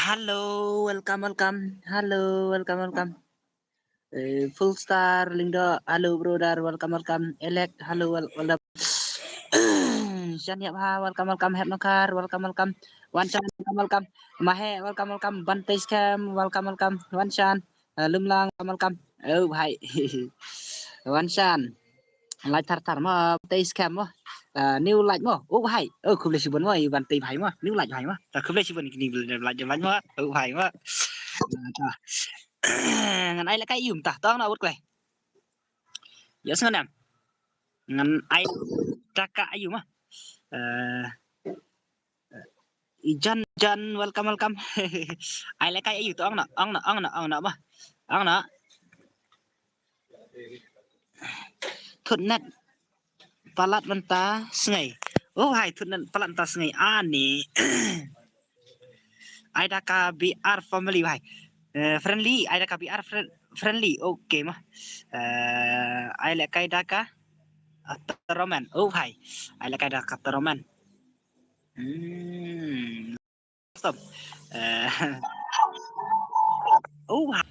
Halo, welcome. Full star, Lindo, halo brother, welcome. Elect, halo, welcome. Shanyap ha, welcome. Hepnokar, welcome. Wanchan, welcome. Mahe, welcome. Bantais cam, welcome. Wanchan, Lumlang, welcome. Oh, hi. Wanchan, lại thar mà tay scam mà new lại mà hay không lấy shibun mà bạn tay phải mà new lại phải mà không lấy shibun cái new lại cho lại mà hay mà ngan ai là cái yum ta tao nào bút quay giờ xem nào ngan ai taka yum mà Jan welcome ai là cái yum tao ông nào mà ông nào thuận net palat vanta sengai hay thuận net palat vanta sengai ani Aidaka BR family hai friendly Aidaka BR friendly okay mah ai lại cái Daka Roman hai ai lại cái Daka Roman stop hai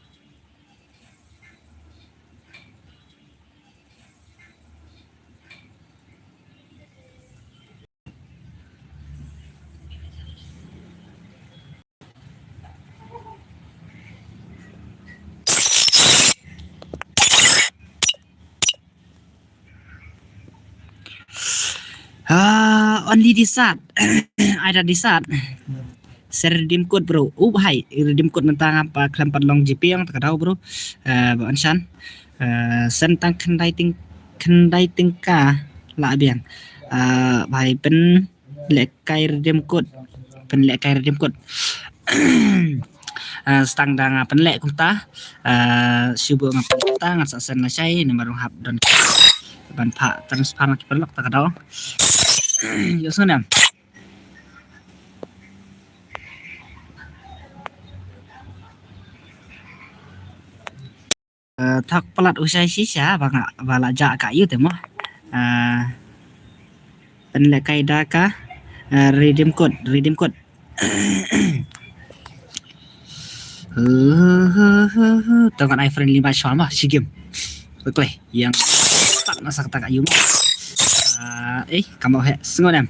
only di saat ada di saat share redeem code bro hai redeem code mentang apa kelempat long GP yang terkadau bro bạn san sen tăng kendai tingkah lah biang bài pen lệ cay redeem code stang dang pen lệ cũng ta subuh ngapa ta ngat sen la sai nomor hab dan ban pak transfer lagi perlu tak ada yo sana thak pelat usai sisa bala ja ka yu temo pen le kaida ka redeem code dengan iPhone 5 sama si game betul yang tak masak tak ayu kamu he sengon em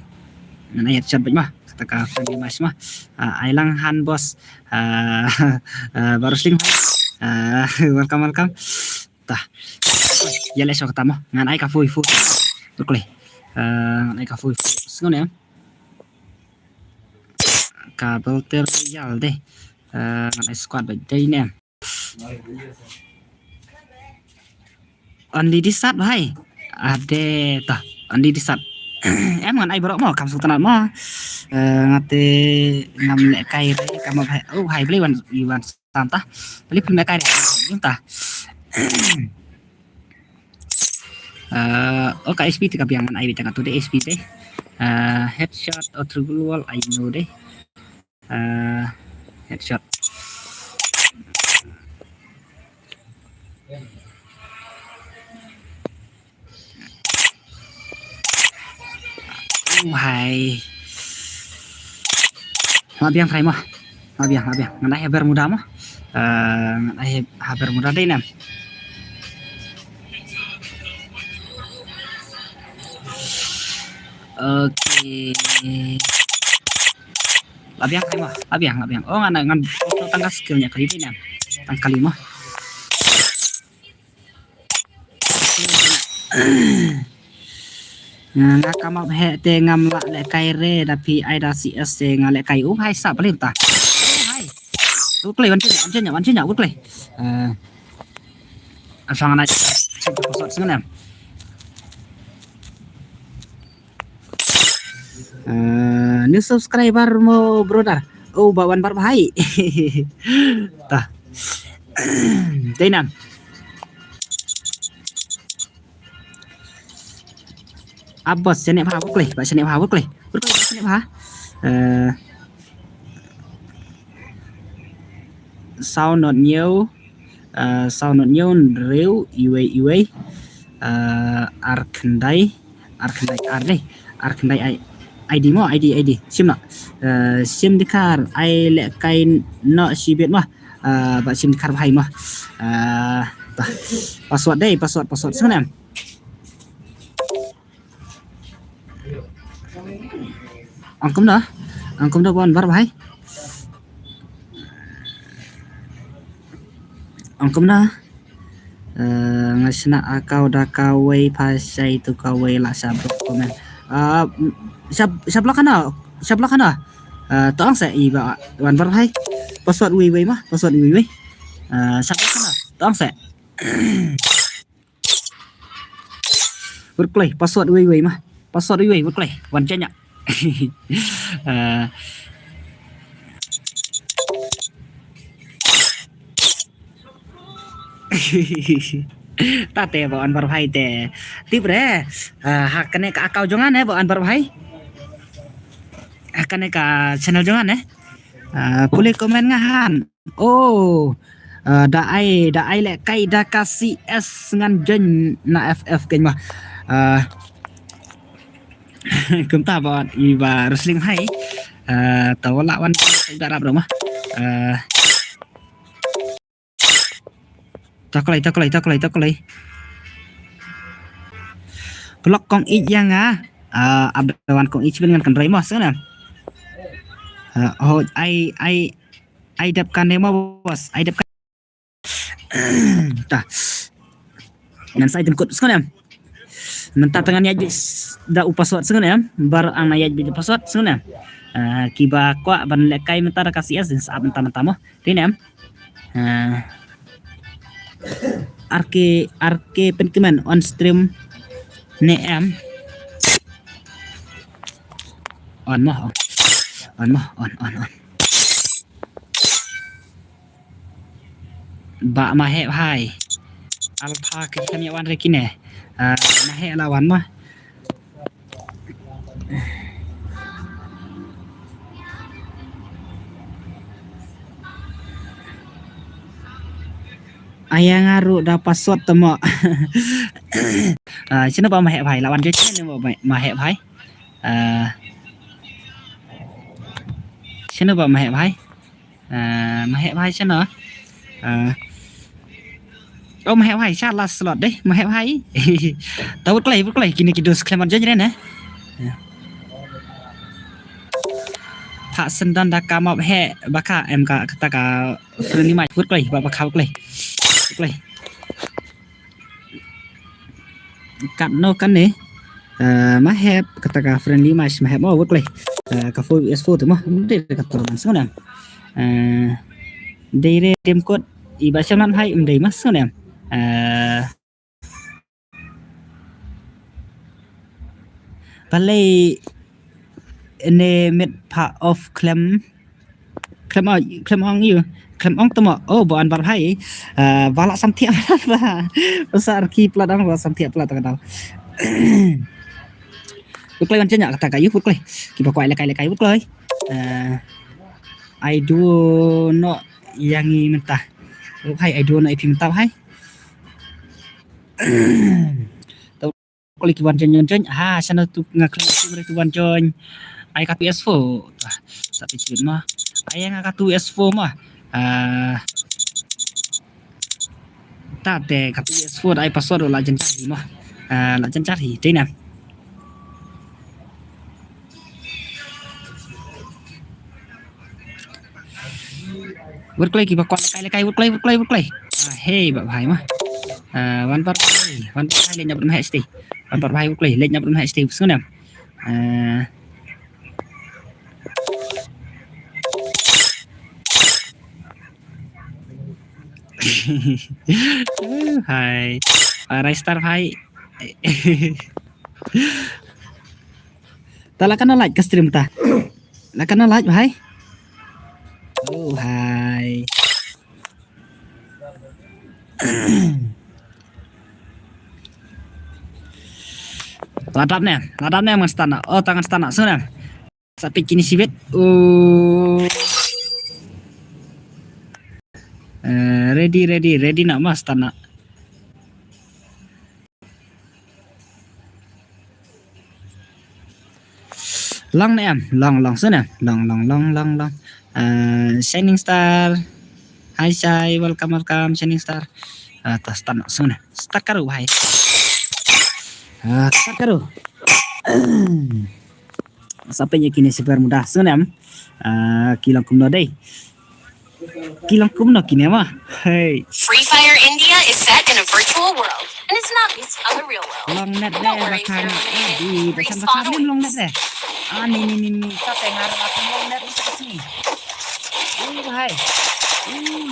nanti headshot mah kata ka iPhone 5 mah ailang han bos baru sing welcome tah ya lesok ketemu ngan ai ka fu betul ngan ai ka fu sengon em kabel terjal deh ngan ai squad baik đây nè only di sat hai ade tah only di sat em ngan ai borok mo kam sultanat mo ngate ngam le kai kam hai beli wan santa beli pun le kai tah okay SP tiga biang ngan ai bicara tu de SP deh headshot or triple wall I know deh headshot hai biang frame mah biang ngan ai haber muda mah ngan ai haber muda deh nam oke labiang frame mah labiang oh ngan tangga skillnya kali ini nam tangga 5 nga kamap he te ngam la le kai re tapi ai da CS te nga le kai hai sa paling ta hai play wan chen play sang na cek posot sengen new subscriber mo brother bawan bar bahai tah Dainam Abbas channel ha bút bạn channel ha bút channel ha sau nốt nhiều rêu iwe arkandai ID mo ID sim nak sim dikar ai le kain no sibet mah ba sim dikar bhai mah tah password deh password sana angkum dah bon bar bhai angkum dah ngasna akau da kawai pasai tu kawai la sabro komen sabla kana tong sa iba wan bar bhai password wi mah password wi sabla kana tong sa workplay password wi mah password wi workplay wan chanya tate bo an bar bhai te tibre hakane ka akau jongan bo an bar bhai hakane ka channel jongan boleh komen ngahan oh da ai le kai da kasi s ngan jen na ff ken mah kumta bo iba wrestling hai tawala wan darap mah taklay blok kong ich yang abdawan kong ich dengan kan raimah sana oh ai dap kan demo bos ai dap kan tah dengan saya jemput sana mentah tangan ya da upaswat sana bar ana ya bi password sana kiba kwa ban lekai mentara kasih as saat mentah mo tinam arke penkeman on stream ne on ba mahe hai alpha ke kan yawan rekine mahe lawan mah ayah ngaruh da password temo sino ba mahe bhai lawan je chen mo mahe bhai sino ba mahe bhai sino oh mahe bhai chat last slot deh mahe bhai tau klay kini kidos kleman je ne Pak sendan da ka map he baka em ka kata ka friendly match vut klay ba baka klay kat no kan ne mahep kata ka friendly match mahep mau vut klay ka full s4 tu mah de ka turun sana de dem code iba chaman hai de mas sana balai ne met pa of klem ong you klem ong temo oh bo an bar hai balak samtia ba besar ki peladang ba samtia pelad kadang buklay kan cenya kata kayu buklay ki ba kwai lekai buklay I do no yang mentah hai I do no ip mentah hai tau klik wan jen sana tu ngaklan tu wan jon ai ka PS4 sapi cip mah ai nga ka tu PS4 mah ta te ka PS4 ai password la jen cari mah la jen cari thế nào vượt play ki ba kon kai vượt play hey bạn bhai mah one part hai lên nhập đồng HD one part hai vượt play lên nhập đồng HD số nào hai Raistar bhai ta lah kana like ke stream ta lah kana like bhai oh hai ladapnya mas tanah oh tangan tanah sana sampai kini sibet ready nak mas tanah Long nè em, long sana, long. Shining Star, hi Shai, welcome Shining Star. Tas tan sana, start karo bhai. Start karo. Sampai kini super mudah sana em. Kilang kumno đây. Kilang kumno kini mah. Hey. Free Fire India is set in a virtual world, and it's not based on the real world. Long net deh, Don't worry, bahkan Zero Nation. di Respawn bahkan awaits. long net deh. Nih, kita ngarep aku long net untuk sini. Bhai.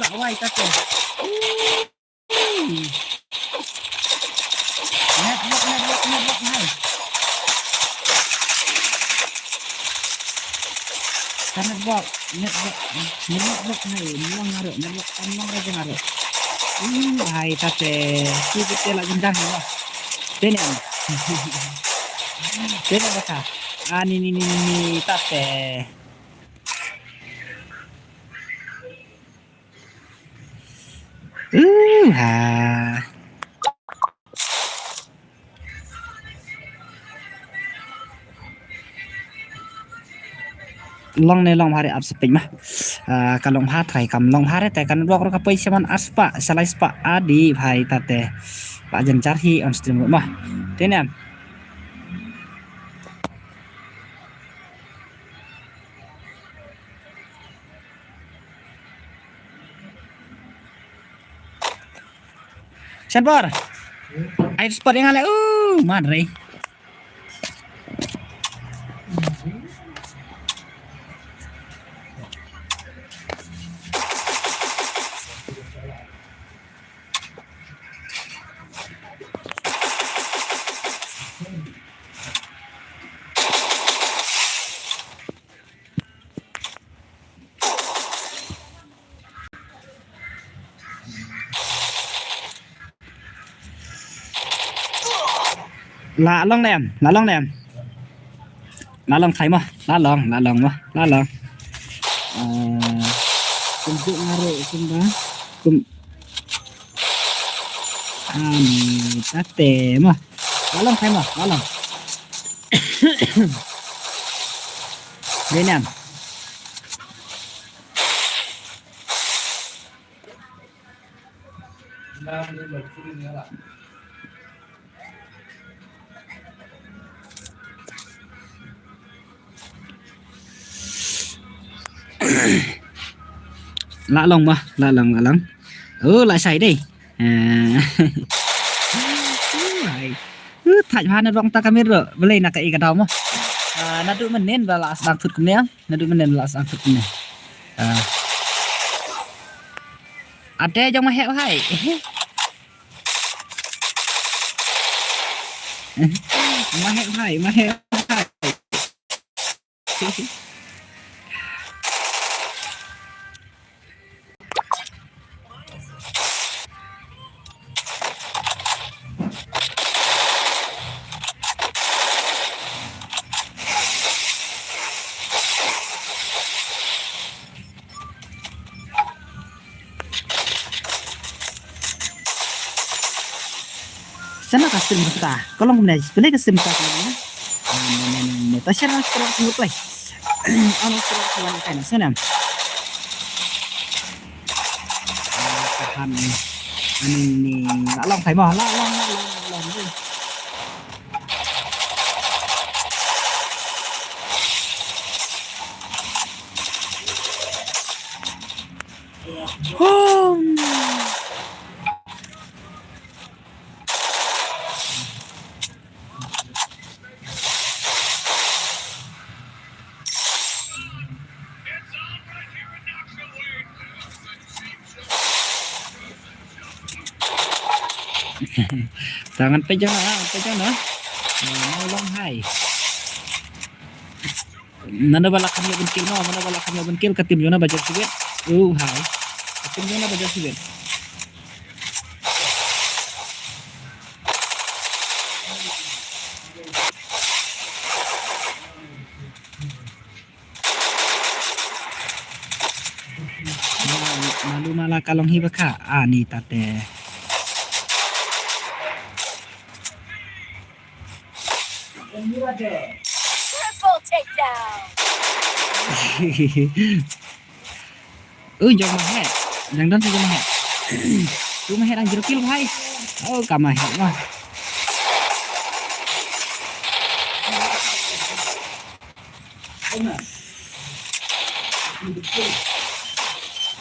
Lạ quay ta kìa. Network này. Kan network này long ngaruh, network long aja ngaruh. Hai ta kìa. Kita lagi gendang ya. Tên em. Tên apa kah? Nih ta kìa. Long ne long hari ap seping mah kalong ha thai kam long hari te kan blok ro kapai seman aspa salai spa adi bhai tate pak jan charhi on stream mah tenam Sanpor air spot yang ale madre lá long nèm lá long thấy mà lá long cùng dụng ngaruh cùng đó cùng tate mà lá long thấy mà lá long đây nè lạ lòng lại xảy đi thạch hoa nó rong ta camera boleh nak kai kadau mah nadu menen bala asang thut kumnya ada jong mah hai mah hai sana custom kita kalau mulai boleh custom kita ini tak share terus semut lagi anu terus kawan kan sana tahan ini long phải mò long tangan pegang nữa mau long hai nana balak kami ben kill ke tim Yona Bajar Sibet hai tim Yona Bajar Sibet malu malah kalong hibaka ni tate Triple takedown. Jom mahe. Yang dan saja mahe. Tu mahe ang jero kill bhai. Ka mahe mah.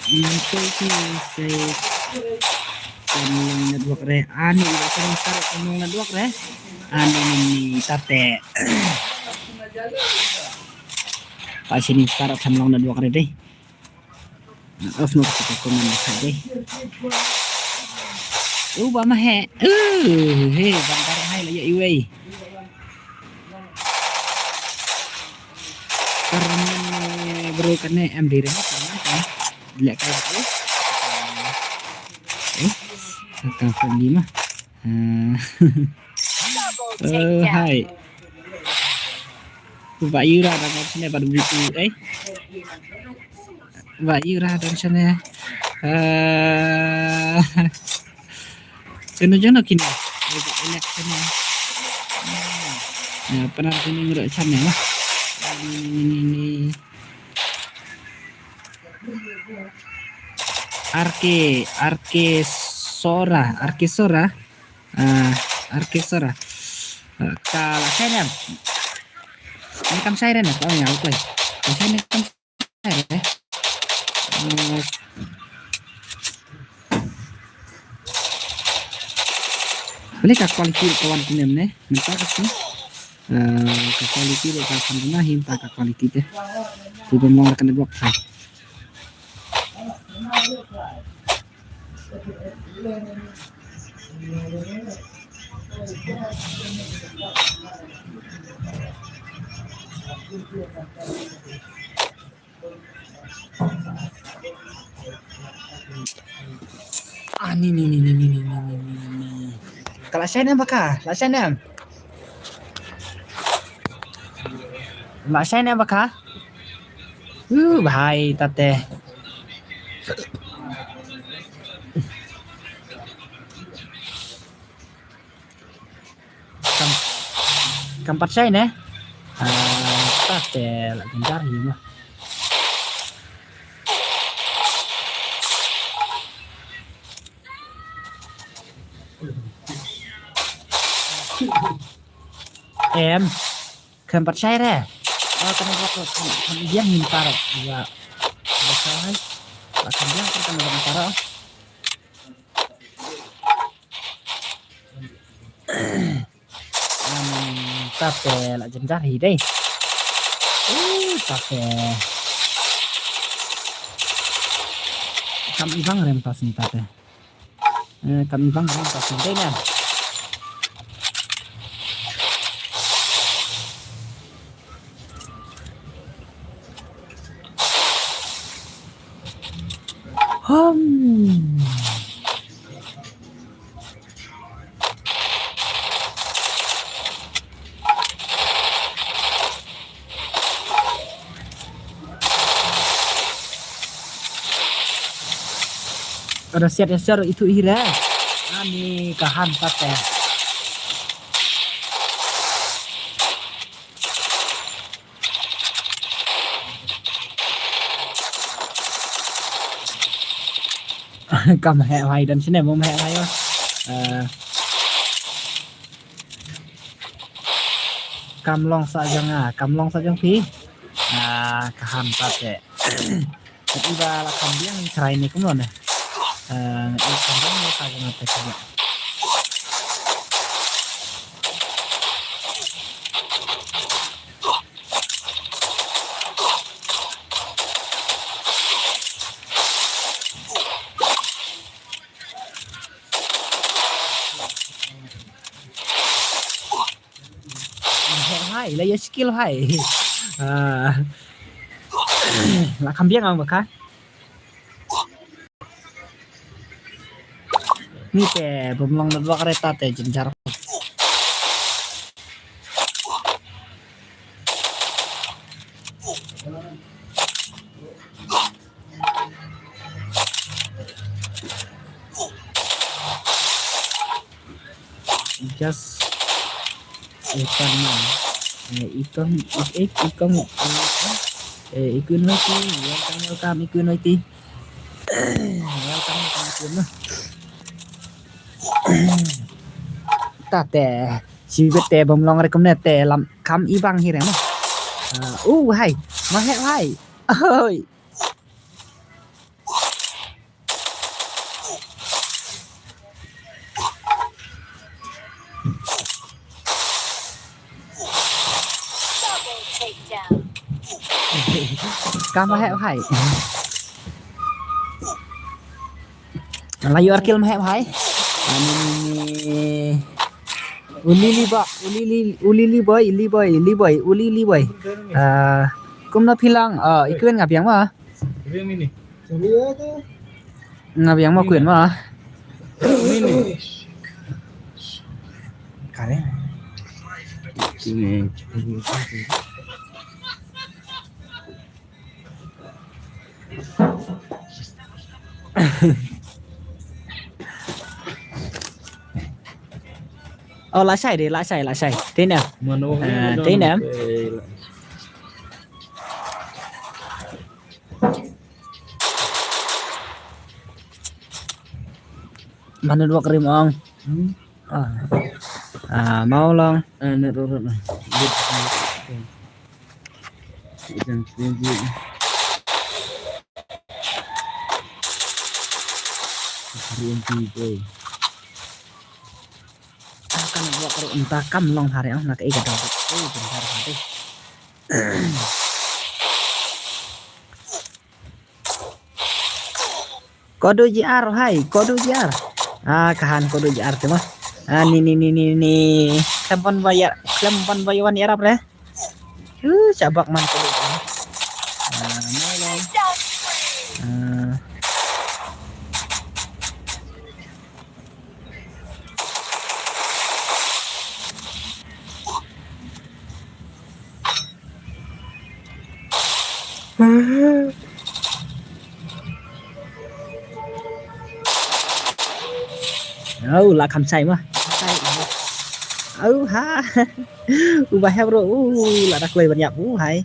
Nanti saya kanong network re ani sering tarik kanong network re ani ni tate pa sini tarik kanong network re deh off no kita komen deh ba mah he bantar hai la ya iwei karena bro kene em di remote karena lihat kalau kakak friendly mah hai Mbak Yura dan sana pada buku Mbak Yura dan sana jono kini enak sana pernah sini nguruk sana mah ini Arkesora kalau saya ini kan siren ya tahu ya oke ini kan siren ya boleh kak kualiti kawan punya nih minta kasih ke kualiti deh kalau pernah himpa kak kualiti deh tiba mau kena blok saya nih. Kalau saya apakah? Bahaya tate. Keempat saya nih. Tate lagi cari mah. Keempat saya deh. Kemudian minta ya besaran kemudian kita minta tapi lagi cari deh tapi kami bang rempas nih tapi kami bang rempas nih deh ada share itu ira ani kahan tate cầm hệ hoài dan sini mau hệ hoài kamlong saja pi kahan tate tiba lah kambiang cerai ini kumon kambiang mau saja ngate saja hai là skill hai là kambiang ang baka ni te pemlong na dua kereta te jenjar just ikan Ikon Ikon Ikun Noiti welcome Ikun Noiti welcome Ikun taแต่ชีวิตแต่ผมลอง recommend แต่ลำคำอีบังฮีแหละมั้งให้มาให้เอ้ย Double takedown. กามาให้Layu arkil mahek bhai. Ini ulili boy. Kumna philang ikuen ngapiang ma. Ngapiang ma kuen ma. Kare. Ini. Lá xài đi, lá xài. Thế nào? Thế nào? Mana dua krim ong? Mau long. Akan buat kalau entah kam long hari nak ikat dong. Bentar nanti. Kode JR hai, kode JR. Kahan kode JR tu mah. Ni. Klempan bayawan ya rap leh. Cabak man kode JR. Là cầm say mà. Ha. Ubah ya bro. Là dak lay banyak hay.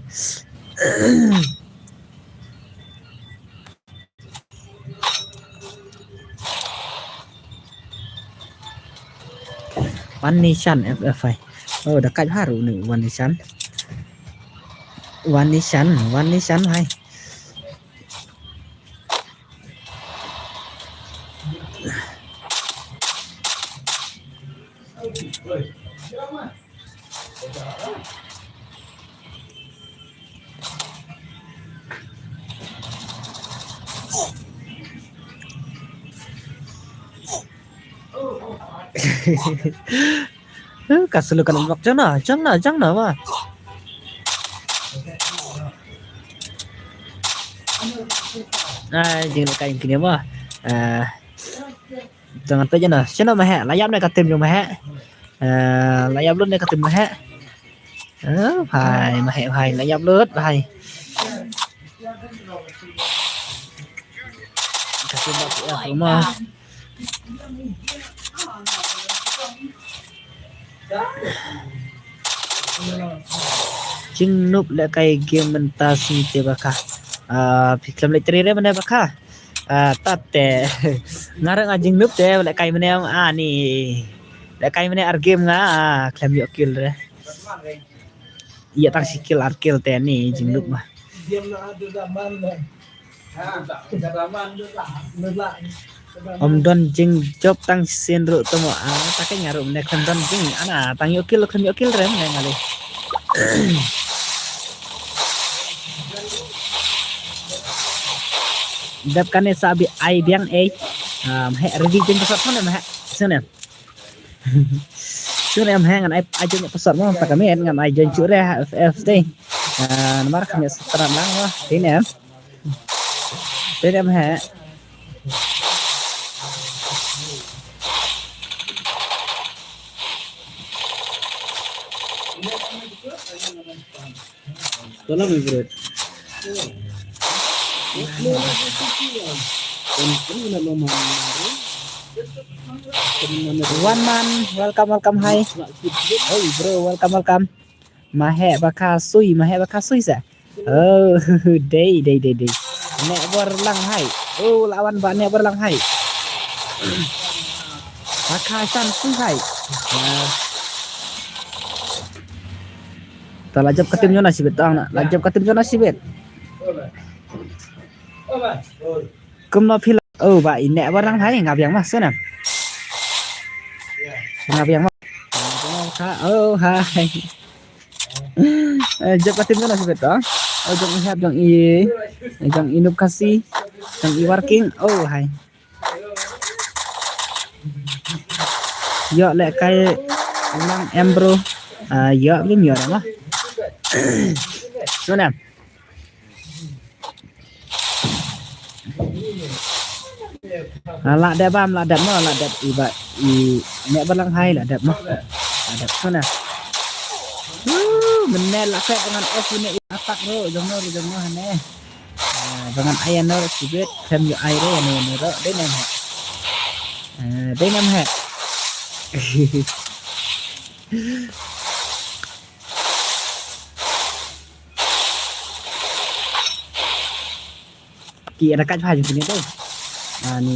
One Nation FF hay. Dekat haru nih One Nation. One Nation hay. Kasulukan umak jangan mah. Jangan kain kini mah. Jangan tu jangan. Cina mah layap ni katim yang mah. Layap lut ni katim mah. Hai layap lut hai. Kasih buat rumah. Jing noob le kai game mentas ni te baka fiklam le tri re mana baka tate ngarang jing noob te le kai mana ni le kai mana ar game nga klam yo kill re iya tang skill ar kill te ni jing noob mah Om Don jing job tang senro tomo take ngaru nek Don jing ana tang yo kill re mana ngali Dap kan sabi ai biang ready jing pesat mana mah sana Sure em hang an ai jing pesat mo tak kami ngam ai jing cure FF stay nomor kami seteran lang wah ini em ha Tolong bro. One man, welcome hi. Oh bro, welcome. มาแห่บาคาซุยมาแห่บาคาซุยซะday nek berlang hai lawan ba nek berlang hai baka chanซุยhai ta lajab ke timnya nasibet tang nak lajab ke timnya nasibet kum no phil ba nek berlang hai ngap yang mas sana ngap yang mas hai jab ke timnya nasibet tang jong ihap jong inup kasih jong i working hai yo lek kai nang em bro yo lim yo mah Mana? Lạ đẹp bam, lạ đẹp mà, lạ đẹp ý vậy. Mẹ vẫn lăng hay là đẹp mà. Lạ đẹp mana? Mình nè là phép dengan off ini atak bro, giống nó nè. Dengan ayah nó chỉ biết thêm nhiều ai đấy này đó, đấy nem hả? Đấy nem hả? Kia ada kat baju ni tu. Ni.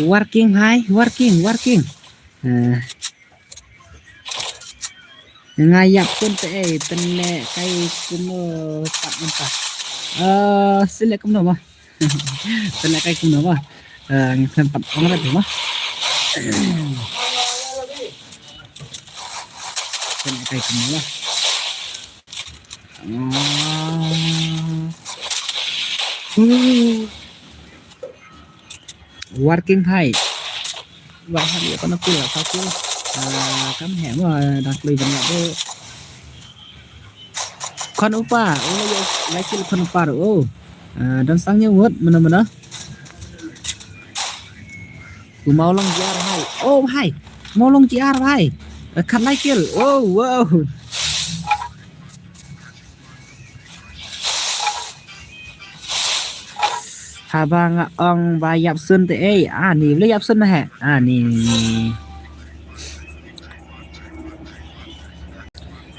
Working hai, working. Ngayap pun teh tenek kai kuno tak mentah. Selek kuno mah. Tenek kai kuno mah. Tempat orang tu mah. Tenek kai kuno mah. Working hai. Vậy hai đứa con nó cười là sao chứ? Cắm hẻm mà đặt lì vào nhà đây. Con upa, lấy cái con upa rồi. Dan sang nhau hết, mana. Ku mau long jar hai. Hai. Mau long jar hai. Kat like kill. Wow. Habang ong bayap sun te ni boleh yap sun ha. Ni.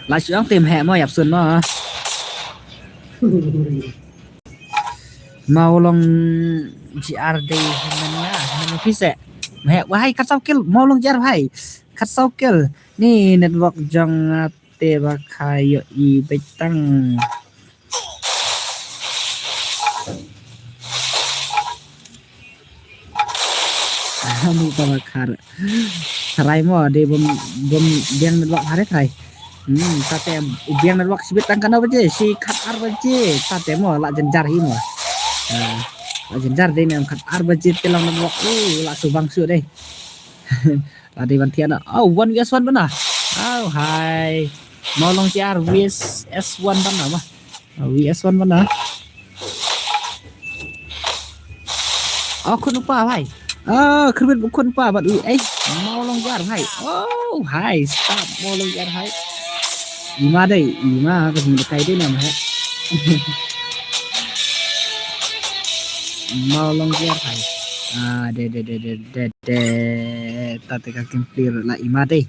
Là chuyện tìm hẹ mà dập xuân mà mau long GRD mình phía sẽ hẹ hay cắt sau kill mau long GR hay cắt sau kill ni network jong te ba khai i betang mu ba khar try mo de bom yang network hari try tate ubiang network sibit tangkan apa je si kat ar baje tate mo la jenjar hi mo la jenjar dei nem kat ar baje telang network la subang su dei tadi bantian one vs one bana hai mau long jar vs s1 bana mah vs1 bana kun lupa hai kerbet kun lupa bat mau long jar hai hai stop mau long jar hai Ima đây, Ima cái gì cái đấy nè mà mau long dia phải de ta tekan clear lại Ima đây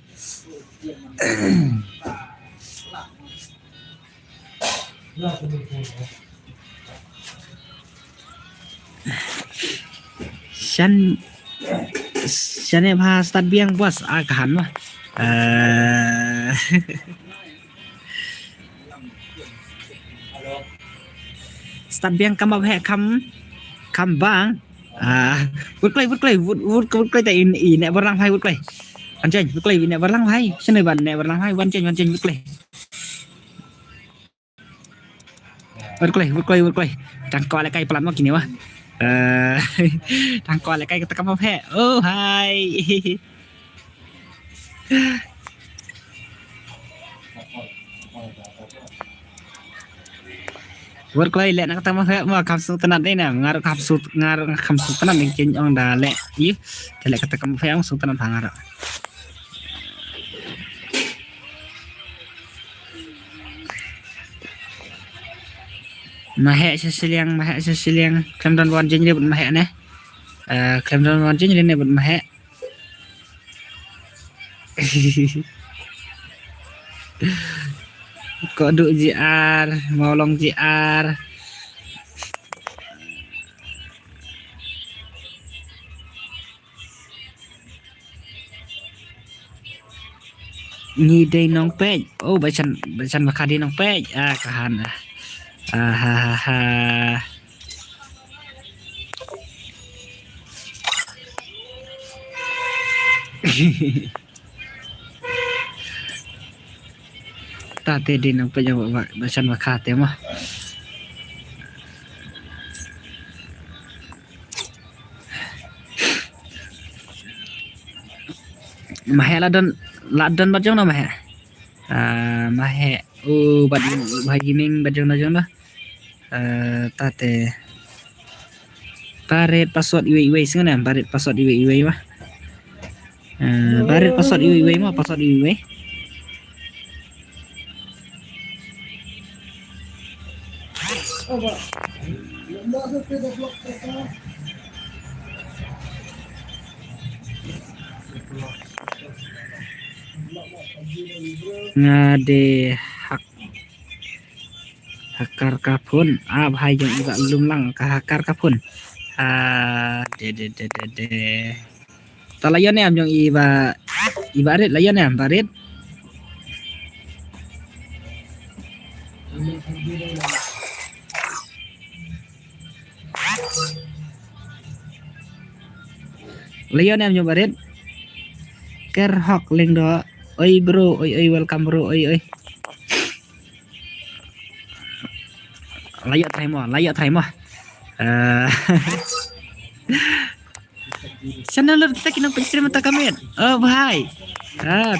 Shan em ha start biang bos akahan mah start biang kam hẹ kam bang vượt clay tại in nè barang hai vượt clay anh chơi vượt clay nè barang hai xin này bạn nè barang hai văn chơi vượt clay chẳng coi lại cây plan mà kìa mà chẳng coi lại cây ta kam hẹ hai Buat kau ilek nak tambah kayak mau kapsul tenat deh nih, ngaruh kapsul tenat yang cincin orang dah lek, iya, lek kata kamu kayak kapsul tenat hangar. Mahek sesiliang, klaim dan wan jenis buat mahek nih, klaim dan wan jenis ini buat mahek. Kok duk JR, mau long JR. Ngidei nong pej. Oh, bacan makadi nong pej. Kahan. Tate din nong pej bacan makate mah. Mahe ladon bajong na mahe. Mahe bajiming bajong dah. Tate paret password iwe sing na paret password iwe mah. Paret password iwe mah password iwe. Ngade hakar kapun bhai jong iba lumlang ka hakar kapun de talayan em jong iba ret layan em barit layan em jong barit ker hok leng do oi bro oi welcome bro oi layak thai mo channel kita kinang pagstream mata kami oh bhai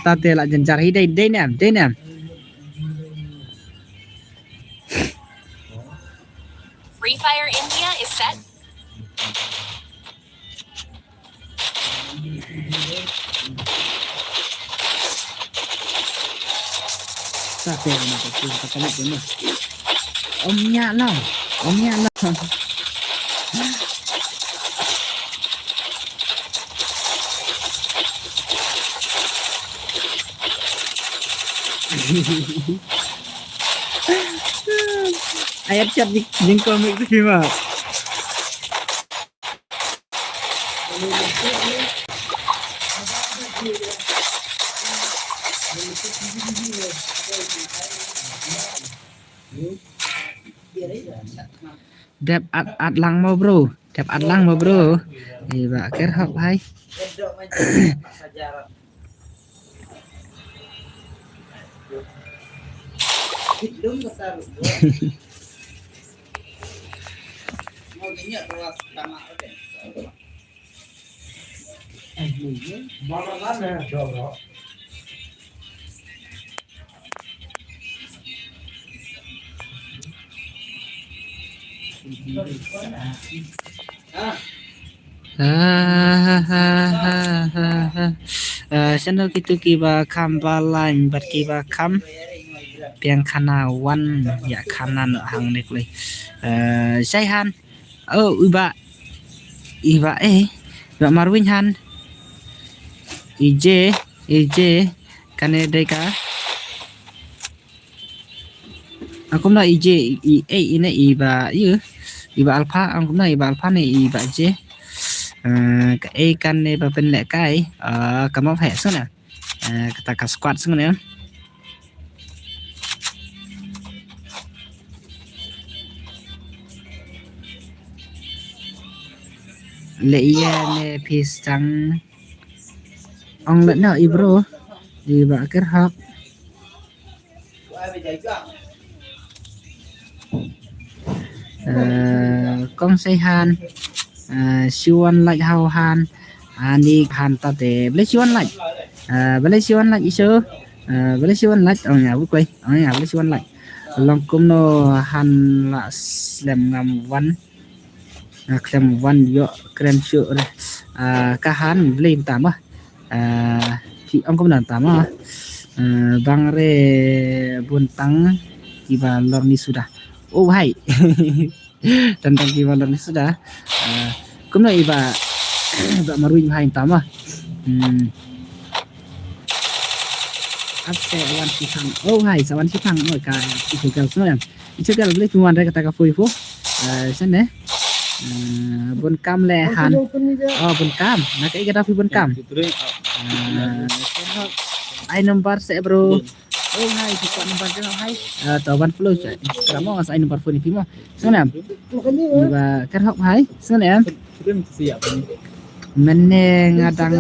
tate la janjar hi dei nam Free Fire India is set. tate na pagstream mata kami mo omnya lang ayat chat di komik tu gimana? Dep at lang mo bro, iba ker hop hai. Channel kita kiba kambalan berkiba kam piang kanawan ya kanan hang nekle sai han iba Marwin han ije kane deka aku na ije ini iba alpha aku na iba alpha ne iba je cái kan này và bên lệ cái cầm máu hẹ xuống nè ta cả squat xuống nè lệ nè pisang ông lẫn nào ibro đi vợ kết hợp con say han siwan lạnh hao han ani han ta te beli siwan lạnh isu beli siwan lạnh ở nhà vui quay ở nhà beli siwan lạnh longkum no han la slem ngam wan klem wan yo krem chu ka han blim tama thì ông công đoàn tama bang re buntang kiba lorni sudah oh hai tentang kiba lorni sudah kumno iba ba maruin hai tama ate wan sipang oh hai sawan sipang oi ka itugal semua yang itugal beli tuan dari kata kafui fu sana bun cam le han oh bun cam nak cái kata bun cam ai nomor saya bro oh hai kita nomor dia hai tawan flow kamu as ai nomor phone ni mo sana ba kan hok hai sana meneng ngadang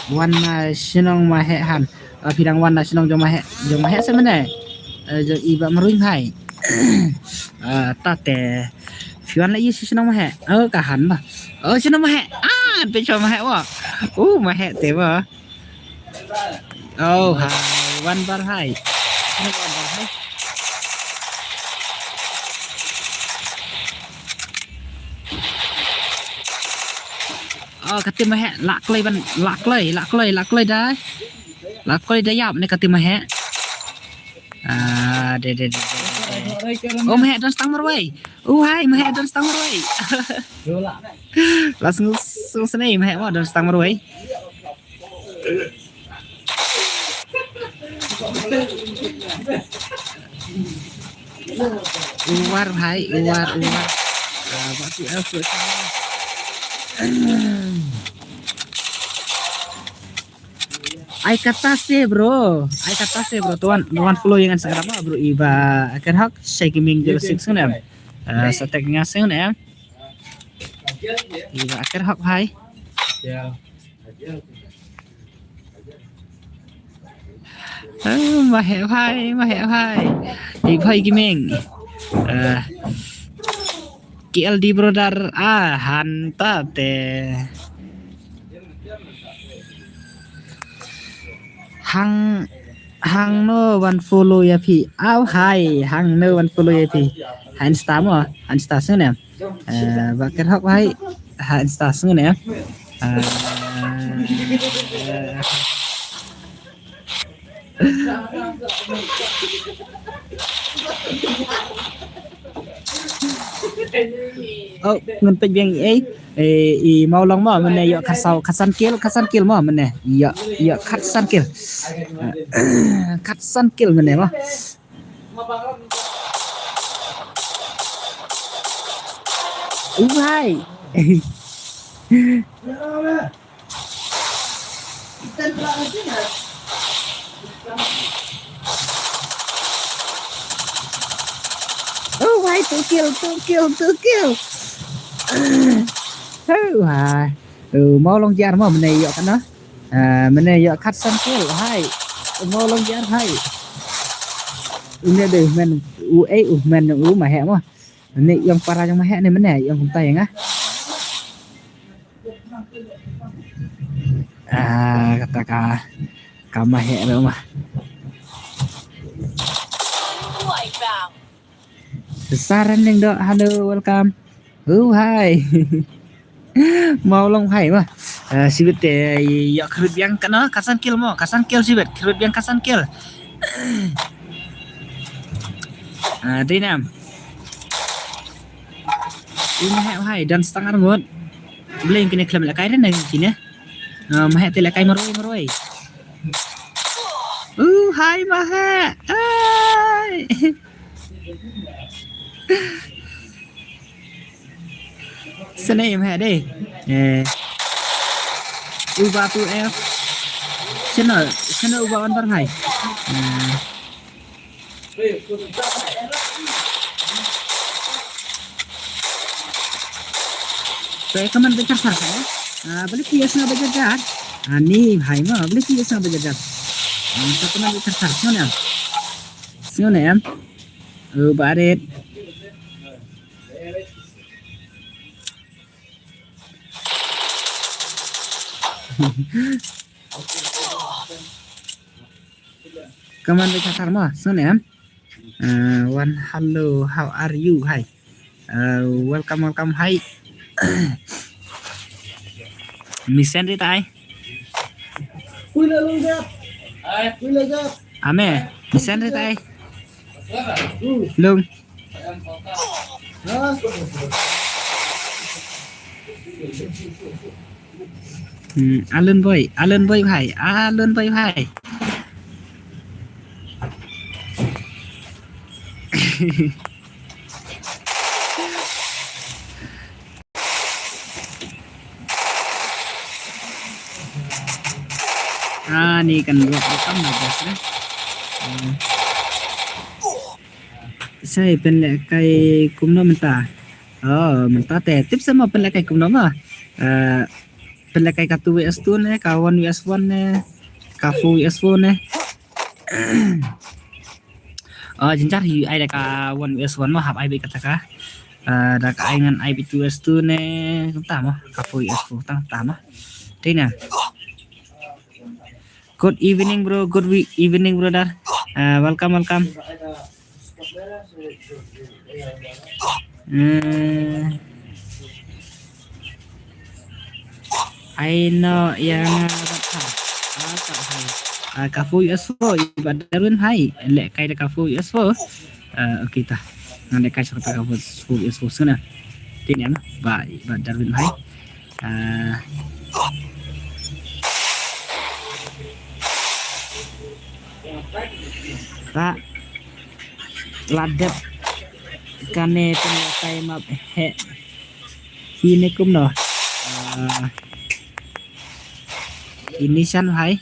warna sinong mahe han pidang warna sinong jong mahe semene jong iba meruing hai tate fian la yisi sinong mahe kahan ba sinong mahe pe cho mahe wa mahe te ba hai wan bar hai katim mahe lak lei ban lak lei dah yap ni katim mahe de mahe dan stang marwai hai mahe dan stang marwai langsung seni mahe wa dan stang marwai uwar hai uwar batu elfu ai kata sih bro tuan flow yang Instagram bro iba akan hak saya gaming 06 kan seteknya sen ya iba akan hak hai mahe hai iba gaming KLD brother hanta te hang no one follow ya pi hai hang no one follow ya pi han sta mo han sta sen ya bakar hok hai han sta sen ya ngân pek biang i mau long mo mene yo khasan kill mo mene yo khasan kill mene mo hai hai two kill mau long jar mo mene yo kana mene yo khasan kill hai mau long jar hai ini deh men men mahe mo ini yang para yang mahe ni mene yang kuntai nga kata ka mahe lo mah besaran yang do halo welcome hai mau long hai mah sibet ya kerut yang kana kasan kill sibet kerut yang kasan kill dinam ini hai dan setengah ngut beli kini klaim lakai dan kini mahe te lakai maroi hai mahe hai sene em hè đây uba tu f channel uba on bar hai saya kaman becar saya beli kiasnya bejar ani hai mah beli kiasnya bejar kita kaman becar sini em baret Kaman baca sarma sun em. One hello, how are you? Hi. Welcome. Hi. Miss Sandri tai. Ame, Miss Sandri tai. Lung. Alan boy bhai. Ni kan welcome na guys. Sai pen le kai kum no menta. Menta te tip sama pen le kai kum no ma. Pen le kai ka 2vs2 ne, ka 1vs1 ne, ka 4vs4 ne. Jinjar hi ai da ka 1vs1 ma hap ai be kata ka. Da ka ai ngan ai be 2vs2 ne, ta ma ka 4vs4 ta ma. Thế nè. Good evening bro, evening brother. Welcome. I know yang kafu USO ibadarun hai lek kai da kafu USO. Okay ta. Ngan kai serta kafu USO sana. Tin em ba ibadarun hai. Ta ladep kane penyakai map he ini kum no ini san hai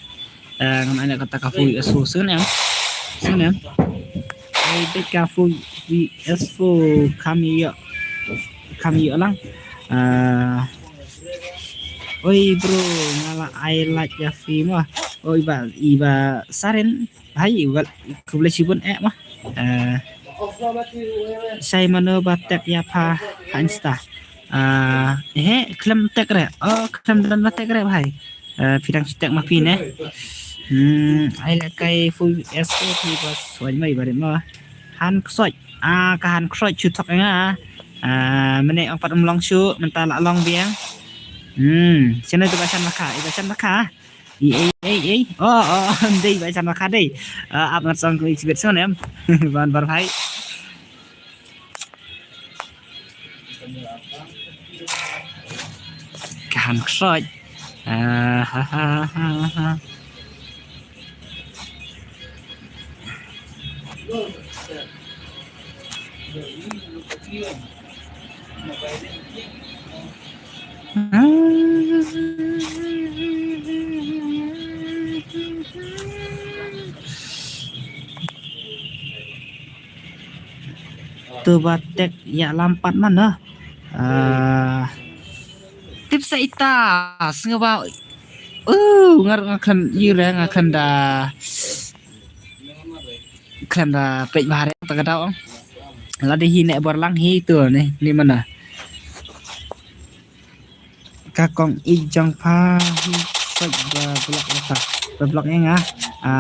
ngam ana kata kafu USO sun em ai be kafu USO kami yo lang oi bro ngala I like ya film ah oi iba saren hai iba kuble sibun mah saya mana batek ya pa hansta klem tek re klem dan batek re bhai pidang stek ma pi ne ai la kai fu SO thì bas soi mai bare ma han ksoi ka han ksoi chu thak nga mene ong pat long chu menta la long biang sino tu bacan maka ei đây bacan maka đây ap ngat song ko exhibit son em ban bar bhai kan ksoi tu batek ya lampat mana tips ita sengawa ngakan yura ngakan da klan da pej bahare tagadau lade hi nek borlang hi tu ni mana kakong ijang pa hi soj blok nga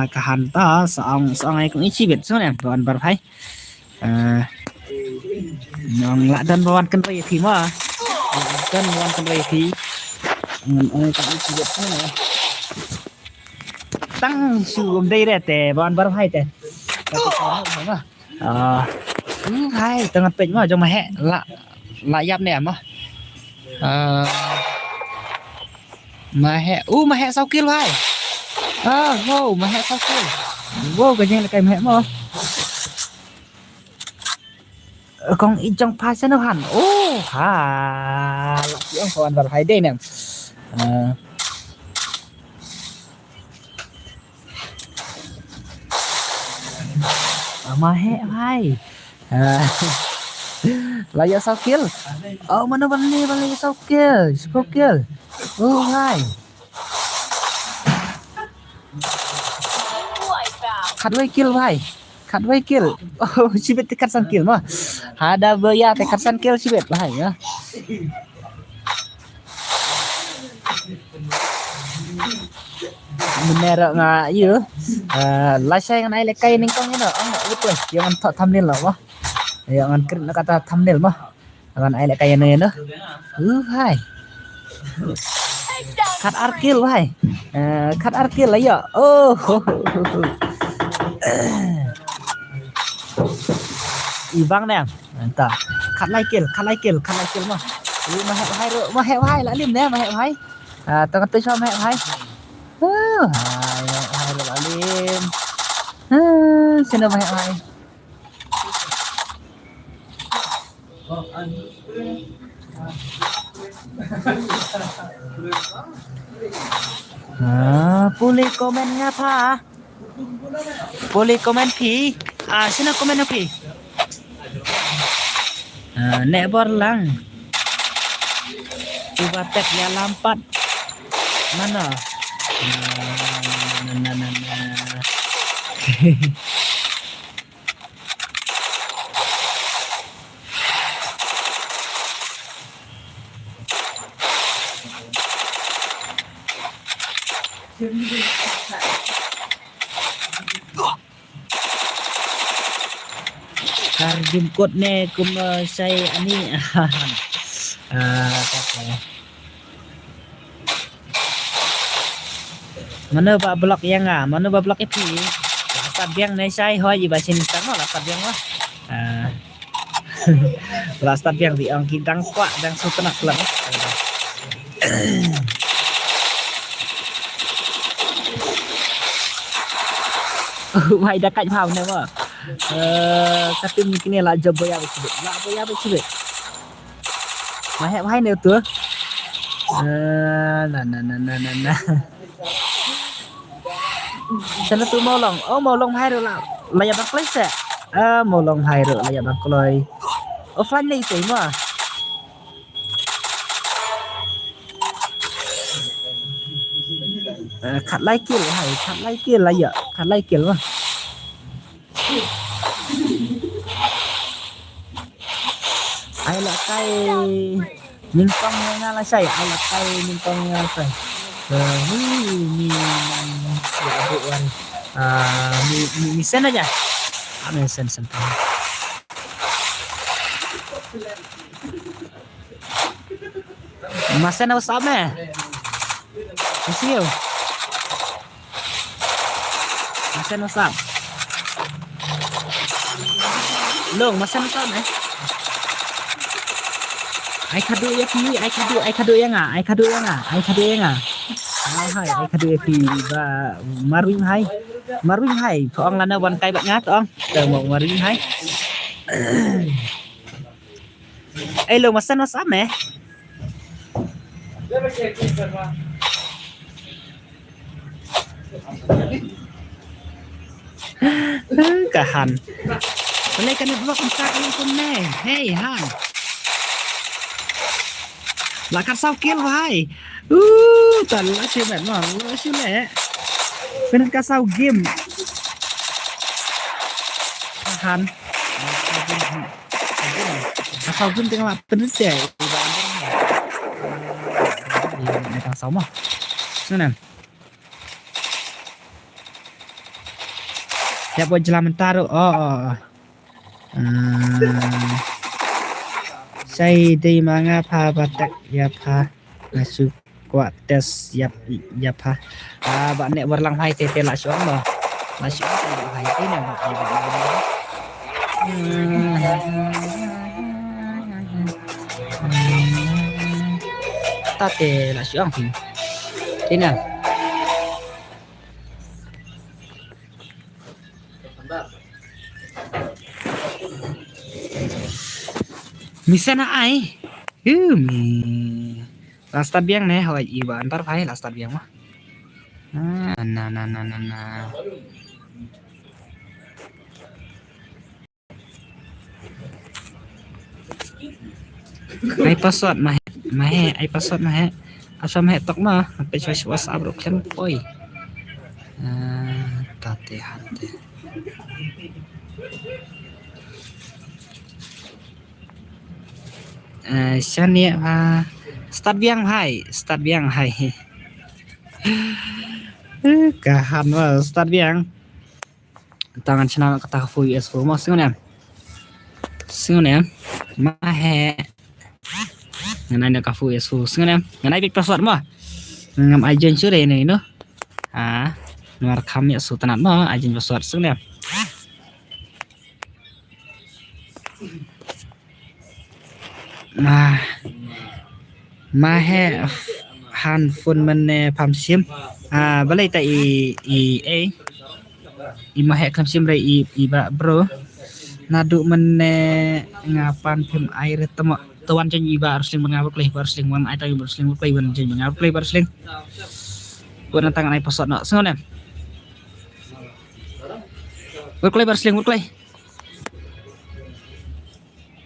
kahan ta saong ai cũng chi biết số này bọn bar phai nong la dan bawan kan rei thi ma kan wan kan rei thi ngon ai cũng chi biết số này tăng su gom đây re te bọn bar phai te hai tengah pej ma jong ma he la yap ne ma mà hẹ sau kia lại mà hẹ sau kia cái gì là cái hẹ mà con in trong pha sẽ nó hẳn chị ông còn vào thấy đây nè mà hẹ hay là do sau kia mà nó vẫn đi sau kia hai khát vay kill si bet tekat san kill mah ada beya tekat san kill si bet bahai ya bener nga ieu Lai sai ngan ai le kai ning kong ino ang betul yang an thumbnail lo mah yang an krit kata thumbnail mah ngan ai le kai no hai cut arkil hai cut arkil lah ya oh ibang nè ta cut like kill mah mà hẹo hai lại lim nè mà hẹo hai tao tôi cho mẹ hai hai rồi lại lim xin đâu mà hẹo hai boleh komen ngapa boleh komen pi sini komen pi nek borlang coba tek ya lampat mana jemput nih kum saya ini mana ba blok yang mana ba blok itu lapat biang nih saya hoi di bahasa Indonesia mah lapat biang mah lapat biang di ang kidang kuat dan sutenak lah mày đã cạnh phòng này mà các tim cái này là job boya betul mà hẹp hay nếu tứa nah sana tu mau long hai rồi là ya bang place mau long hai rồi là ya bang koloi offline này tí mà khát like kia là ya khát like kia mà ai là cây nhưng con nghe là say ai là cây nhưng con nghe là say ni ya buan ni sen aja ane sen masen apa sama siêu masen apa sam lông masen apa sama ai kado ya pi ai kado yang ai kado yang hai ai kado ya pi ba marwing hai thong là nóวันcây bạn ngát ông từ một marwing hai ai lông masen apa sama cả hẳn lấy cái này vlog ta cái con này hey han là cắt sau kia vai tần là siêu mệt mà nó siêu lẹ bên cắt sau game hẳn sau game tiếng là bên trẻ này tháng 6 mà nữa nè ya buat jalan taruh saya di manga pa batak ya pa masuk kuat tes ya pa bạn nè berlang hai tete lại xuống mà lại xuống thì hai cái này mà ta tete lại xuống thì thế nào misalnya ai last biang nih hoi iba antar phai last biang mah nah ai password mah ai password mah asam tok mah sampai choice WhatsApp rok kan oi tate hante Shania start biang hai kahan mà start biang tangan channel kata fu US fu mo singon em mahe nganai na kafu US fu singon em nganai big password mo ngam ajen sure ini no nomor kami su tanat mo ajen password singon em mahe handphone mene pham sim balai ta i mahe kham sim re i ba bro nadu mene ngapan phim air temo tuan chen iba arsling mengapa play barsling man ai tahu barsling play ban chen mengapa play barsling buat tangan ai pasot no sengon em play barsling play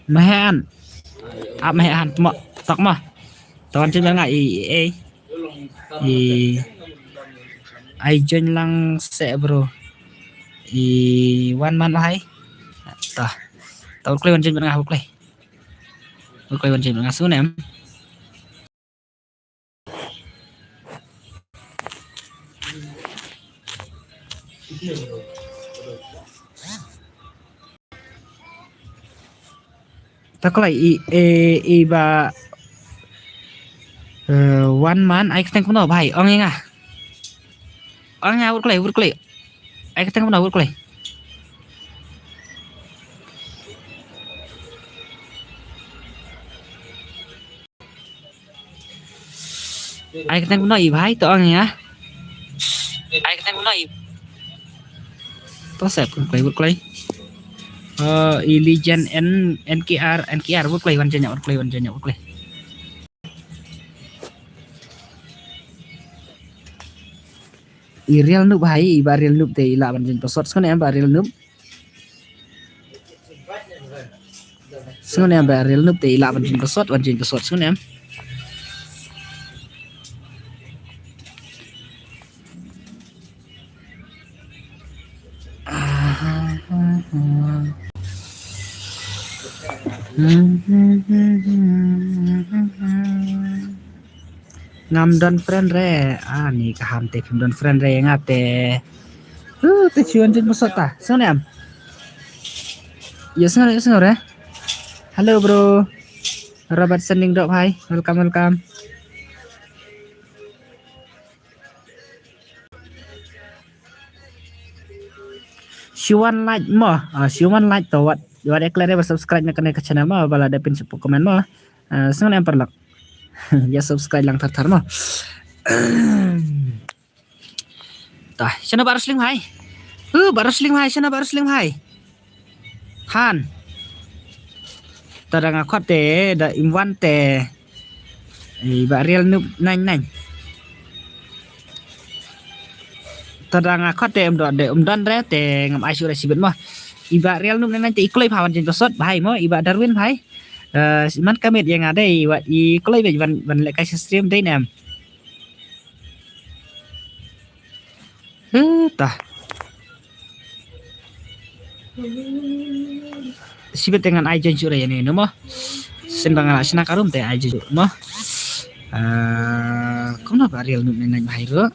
mahan mahan temo tok mah tuan chen ngai ai chen lang se bro one man hai tah tahu play ban chen mengapa play play ban chen mengapa sengon em taklai ba one man ai keteng kuno bhai ong nga urklai ai keteng kuno urklai ai keteng kuno i bhai to ong nga ai keteng kuno i to sep urklai Legend NKR urklai wan jenya urklai real noob bhai iba real noob te ila ban jen password skone em ba real noob skone em ba real noob te ila ban jen password skone em ngam don friend re ni kaham te phim don friend re ngate te chuan jen password ta skone em yes ngore halo bro Robert sending dok hai welcome Siwan like mo siwan like to what declare subscribe na kane ka channel mo bala da pin sa comment mo sengon em perlak ya subscribe lang thar mo tah channel barusling hai channel barusling hai han tadang akot te da imwan te ba real noob nang tadang akot te don re te ngam ai su resibet mo iba real noob nang te ikloi pawan jen password bhai mo iba Darwin bhai man kamit yang ada ikloi be ban le kai stream dei nem tah sibet dengan ai jen su re ni no mo sen bangala sina karum te ai jen mo kono ba real noob nang bhai ro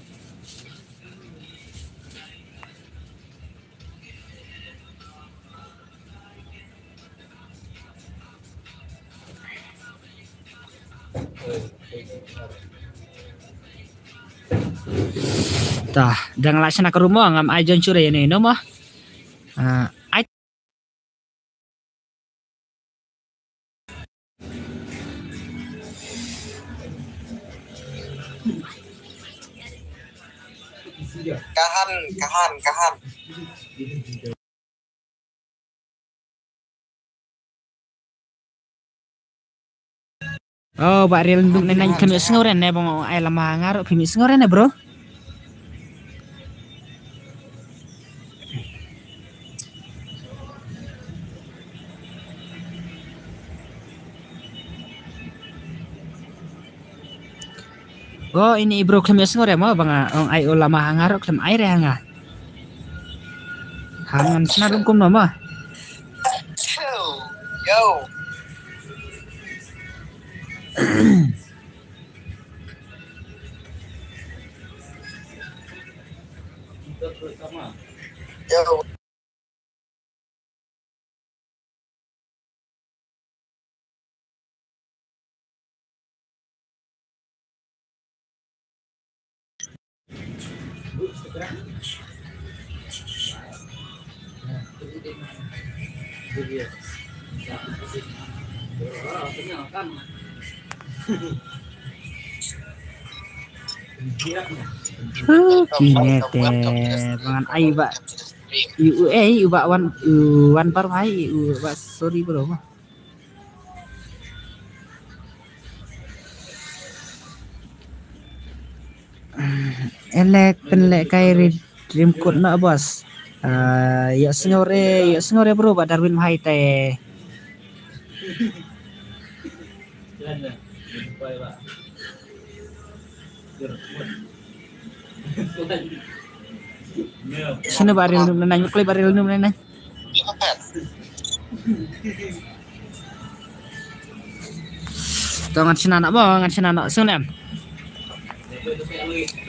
tah dang laksana ke rumah ngam ajon sure ini no mah ai kahan oh ba real noob nang kami sengoren ne bang ai lama ngaro pimi sengoren ne bro oh ini bro kami sengore mo bang ai ulama hangaro klem air hanga hangan senarung kum no mo yo Kinete pangan ai ba iu ba wan par hai iu ba sorry bro. Elek penlek kai dream code na bos. Ya sengore bro ba Darwin hai te. Sino baril num nanya klay baril num nanya. Tangan sinana ba ngan sinana sunem.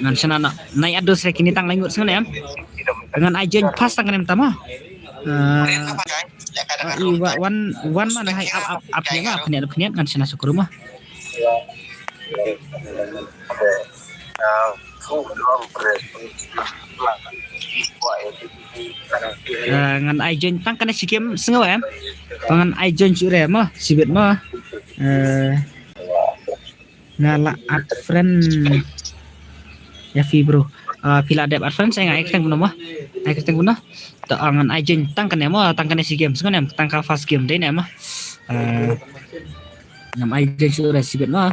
Ngan sinana nai ados rek ini tang langut sunem. Dengan ajen pas tangan em tama. Iwa wan mana hai up nya mah peniat ngan sina syukur mah. Ngan ajen tang kana sikem sengaw em. Pangan ajen jure mah sibet mah. Ngala ad friend ya fi bro. Pila dep ad friend saya nggak eksteng puno mah. Eksteng puno. To angan ajen tang kana mah tang kana si game sengaw em tang ka fast game deh mah. Ngam ajen jure sibet mah.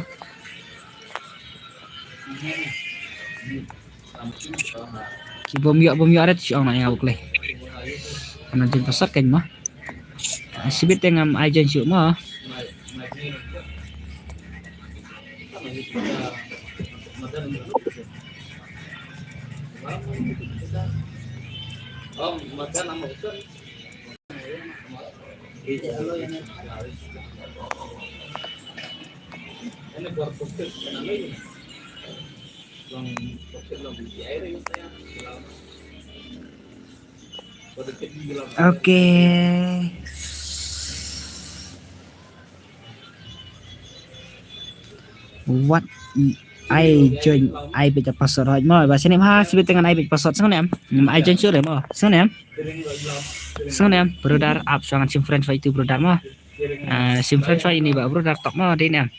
Si bom yuk aret si orang yang ngabuk leh. Karena jen pasar kan mah. Sibit ngam ajen si mah. Oke. What I join I bit password right mo ba sini ha sibit dengan I bit password sang nem I join sure mo sang nem brother up sangan sim friend itu brother mo sim friend ini ba brother top mo di nem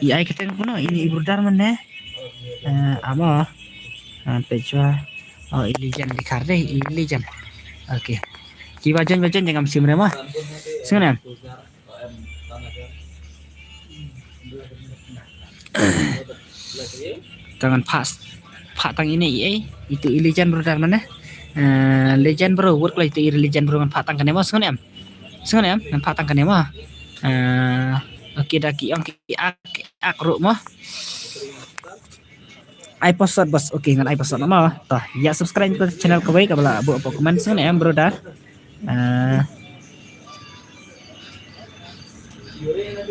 iya kita kuno ini brother mana amo pejwa oh ilijan di karde ilijan oke ki wajan jangan sim rema sana tangan pak tang ini itu ilijan brother mana legend bro work lah itu ilijan bro kan pak tang kan emo sana kan pak tang kan emo oke daki ang ak ro mo I password bos oke ngan I password nama toh ya subscribe ke channel kau baik kabala bu apa komen sana ya brother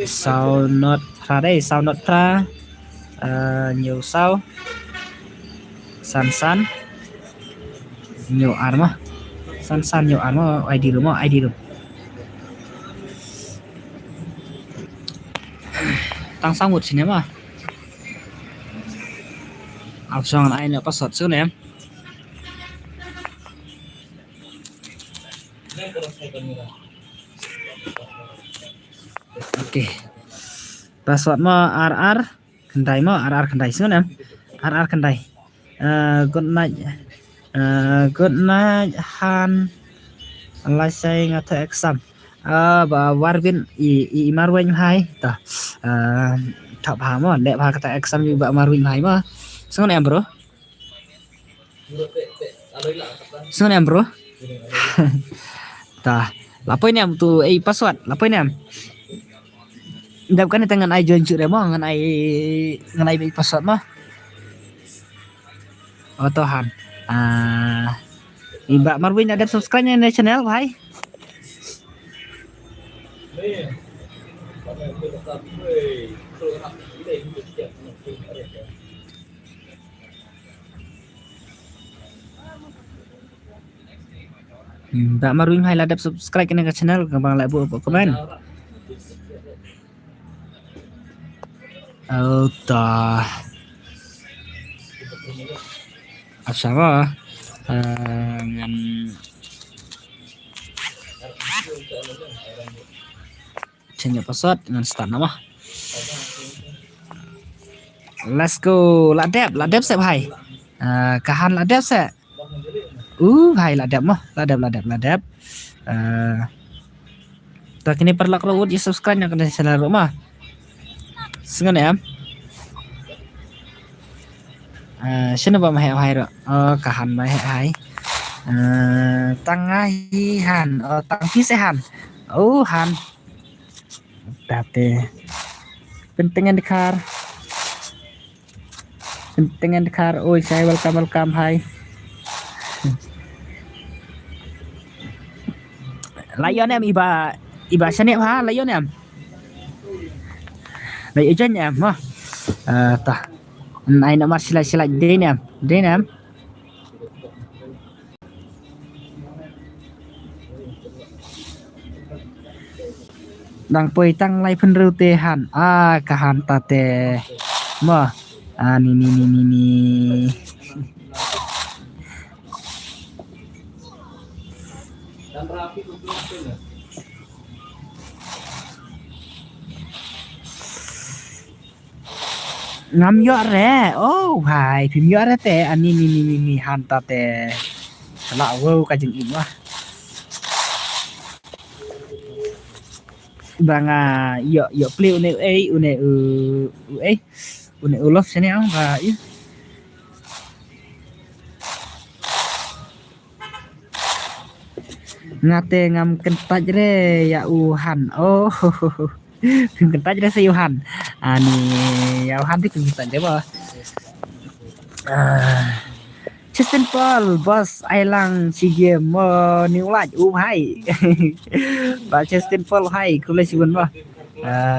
sound not pra nhiều sau san nhiều arma san nhiều arma ID rumah tăng sang một sini mah option ai nữa password xuống em oke password mah RR kendai xuống em RR kendai good night han lai say ngata exam bà Warvin i Marwin hai ta thap ha mo dek ha kata exam juga Marwin hai mah xuống em bro ta lapoin em tu password lapoin em đập cái này tangan ai join chữ mo ngan ai bị password mah otohan Mbak Marwin ada subscribe-nya di channel bhai Mbak Marwin hay là đập subscribe cái channel các bạn lại bộ comment ta apa ngan change password dengan start nama. Let's go. Lạ đẹp sẽ भाई. Cả han lạ đẹp sẽ. भाई lạ đẹp mah. Lạ đẹp. Ta kini perlu kalau di subscribe yang kena channel rumah. Sengen em. Sino ba mahe hai ro? Cả han mahe hai. Tăng ngay han. Tăng phí sẽ han. Han. Date. Pentingan di car. Pentingan di car. Saya welcome hai. Lion em iba sini ha Lion em. Đây chân em ha. Ta. Này nó mặt sila đến em. Đang poi tăng lai phân rưu tê hàn cả hàn ta tê mà ni ngam yo re भाई phim yo re tê ni hàn ta tê lạ wow ka jeng im wah bang yo play une ulof sini ang ba ngate ngam kentaj re ya uhan kentaj re sa yuhan ani ya uhan ti kentaj re ba Justin Paul bos ai lang si game mo new light hai ba Justin Paul hai kule si bun ba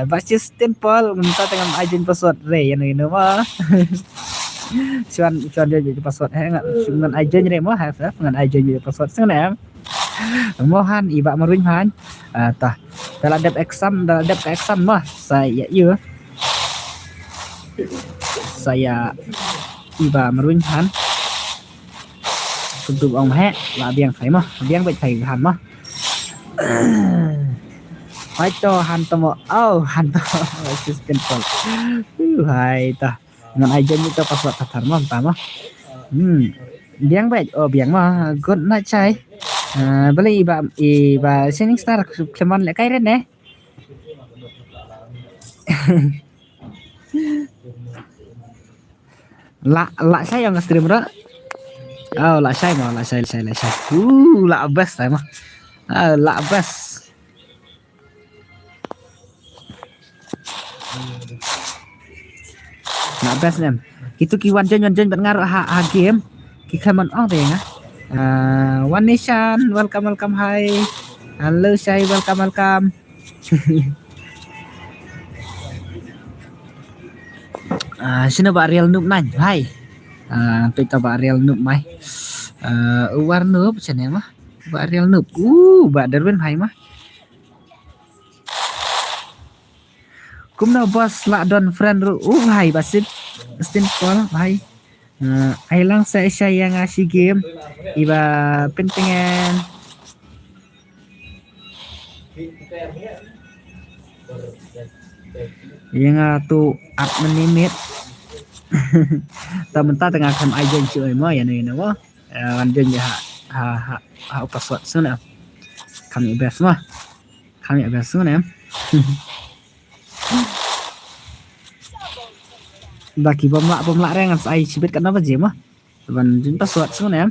ba Justin Paul minta tengam agent password re yan ini ma cuan dia jadi password ngat dengan agent re mo have dengan agent jadi password sen em mohan iba maruin han tah dalam dep exam mah saya iba maruin han untuk ông hẹ là biếng bệnh thầy hàn mà phải cho hàn tao mà hàn tao assistant Paul hai ta ngan aja ni to password thật mà ta mà biếng bệnh biếng mà good night chai beli iba shining star keman lại cái đấy nè lạ saya yang stream đó lạ sai lạ best phải mà lạ best em itu kiwan jon bạn ngaruh game kikaman deh ya One Nation welcome hai halo saya welcome sino ba real noob nanya hai kita ba real noob mai war noob chane mah ba real noob ba Darwin hai mah kumna bos la don friend ru hai basit Paul hai ai lang saya ngasih game iba pentingan yang tu up menimit temen-temen tengah kam agent cuy mo ya ni mo lanjut ya ha password sana kami best sana bagi pemlak rengan ai sibit kenapa je mah ban jin password sana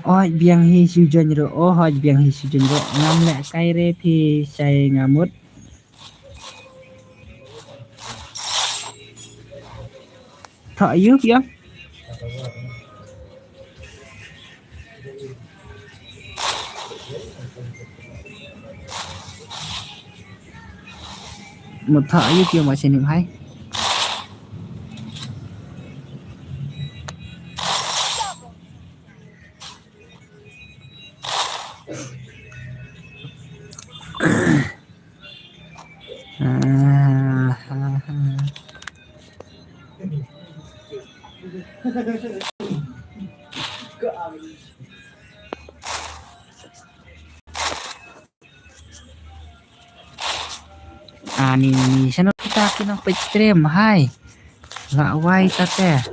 oi biang hi sujan ro biang hi sujan ro ngam lek kai re phi sai ngamut thọ yuk ya một thợ như kiểu mà trên niệm hay ni channel kita kinang page stream hai la wai tate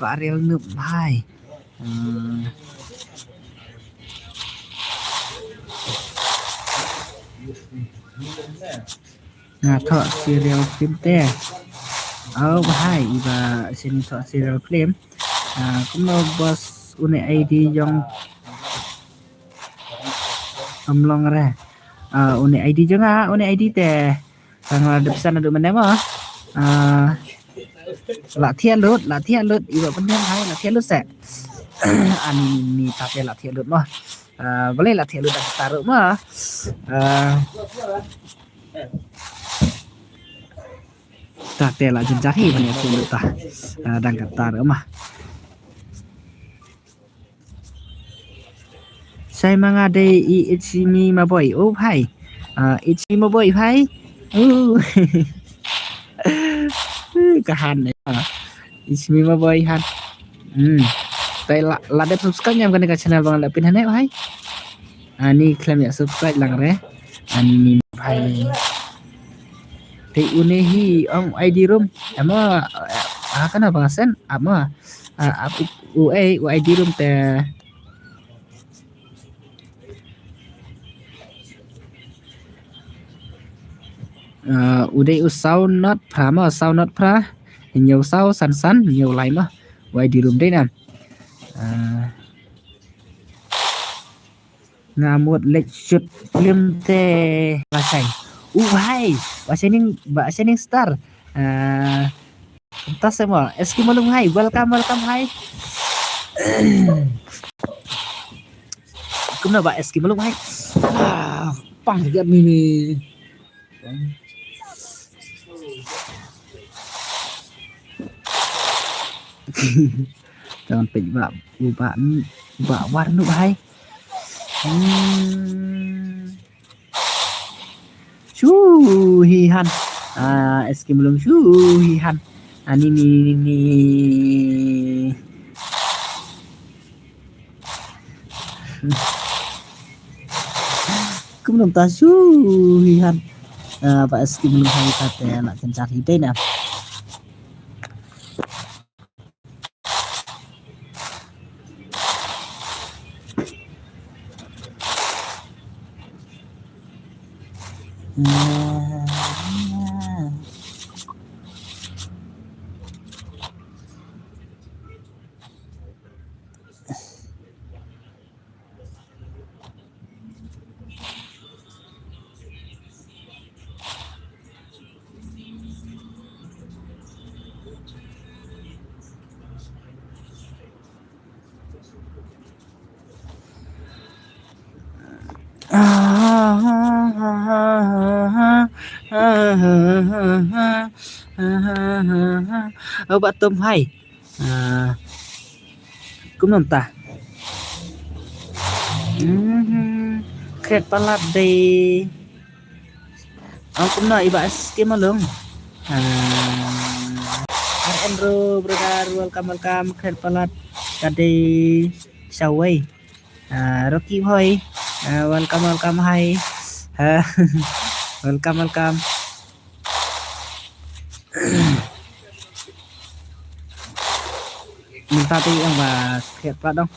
barel nup hai thọ serial film te hai iba sini thọ serial film cũng nó bos une ID yang long ra une ID juga une ID te tanggal depan ada mana mah latihan lut iba penting hai latihan lut se ani tapi latihan lut mah boleh latihan lut taruh mah tak tela jenjari banyak lut tah dan taruh mah saya mengadai Ichimi Maboy hai Ichimi Maboy hai kahan Ichimi Maboy han tay là đẹp subscribe nhằm cái channel bằng lại pin hai hai ani klaim ya subscribe lang re ani hai thì unehi ông ID room ama kana bangasen ama ID room te udah usau not prama sau not pra nhiều sau săn nhiều lại mà quay đi room đây nè nga một lệch shoot film telasai hai bahasa ning star entah semua Eskimo Lung hai welcome hai cũng là bạn Eskimo Lung hai pang cái mini jangan penyebab ubah warna bahai Shuhihan Eskimo Lung Shuhihan ini cũng đồng ta Shuhihan Pak Eskimo Lung hai kata nak cari deh nah bạn Tâm hay cũng làm ta Kret palat di aku na iba skim malung. Andrew brother welcome kret palat tadi sawai. Rocky boy welcome hai. Welcome. Minta tí ông bà kret palat dong.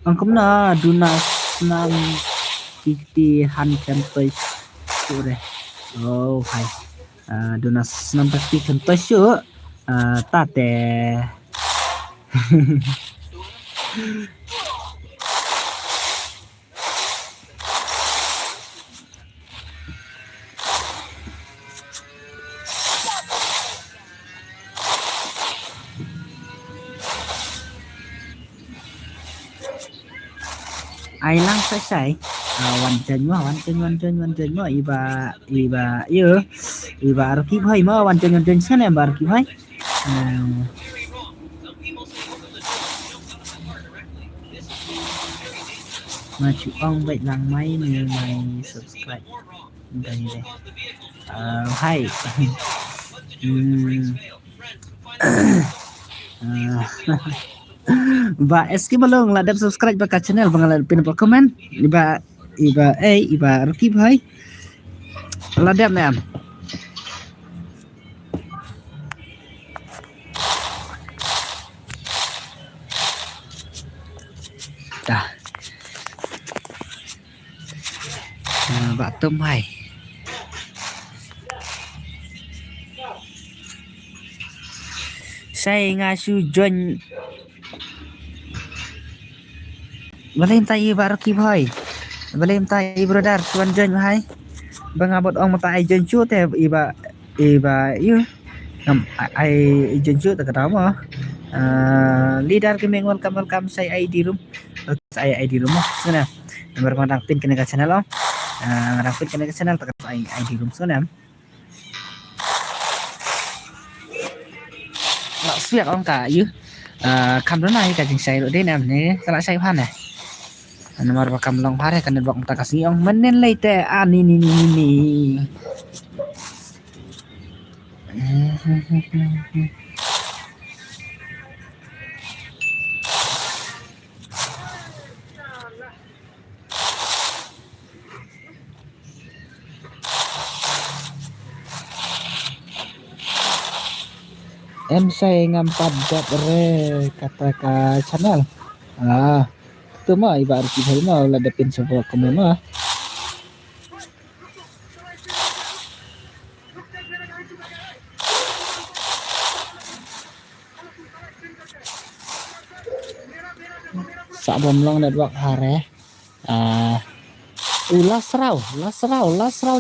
Ông cũng là Dunas nam kiti han campus sure. Oh hai. Dunas nam kiti campus sure. Tate. Ai lang sai wan chân mo iba iya iba arki bhai mo wan chân sana em arki bhai mà chịu ông vậy rằng mấy người mày subscribe đây hay và escape malong là đâm subscribe vào channel bằng là pin vào comment iba Rocky bhai là đẹp nè bạn tôm hay saya ngasu join Balem tai Rocky boy balem tai brother tuan join hai bang abot ong mata ai join chu te iba you ngam ai join chu ta ka mo leader ke meng welcome saya ID room saya ID room sana nomor mandang pin kena channel ong rapid kena channel ta ID room sana lọ xuyệt ông cả you kam đó này cả chỉnh sai rồi đây nè các bạn sai phan này nomor bakam long pare kan bak ta kasih ong menen later ni em saya ngampat job re kata ka channel itu mah ibarat kita mah ladapin sebuah komen mah sak bom long dat wak hare lasrau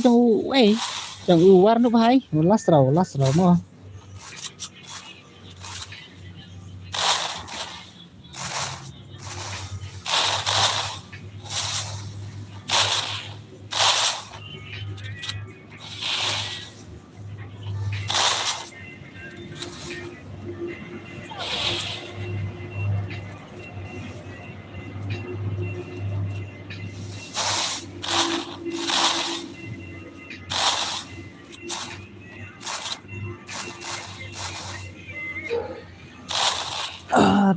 jang jang warnu bhai lasrau mah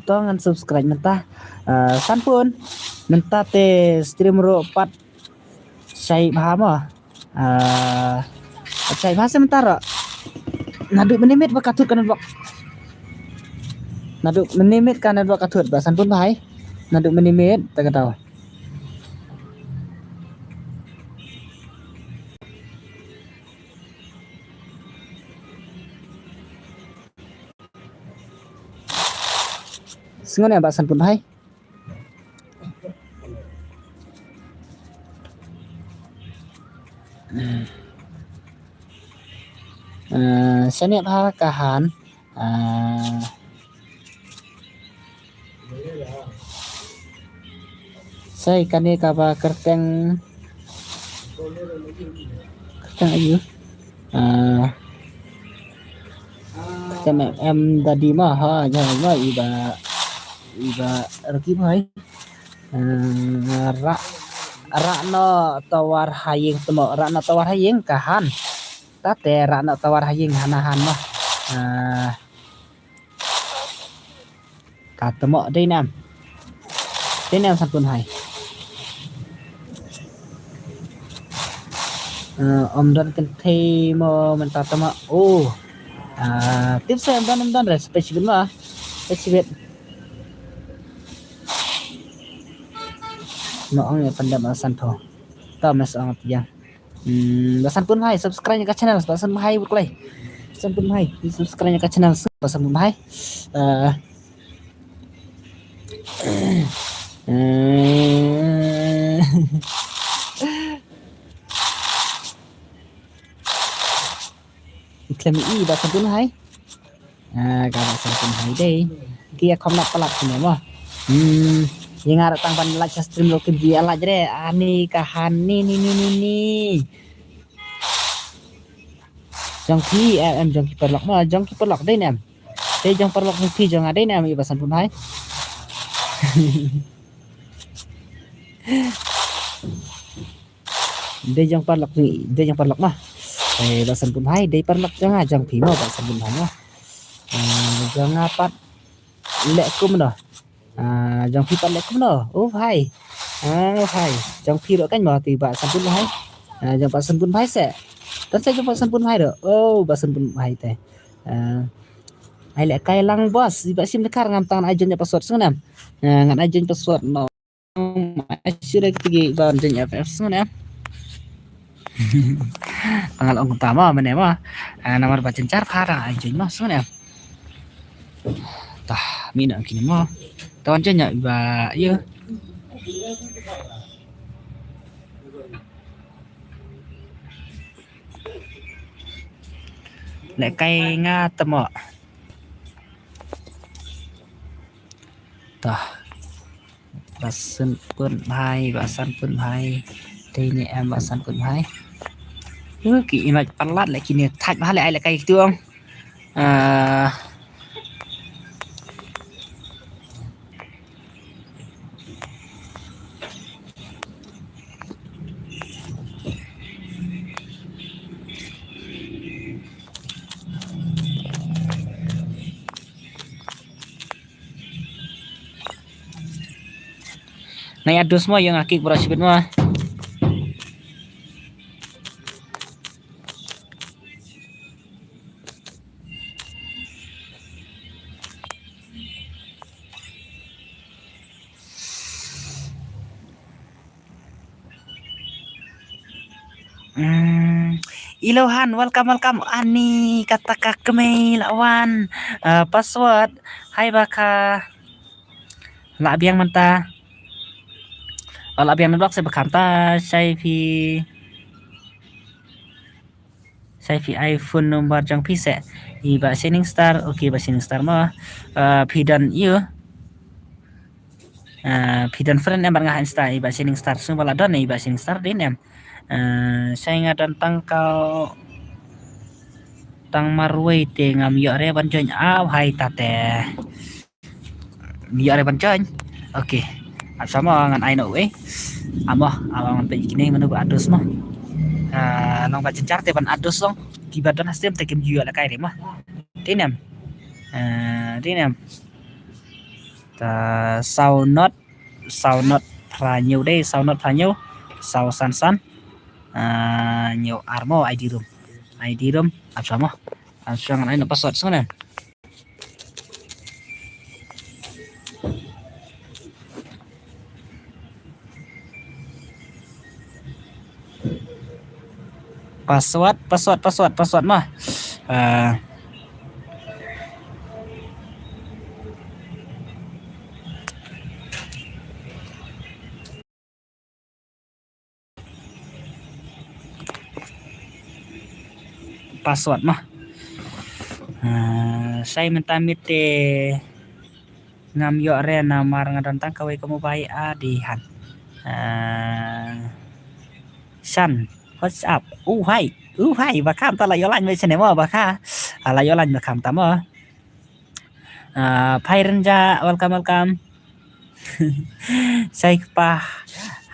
tongan subscribe mentah sanpun mentah te stream ro pat sai bahama sai bahasa mentara naduk menimit bakatut kan bak naduk menimit kan bakatut ba sanpun bahai naduk menimit ta tahu Sengon ya bahasan pun hai. Saya ni apa kahan Saya kan ni kapa kerteng ayu. Kerteng em tadi mah ha jangan mah iba reki mai. Rak no tawar haying temo rak no tawar haying kahan. Tate rak no tawar haying hanahan mah. Katemo dei nam. Dei nam sampun hai. Om don kan thei mo mentah tama tips saya om don spesifik mah spesifik no ang pandam asan tho ta mas ang tiang basan pun hai subscribe ke channel basan hai buklai basan pun hai subscribe ke channel basan pun hai iklan i basan pun hai ka basan pun hai dei kia khom nak palak ni mah yang ada tangpan like stream lo ke dia lah jere ani kahan ni jongki em jongki perlok mah jongki perlok dei nem dei jong perlok ni pi jong ada nem basan pun hai dei jong perlok mah basan pun hai dei perlok jong pi mah basan pun hai mah jong apat lek kum dah jong pi pat lek kum dah hai hai jong pi lo kan mah ti basan pun hai jong basan pun hai se dan saya jong basan pun hai dah basan pun hai teh ai lek kai lang bos iba sim dekar ngam tangan ajen password senam ngan ajen password no asyure tigi ban jen FF senam tanggal ong utama mana mah nomor bacaan car parang ajen mah senam tah mina kini mah tawan jen iba iya lek kai nga temo tah basan pun hai đây nè em basan pun hai ki image palat lại kini thạch mahal lại kai tu không Nah ya semua yang akik berasibit mah Ilohan welcome ani kata kakme lawan password hai baka la biang manta la biang blog saya berkanta saya iPhone nomor jang pi se iba shining star okay ba shining star mah pidan iyo pidan friend em ngah insta iba shining star semua la don iba shining star din em saya ngadan tangkau tang marway te ngam yo re ban join hai tate yo re ban join okay sama ngan ai no amah awang pe kini menu adus mah nong bacaan car te ban adus dong kibadan hastem te kem yo la kai re mah tinam ta sau not pranyo dei sau not pranyo sau san nhiều armo ID room sama jangan ai password sana password mah password mah saya minta ngam yo re namar ngadan tang kawai kamu bai adihan Shan, what's up? Hi, bakam ta la yolan me chene mo baka. La yolan bakam ta mo. Phai Renja, welcome. Sai pa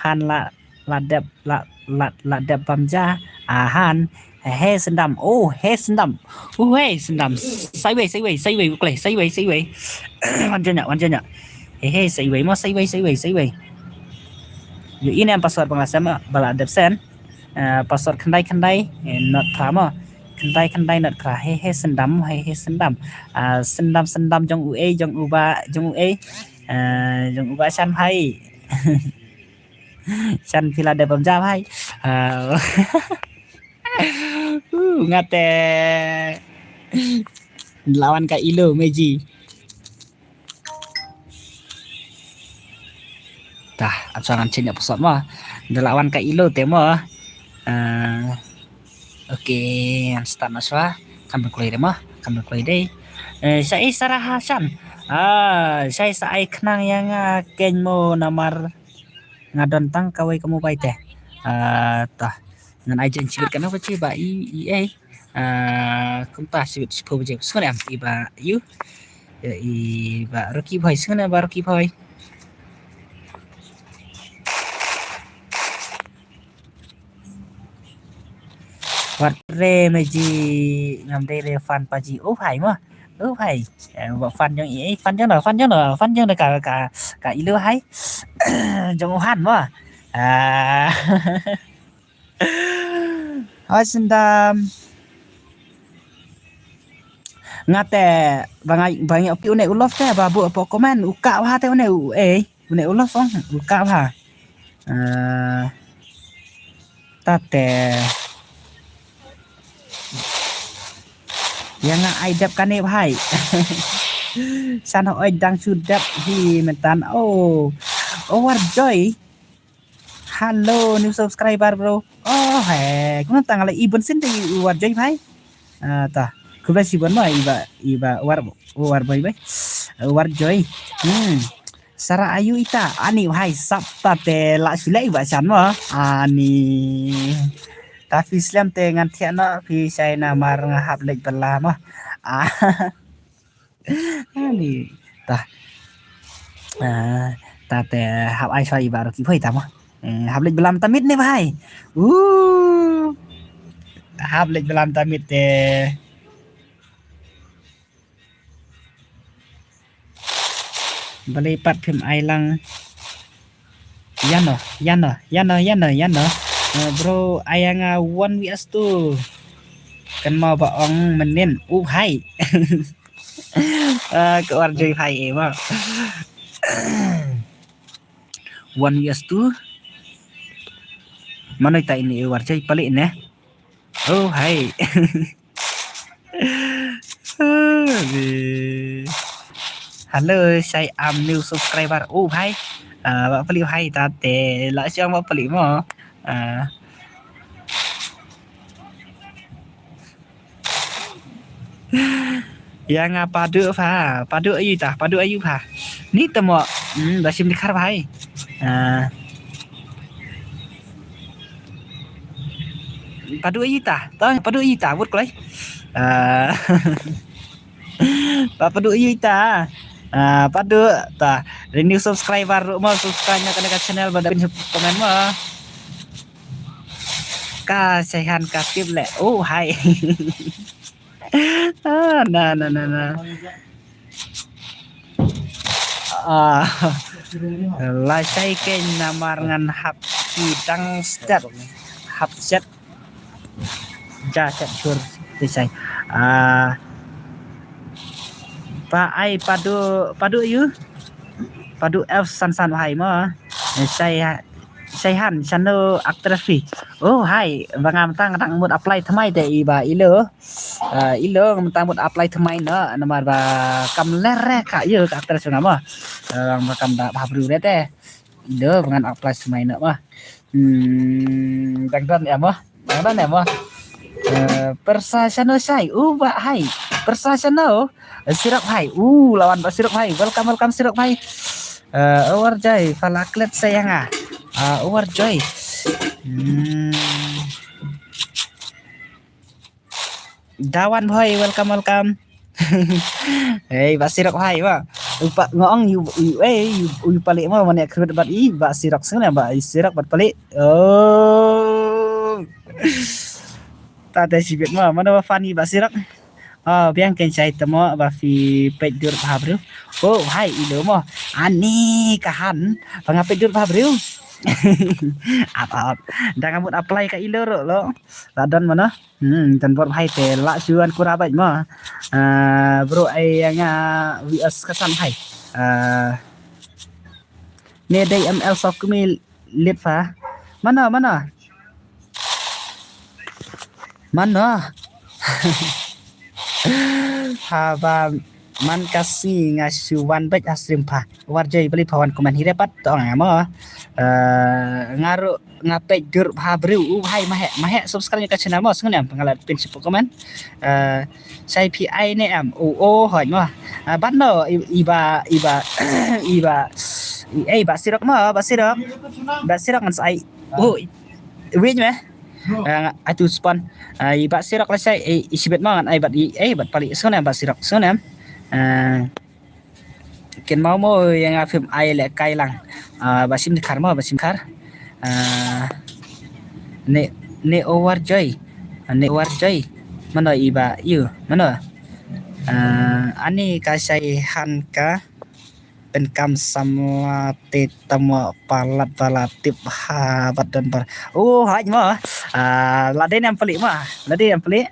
han la dep la dep bamja. Han he sendam. Oh, he sendam. He sendam. Sai wei quốc lệ, sai wei. Wan jenya. He sai wei mo, sai wei. Yo ini yang password pengasama bala dep sen. Password kendai not prama kendai not kra he sendam sendam jong ue jong uba san hai san pila de pamja hai ngate lawan ka ilo meji tah absangan cinya pesot mah lawan ka ilo temo Oke, start naswa. Kami kulai deh mah, kami kulai deh. Saya Sarah Hasan. Saya kenang yang ken mo namar ngadon tang kawai kamu baik teh. Tah, ngan ajen cikit kan apa sih, ba i kumta sibit sipo buje. Sekarang iba you, iba Rocky Boy. Sekarang ba Rocky Boy. Vật rê mà gì ngầm đây là fan pa gì ốp hay mà ốp hay vợ fan cho ý fan cho nó cả ý lứa hay trong han mà hỏi xin ta ngate bang piu ne ulof te ba bu po comment uka ha te ne ulof không uka ha ta te yang ai dap kan ni bhai san oi dang su dap hi mentan war joy hello new subscriber bro he kun tang la ibon sin de war joy bhai ta kubla si bon ma iba war boy bhai war joy Sara ayu ita ani bhai sapta te la sule iba san ma ani tapi Islam te ngan thiana phi sai na mar ngahap lek bala mah ani ta te hap ai sai baru ki phoi ta mah hap lek belam tamit ne bhai hap lek belam tamit te bali pat phim ai lang yano bro ayang 1 vs 2 kan mau baong menin hai ke war joy hai mah 1 vs 2 mana ta ini war joy pelik ne hai halo saya new subscriber hai bạn pelik hai ta te la siang bạn pelik mo yang padu ayu pa ni temo basim dikhar bhai padu ayu ta buat kolai padu ayu ta padu ta renew subscriber mau subscribe nya ke channel pada komen mah ka sehan kasih le hai nah la sai ke namar ngan hap sidang step hap set ja set sur sai pa ai padu you padu elf san hai ma sai han channel actress fi hai bangam tang mut apply thamai te iba ilo mentang mut apply thamai na namar ba kam lerre ka ye ka actress na ma makam da babru re te ilo bangan apply thamai na ma dangdan ya ma persa channel sai ba hai persa channel sirap hai lawan ba sirap hai welcome sirap hai war jai falaklet sayang Overjoy. Hmm. Dawan boy, welcome. Hey, basirok hai ba. Upa ngong you palik mo mana krut bat I basirok sana ba sirok bat palik. Oh. Tata sibet mo mana ba fani basirok. Oh, biang ken sai tamo ba fi pedur pabru. Oh, hai ilo mo. Ani kahan pangapedur pabru. Apa dah kamu apply ke ilo lo ladan mana dan buat hai te la suan kurabat ma bro ai yang VS kesan hai ne dai ML sok kumi lihat fa mana haba man kasih ngasuan baik asrim pa warjai beli pawan komen hirepat tong ama ngaru ngape dur habru hai mahe subscribe ke channel mo sengen pengalat pin sipu komen sai PI ne am hoi mo bat no iba basirok mo basirok ngan sai win me atu spon iba sirok la sai isibet mo ngan bat pali sengen basirok sengen ken mau yang film ai le kai lang basim khar mo basim khar ne overjoy mana iba you mana ani kasai han ka pen kam samla te tamo palat tip ha badan bar haj mo laden yang pelik mah laden yang pelik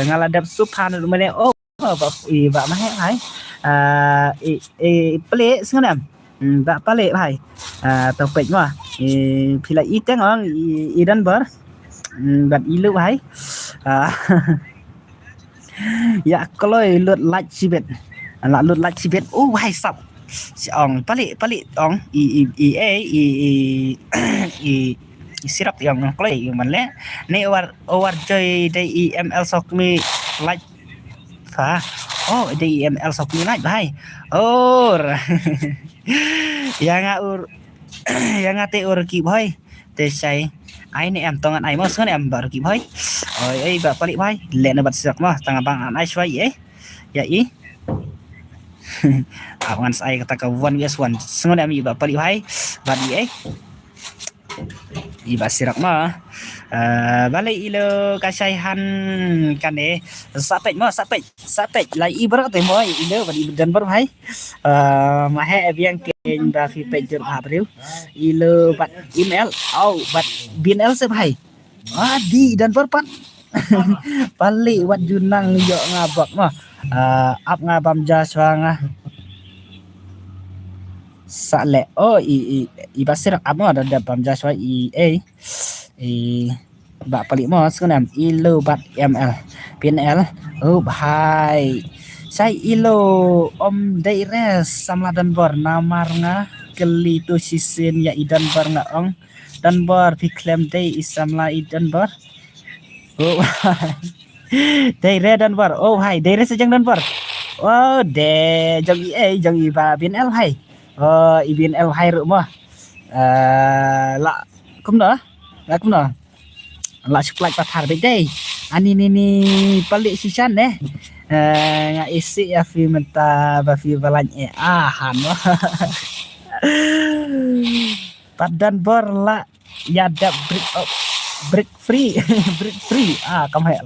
ngaladap supan rumane bak mahe hai pelik sengenam bak pelik hai topik mah pila iteng orang idan bar bat ilu hai ya kalau lut like sibet lut like sibet hai sap si ong pelik ong sirap yang klay yung manle ne overjoy dai ML sok mi like fa dai ML sok mi like bhai yang ngate ki bhai te sai ai ne em tongan ai mo sun em bar ki bhai ba palik bhai le na bat sak mah tanga bang an ai swai ya awan sai kata ka 1vs1 sun em ba palik bhai ba iba sirak mah balik ilo kasaihan kan sapet lai ibra te mo ilo bali dan bar bhai mahe biang ken ba fi pejur habriu ilo bat email bat binl se bhai di dan bar pat pali wat junang yo ngabak mah ap ngabam jaswanga sale iba sirak amo ada pam jaswa ba palik mo senam ilo bat ml pnl bhai sai ilo om daires samla dan bor namar nga keli tu sisin ya idan bar nga ong dan bor fiklem day isamla idan bor daire dan bor hai daire sejang dan bor de jang iba pnl hai ibin el hai rumah la kumna la supply pathar be dai ani ni palik sisan nga isi ya fi menta ba fi balan han padan bor la ya da break free kam hai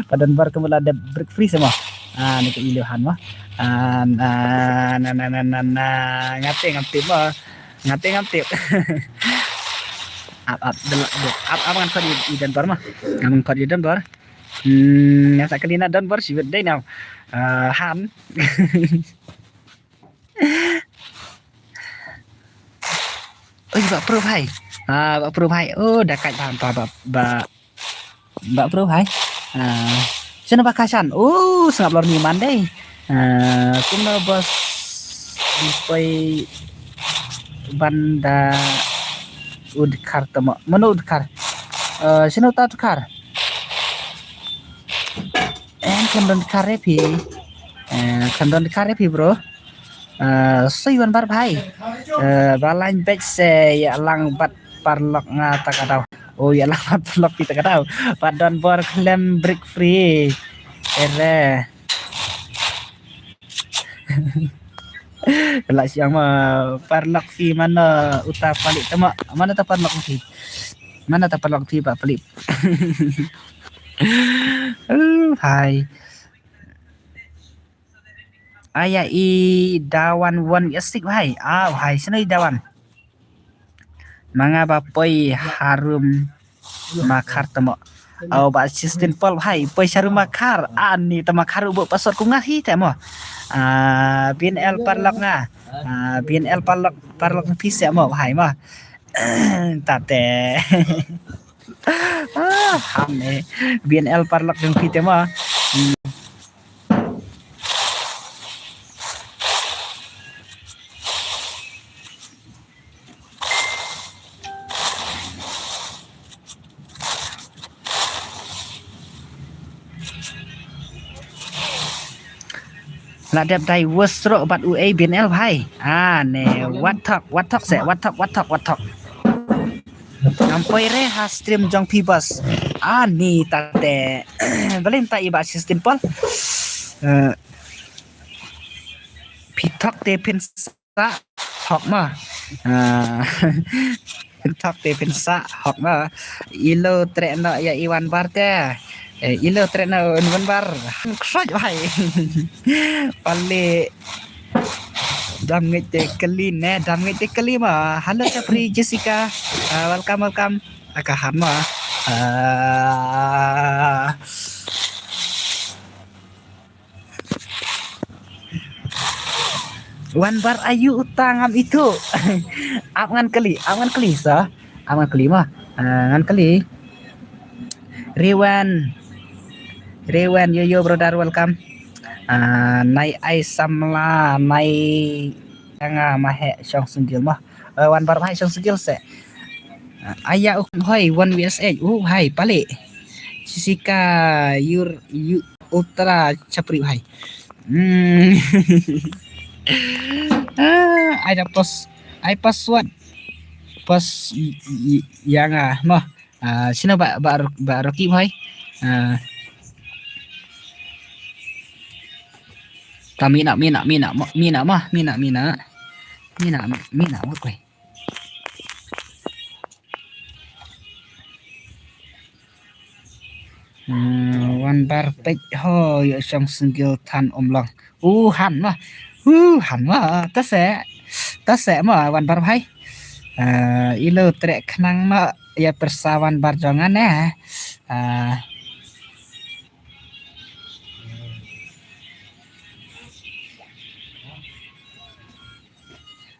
padan bor kemula ada break free semua ni ke iluhan mah ngate ap ngan kod idan bar mah ngan kod idan bar yang sakalina dan bar sibet dai now han bak pro bhai dakat bak pro bhai sana bakasan sengap lor ni mandai kuna bos display banda udkar tamo mana udkar sino ta udkar kandon kare pi bro Soi wan bar bhai balain bet se ya lang bat parlok nga takadaw oh ya lang bat parlok kita kadaw padon bor klem brick free ere lah siang mah parlok fi mana uta palik tama mana ta parlok fi mana ta parlok fi pak pelik hai ayah i dawan wan yasik hai hai senai dawan manga bapoi harum makar tamo au ba assistant pol hai poi harum makar ani tamakar ubo pasor kunga hi tamo bin el parlok nga bin el parlok parlok pise mo hai ma tate hamne bin el parlok jeng pite mo là đẹp đây westro bat ue bin el bhai ne what talk se what talk nampoi re ha stream jong pibas ni tate belum ta iba system pol pitok te pensa hok ma pitok te pensa hok ma ilo tre no ya iwan barte ilo tre no iwan bar kroj bhai paling dam ngete kali ma halo Capri Jessica welcome akahan ma wan bar ayu utangam itu angan kali sa angan kali mah angan kali Rewan yo brother welcome nai ai samla nai nga mahe song sunggil mah wan bar mahe song sunggil se aya hoi 1vs8 hai pale Jessica you ultra capri hai ada ai password pas yang mah sino ba Rocky hai ta mina mất quay one bar pech ho yo song single than long hẳn mà ta sẽ mà one bar hay ilo trek nang no ya persawan bar jangan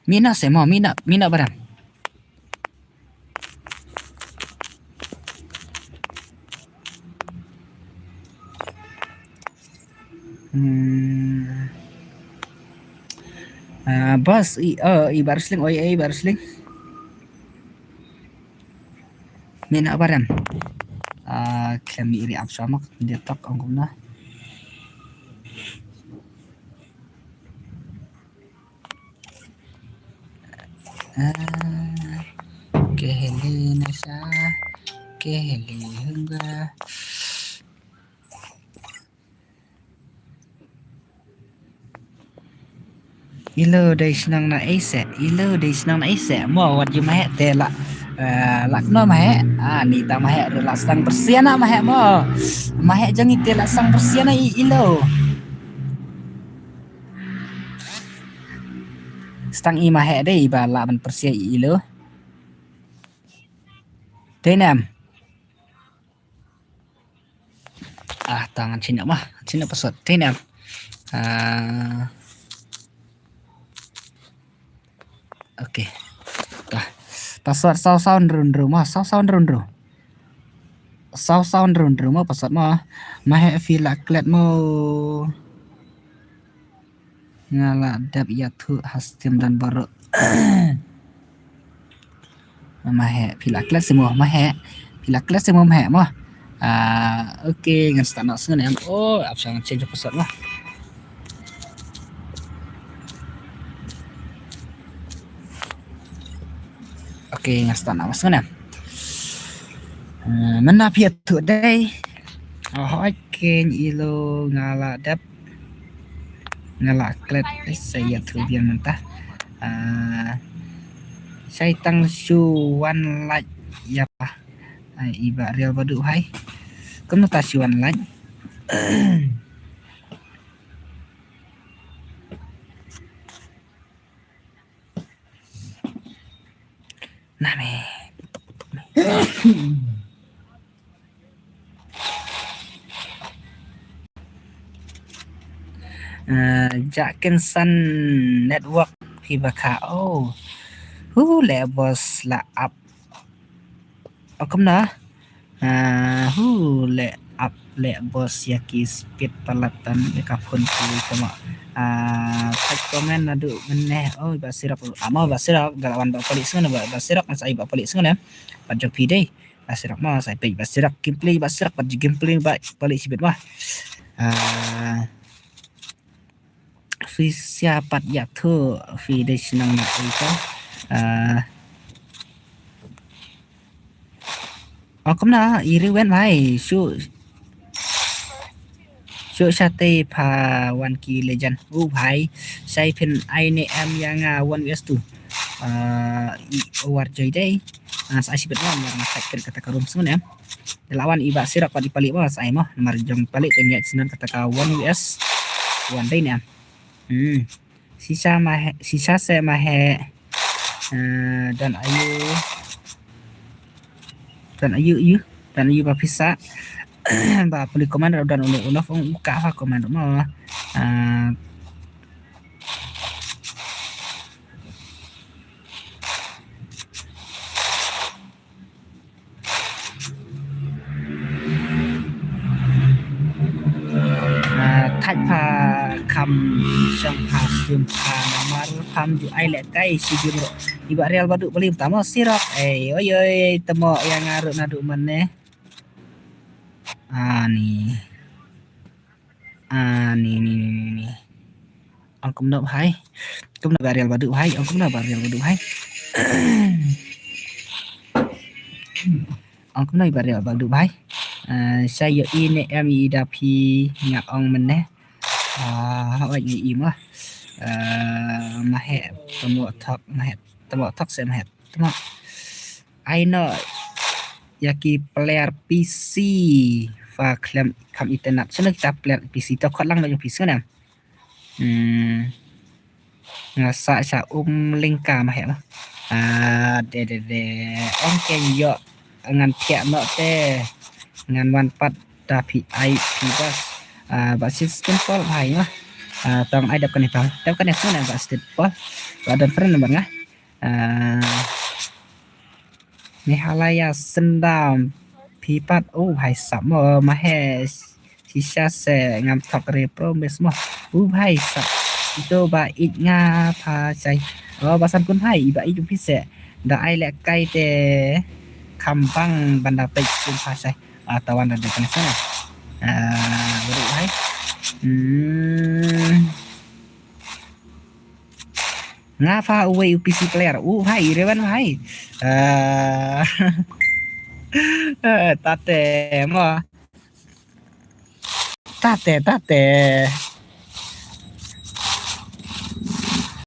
mina se mo mina barang bos barsling barsling mina barang kami iri absamak dia tok angkumna keheli nasa keheli hingga ilo day senang na ese mo wat yung mahe te la no mahe ni ta mahe la sang persiana mahe mo mahe jangi te la sang persiana ilo stang i mahe dei ba la ban persia ilo tenam tangan Cina pesot tenam oke password sound rundru mah sound rundru mah password mah mahe villa klet mo ngala dap yatu hastim dan baru mahe villa klet semua mahe mah oke ngan start nak sengen apsang change password mah okay ngasta na mas ngana mana pia tu dai hỏi kênh ilo ngala đáp ngala klet saya thử biên mình ta saya tăng su one like ya pa iba real badu hai kamu ta su one like nah me Jacken Sun Network khi bà khả lẹ boss là up không đó lẹ up lẹ boss yaki speed palatan mereka pun cuma type comment nadu meneh basirap ama basirap galawan ba pelik sana basirap mas ai ba pelik sana pajak pidai basirap mas ai pe basirap gameplay basirap pajak gameplay ba pelik sibet mah phi siapa ya tu phi de senang nak itu không đó iri wen mai su sate pa one key legend bhai sai pin ai ne em yang one vs 2 war joy day sai sibet mah yang sakit kata karum semua em lawan iba sirap pa dipalik mah sai mah marjam palik tanya sinan kata ka one vs one day ni sisa saya mahe dan ayu bapisa ba puli komando dan unof buka apa komando mah thay pa kam sang pa sim pa namar pam ju ai lek kai sijur iba real badu beli pertama sirap oi temo yang ngaruh nadu meneh nih ông cũng nộp hay cũng là real badu hay ông cũng là real badu hay ông cũng là real badu hay saya ini em idapi ngak ong meneh hỏi nghĩ im á mà hẹ temo thok xem hẹ temo ai nó yaki player PC và kam internet cho nên kita player PC tao khoát lăng nó dùng PC nè ngasa sa lingka mà hẹ de ông ken yo ngan pia no te ngan wan pat dapi IP bus basis simple hai mah tong ai dapat ni sana basis simple dan friend number ngah ni halaya sendam pipat hai sama mahe sisa se ngam thok re promise mah hai sa itu ba it nga pa chai basan kun hai ba i jum pise da ai lek kai te kambang banda pe kun pa chai tawan ada di sana baru hai ngapa away PC player hai rewan hai tate mo tate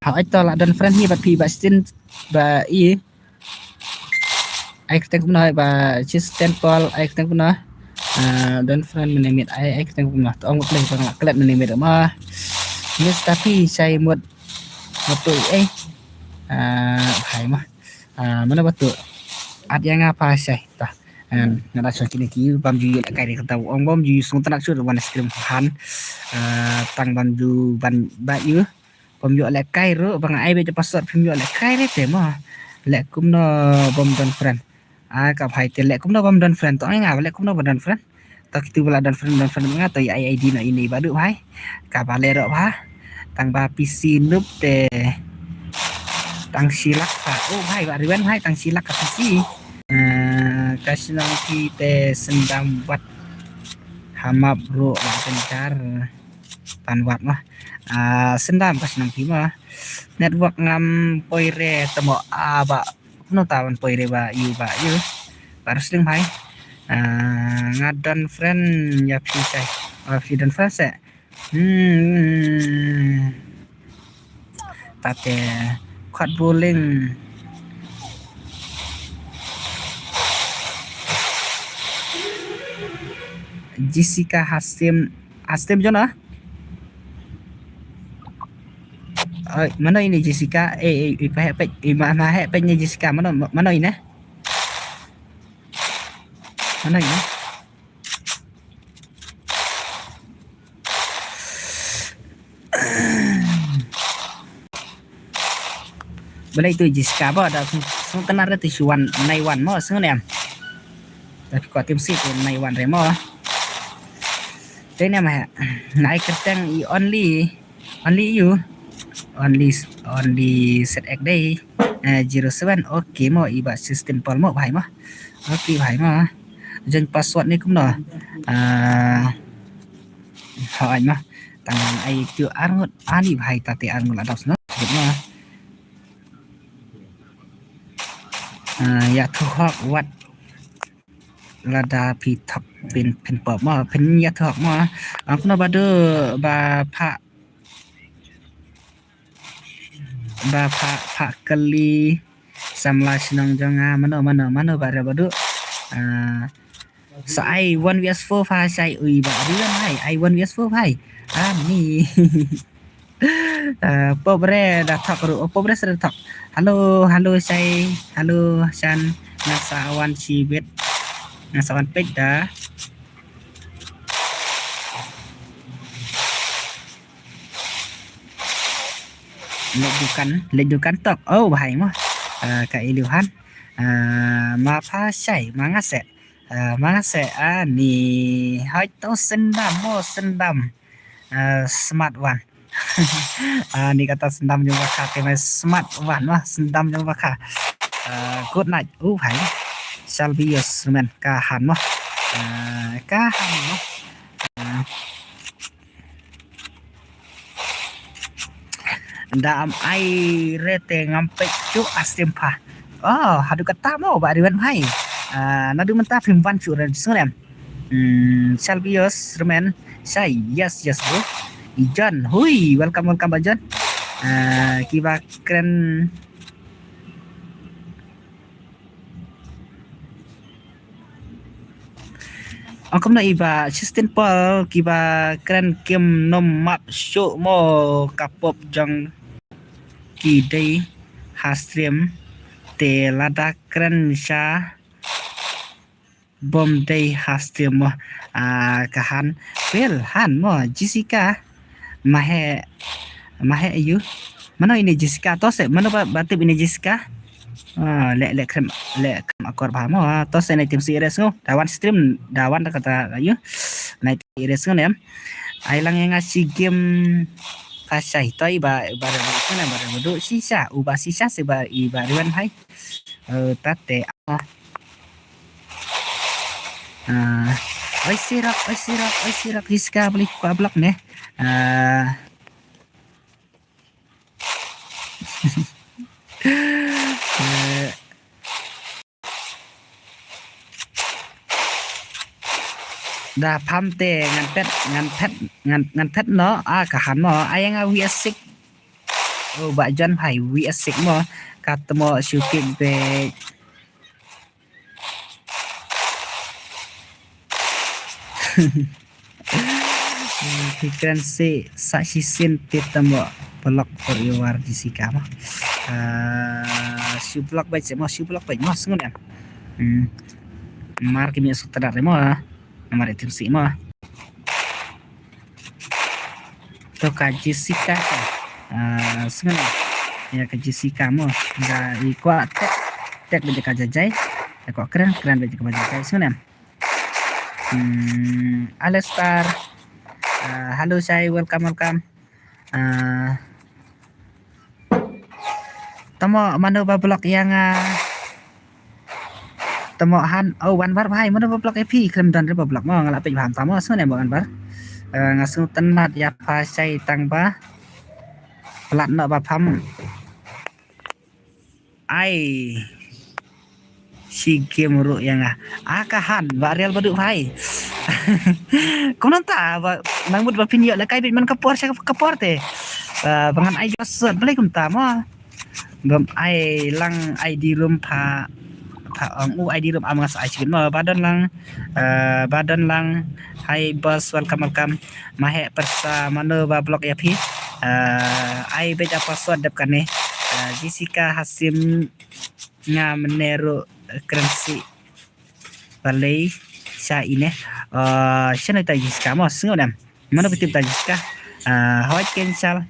hỏi to là đơn friend hi bật phi bà xin bà y ai cũng nói bà system call ai cũng nói đơn friend mình nemit ai cũng nói ông play bằng lạc lệ mình nemit mà nhưng tapi saya một tuổi ấy phải mà mana betul ada yang apa sih tah nada so kini ki bam ju la kai de kata ong bam ju sung tanak sur wan stream han tang bam ju ban ba yu bam ju la kai ro bang ai be password phim ju la kai re te ma le kum no bam dan friend ka phai te le kum no bam dan friend to ai nga le kum no bam dan friend ta kitu bala dan friend nga to ai id no ini badu bhai ka ba le ro bha tang ba PC nup te tang silak pa bhai ba riwan bhai tang silak ka PC kasih nanti te sendam buat hamap bro lancar panwat mah sendam kasih nanti mah network ngam poire temo ba no tawan poi re ba yu harus ling bhai ngadon friend ya phi chai phi dan friend se tate quad bowling Jessica Hastim Jona mana ini Jessica mana pennya Jessica mana ini mana ini boleh itu Jessica apa ada tenar itu Suwan Naiwan mau sengen tapi kok tim sih Naiwan remo đây nè mà nãy cái trang only you only set egg day 07 okay mà iba system pol mà phải mà okay phải mà dân password này cũng rồi hỏi mà tăng ai chưa ăn đi phải ta ăn là đọc nó đúng mà ya thu học what lada pi thap pin pop ma pin ya thok ma kuna badu ba pha kali samla sinong jonga mano bare badu sai 1vs4 pha sai ui ba rian hai ai 1vs4 hai ni pobre da thok ru pobre ser thok halo sai halo san nasawan sibet nasawan peda ledukan tok bahai mah kailuhan ma pha sai mangase ni hai to sendam smart one ni kata sendam juga kata smart one mah sendam juga kah good night bahai Salvius men kahan mah dalam air rete ngampe cu asimpa hadu kata mau ba riwan hai nadu menta pimpan cu ran sengen Salvius men say yes bro Ijan hui welcome Bajan kiba keren Aku na iba system pol kiba keren kim nom map show mo kapop jang kidai hastream te lada keren sha bom day hastream mo kahan pel han mo Jessica mahe ayu mana ini Jessica tos mana batip ini Jessica le krem akor bahamo tos na tim series ngo dawan stream dawan kata ayo na series ngo nem ai lang yang ngasih game pasai toi ba bodo sisa uba sisa seba iba riwan hai tate oi sirak Jessica beli ku ablak ne da pamte ngan pet no kahan mo ayang WS6 ba jan hai WS6 mo katmo syuking be pikiran si saksisin pitamo blog for your Jessica mo si blog baik mo sengun ya mar kimi sutradara mo nomor tim si mo to ka Jessica sengun ya ke Jessica mo ga ikwa tek beje ka jajai kok keren beje ka jajai sengun ya Alestar halo saya welcome tamo mano ba blog yang tamo han wan bar bhai mano ba blog EP krem dan ba blog mo ngala pe pham tamo sune mo an bar ngasu tenat ya pha sai tang ba plat no ba pham ai si game ru yang kahan ba real baduk bhai kau nanta ba nangmut ba pin yo la kai bit man kapor te bangan ai jos boleh kum ta mo bam ai lang ai di room pha ang u ai di room amas ai chikin mo badan lang hai bos welcome mahe persa mano ba blog ya phi ai beja password dap kane Jessica Hasim nga menero currency balai sa ine sino ta Jessica mo singo nam mana betul ta Jessica hoi kensal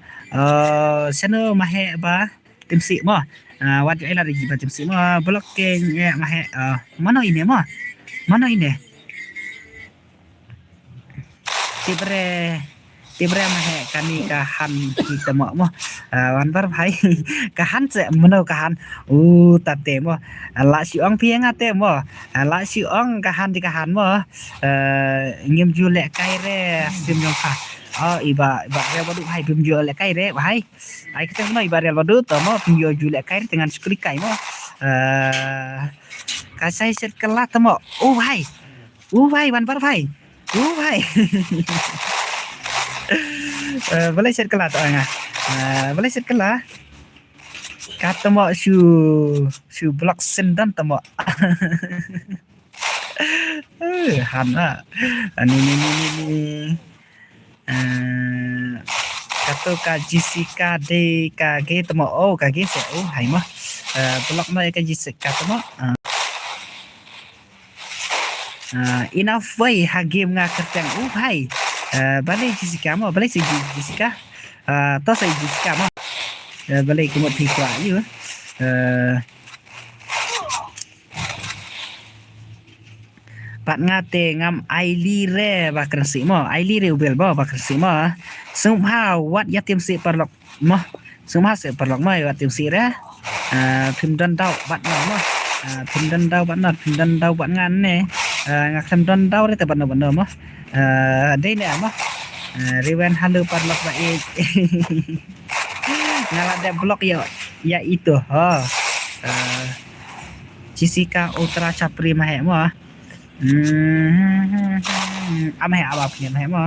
sino mahe ba tim si mo wat ai la di ba tim si mo blog ken ya mahe mana ini mo mana ini tibre mahe kami kahan kita mo wan bar bhai kahan se mano kahan tate mo la si ong piang ate mo la si ong kahan di kahan mo ngim ju le kai re sim yong pha iba real badu bhai bim ju le kai re bhai ai kita mo iba real badu to mo bim ju le kai dengan skrik kai mo kasai set kelah to mo bhai wan bar bhai bhai boleh set kelah tak ngah boleh set kelah kata mo su block sendan tamo hana ni kata ka Jessica de ka ge tamo ka ge se hai mo block mo ka Jessica tamo enough way ha game nga kertang hai balai Jessica mo balai si Jessica to sai Jessica mo balai kumot thi kwa yu pat ngate ngam aili re ba kersi mo aili re ubel ba kersi mo sumha wat ya tim si perlok mo sumha se perlok mo ya tim si re phim dan dau bat mo phim dan dau bat ngan ne ngak phim dan dau re te ban mo đây nè mà Riven halu parlok ba ngala ada blok ya itu Jessica Ultra Capri mah mo ameh apa punya mah mo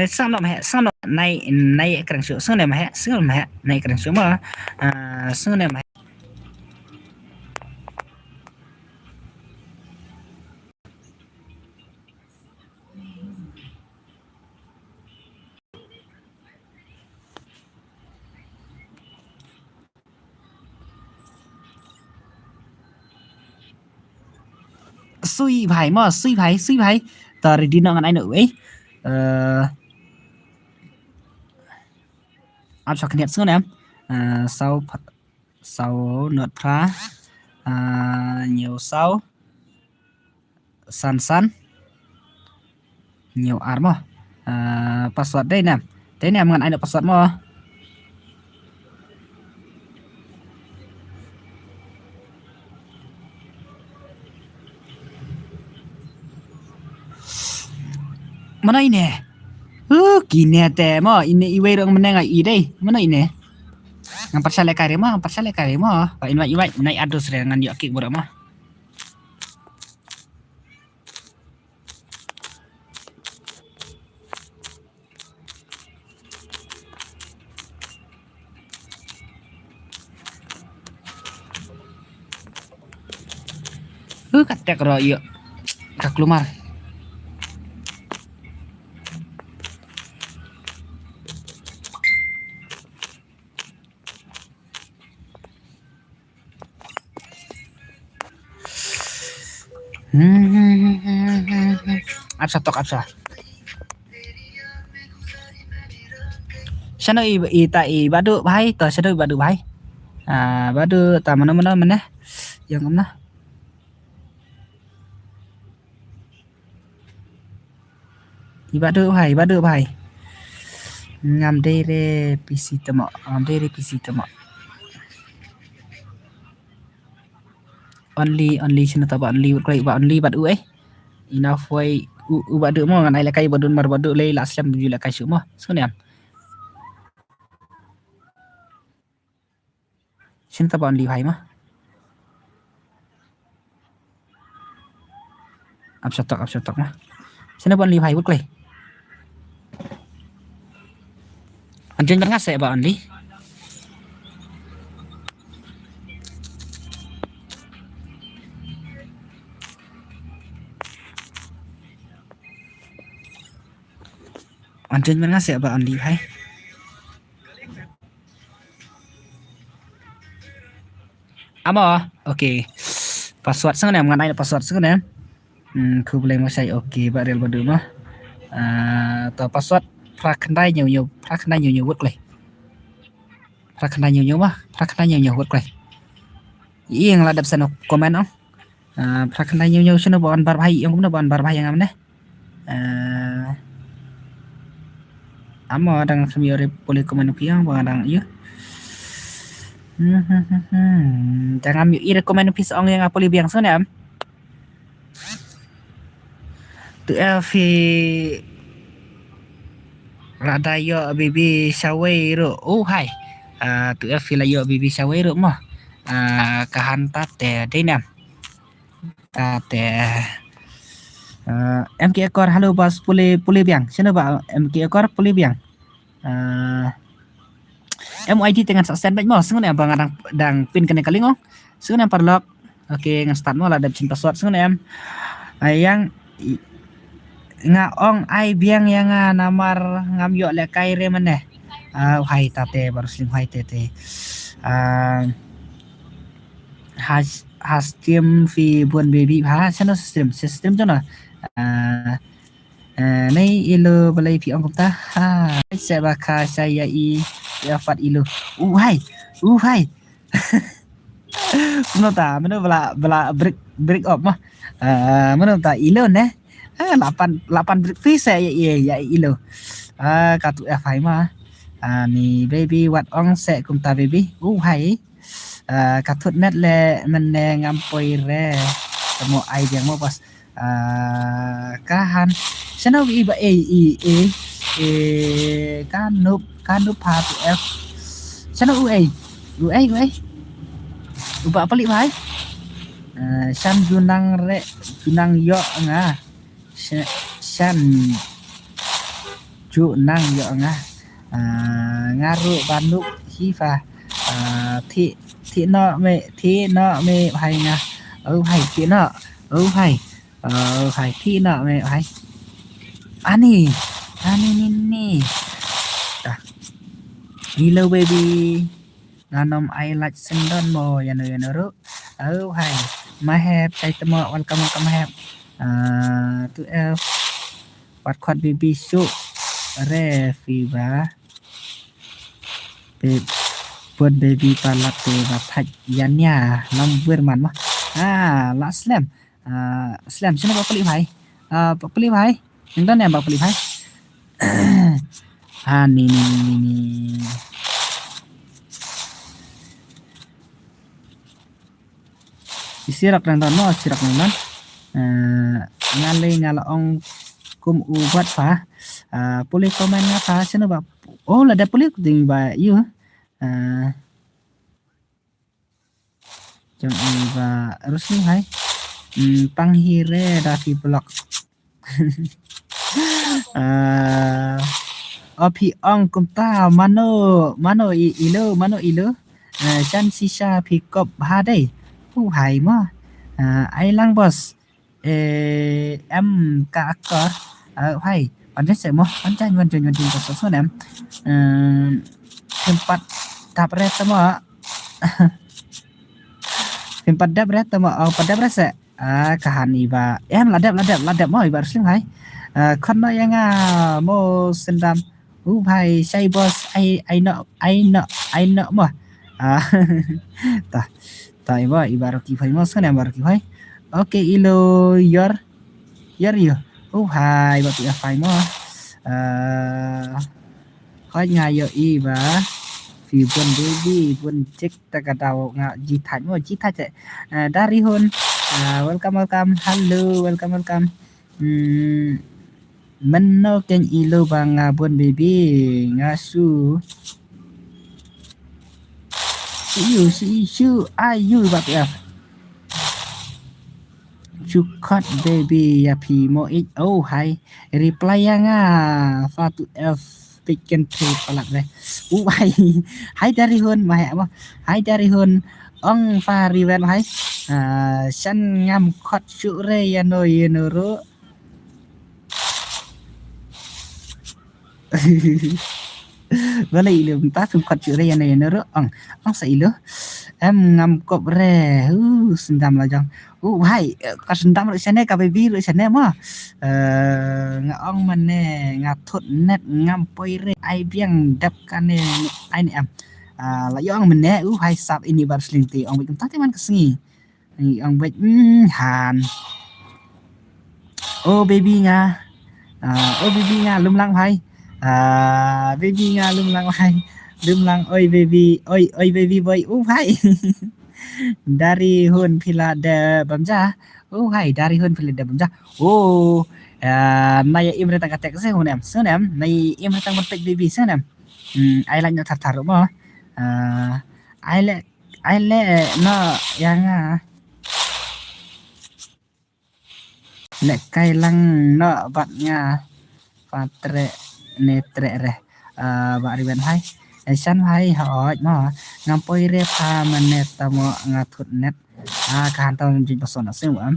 sang nó này càng sửa sang này mà này càng sửa mà sang này mà suy phải tờ đi nó anh nữa ấy áp cho cái nhiệt xuống em sau nượt phá nhiều sau san nhiều arm password đây nè thế nè ngân anh được password mà mana ini kini te mo ini iwe dong meneng ai dei mana ini ngam pasal kare mo pa invite naik adus re ngan yo kik bura mo katek ro yo kak lumar Absa tok absa. Sana badu bhai to sana badu bhai. Badu ta mana yang mana? Badu bhai. Ngamdere PC temo, ngamdere PC temo. Only sino taba only kai ba only bad u enough way u bad mo ngan ai la kai badun mar badu le la slam ju la kai su mo suniam sino taba only hai ma ap shotok ma sino ba only hai buk le anjen ngas se ba only anjen ngas se ba only hai amo okay password sangat ngan ai password sangat khu boleh mo sai okay ba real badu ma to password phra khandai nhiều vượtเลยphra khandai nhiều vượtเลยyên là đập sân comment không phra khandai nhiều sino bon bar bhai yang cũng bon bar bhai yang amne amo dang semiore boleh comment piang bang iya jangan yuk ira comment pis ong yang apa biang sana am tu fi rada yo bibi sawai ro hai tu fi la yo bibi sawai ro mo kahan tate dinam tate em kia ekor halo bos puli biang sino ba em kia ekor puli biang em ID dengan success baik mo sungun em bang dang pin kene kaling oh sungun em parlok oke nge-start mo la dap cin password sungun em yang nga ong ai biang yang namar ngam yo le kai re mane hai tate baru slim hai tete has team fi buan baby ha channel system cho nay ilo balai pi ong ta ha sẽ ba kha saya i ya fat ilo hai nó ta nó bala break up mah nó ta ilo ne 8 break free saya ya ilo katu f2 mah ni baby wat ong sẽ cùng ta baby hai katut net le men ngam poi re temo ai yang mo pas kahan channel iba kanup pa f channel u uba pelik bhai san junang yo nga san junang yo nga ngaru banduk hifa thi no me bhai nga bhai thi no bhai hai thi no me bhai ani ni hello baby nanom I like sendon mo ya no ro hai ma have sai temo welcome have to f what quad baby su re fiba buat baby palat te bathaj yanya nam man mah la slam sino ba pali bhai yang dan ya ba pali bhai ni sirak dan no sirak nan ngala ong kum ubat fa puli komen nga fa sino ba la da puli ding ba yu jom ba rusli hai panghire dari blog opi ong kumta mano ilo chan sisa pick up ha đây hai mà ai lang bos em cả cỡ hai anh sẽ mo anh chan văn truyền có số em tempat dapret semua tempat dapret semua pada berasa kahan iba em ladap mo iba rusling hai kon no yang mo sendam hai say boss I know mo ta iba ibaraki phai mo sana ibaraki phai okay ilo your yo hai ba pi phai mo khói nga yo y và phi buồn baby buồn check ta cả đầu ngạ ji thạch mà ji thạch dari hon welcome hello welcome mình nó kênh ilo bằng buồn baby nga su you ai you bạn à chu cut baby ya pi mo it oh hi reply nga fa tu f picken to palat deh hai dari hun mà hẹn hai dari hun ông pha riven hai săn ngam khot chu re ya no ro Balik lu ta thum khot chu re ya no ro ông sai lu em ngam cọp re sendam là chăng hai ka sendam lại sene ka baby lại sene mà ngà ông mình nè ngà thốt nét ngam poi re ai biang đập kan nè ai nè là do ông mình nè hai sap ini bar slinti ông bị chúng ta teman kesengi ông bị hàn baby nga baby nga lum lang hai baby nga lum lang hai lum lang oi baby boy hai dari hun pila de bamja hai dari hun pila de bamja nay im ra tang katek se hun em nay im ra tang mentek baby se em ai lạnh nó thật thật đúng không ai lệ nó yang lệ cay lăng nó bạn nga patre netre re bạn riben hai san hai hỏi mà ngam poi re pa manet tamo ngathut net kan tao jin pason asem am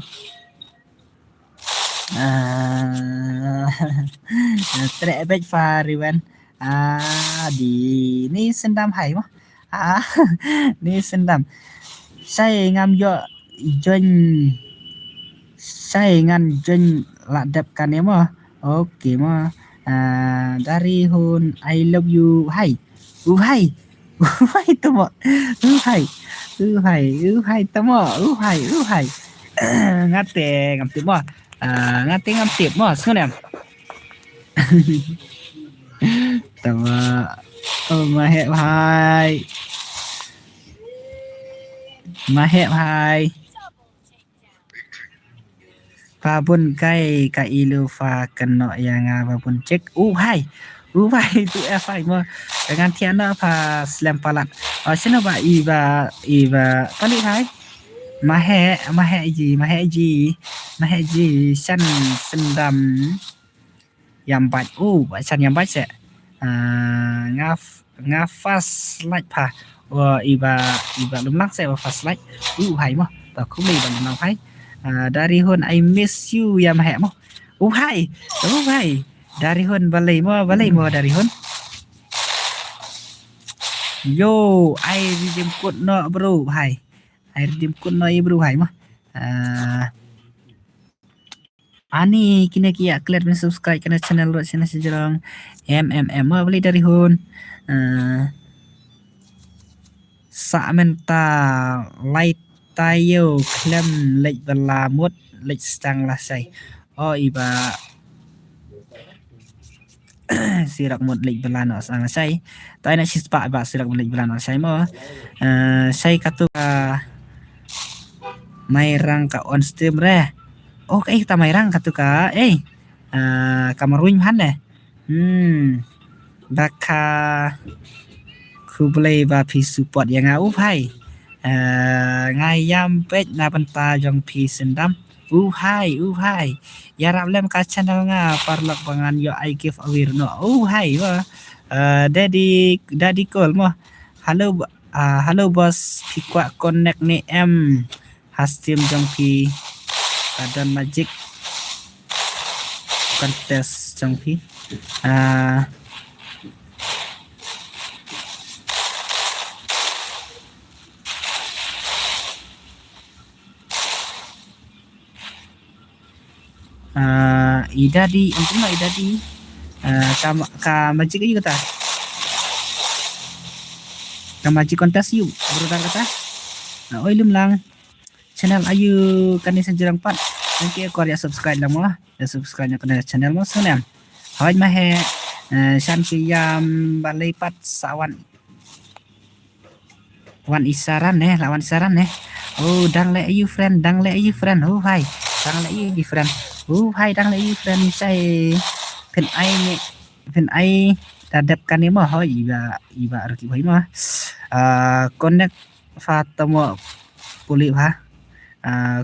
tre bej fa riben di ni sendam hai mà ni sendam sai ngam yo join sai ngan join la dep kan em ok mà dari hun I love you hai hai tamo hai tamo hai ngate ngam tiệp mà ngate ngam tiệp mà xuống em tamo mà hẹp hai pha bun kai ka ilu pha kan no yang pha bun check hai tụ f mà dengan tiana pha slam palat sino ba iba kali hai mahe ji san sendam yam bat san yam bat se nga fast like pha iba lum lak se fast like hai mà ta không đi bằng nào hai dari hun I miss you ya mahe mo hai dari hun balai mo dari hun yo I redeem code no bro hai I redeem code no bro hai mo ani kini kia klik dan subscribe kana channel ro channel sejarang mo beli dari hun sa menta light tayo klem lệch và là mốt lệch sang là say iba sirak một lệch và là nó sang là say tay này chỉ spot và sirak một lệch và là nó say mà say katu may rang ka on stream re kita may rang katu ka kamaruin han ne baka kublai và phi support yang hai ngay yam pet na panta jong pi sendam hai ya rablem ka channel nga parlak pangan yo I give away no hai wa daddy call mo hello boss pi kwa connect ni em hastim jong pi kadan magic contest jong pi idadi untuk idadi ka magic juga ta ka magic kontes yuk berulang kata lum lang channel ayu kan senjurang pat nanti Korea subscribe lah mo subscribe nya kana channel mo sana hawaj mahe San kiyam balai pat sawan wan isaran lawan isaran oh dang le you friend oh hai dang le you friend oh hai dang le you friend sai pen ai dadap kan ni mah ho iba arki bhai mah connect fa tamo puli ha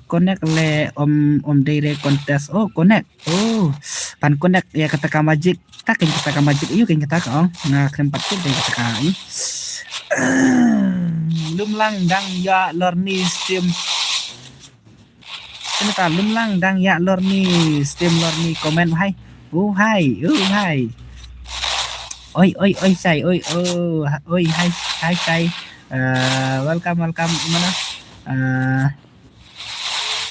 connect le om dire contest oh connect oh pan connect ya kata magic tak kan kata magic iyo kan kata ong na tempat tu kan kata kai lum lang dang ya lorni stream kenapa lum lang dang ya lorni stream lorni komen hai oh hai oi say oi hai say welcome mana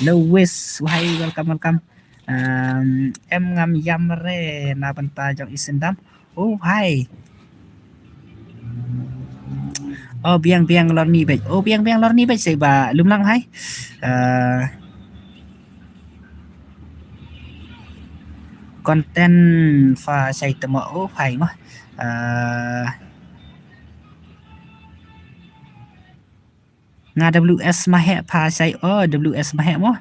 Lewis hai welcome em ngam yam re na banta jong isendam oh hai oh biang lorni bej oh biang lorni bej say ba lum lang hai konten fa say temo oh hai mah nga WS mahe pa say oh WS mahe mo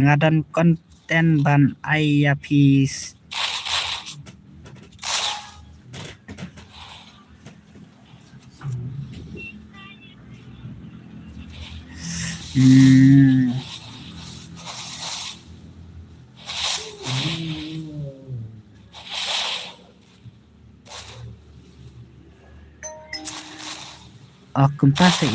ngadan konten ban IAP kumpa sa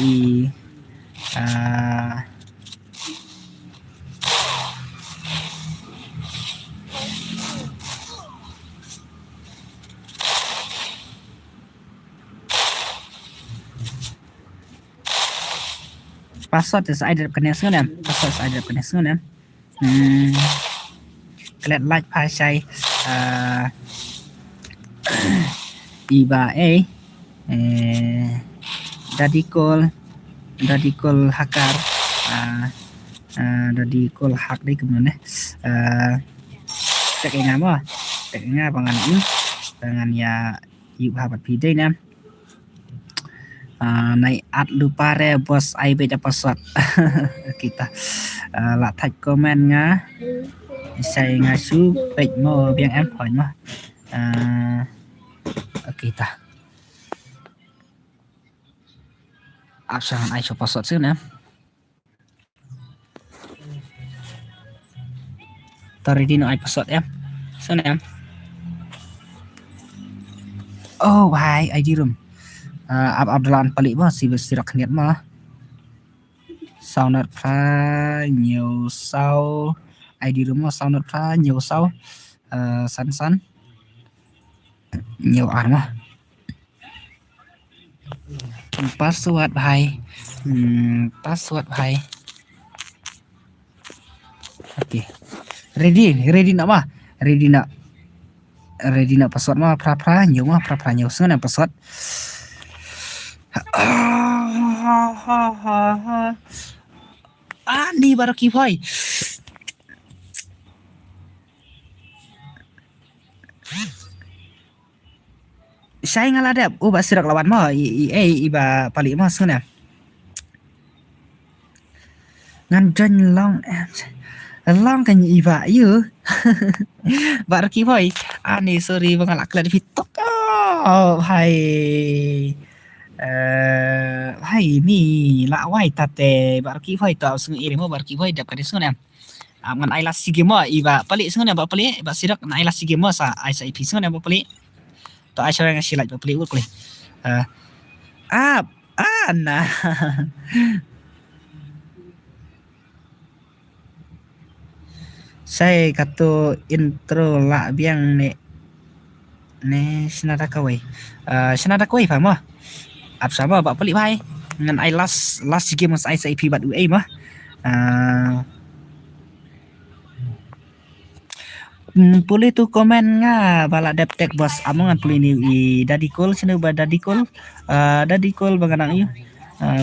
password sa ID connection password sa ID connection kalian like pa say iba daddy call hakar daddy call hak đi cùng này cái ngam à cái ngam bằng ya yuk habat pide nam nay ad lupa re bos ai beda password kita lạ thạch comment nga say nga su page mo biang em hỏi mà kita jangan ai cho password sih nam tadi di no ai password em sana em oh hai ID room Abdullah paling mah si bersirak niat mah sau nợ pha nhiều sau ID room mah sau nợ pha nhiều sau sẵn nhiều án mah password hai oke ready nak mah ready nak password mah pra nhiều sana password Andi baraki boy saya ngaladap ubah sirak lawan mah iba paling mah sana ngan jen long kan iba you baraki boy ani sorry bangalak di TikTok oh hai hai mi la wai tate barki phai tao sung iri mo barki phai dap kadi sung nam ngan ai la sige mo iba pali sung nam ba pali ba sirak na ai la sige mo sa ai sa ipi sung nam ba pali to ai sara ngasi like ba pali ur kuli na saya kata intro la biang ne senada kawai faham mo ap sama ba pali bhai ngan ai last game mas ai sa ip bat UA mah puli tu komen nga bala deptek bos amongan puli ni daddy call banganang yu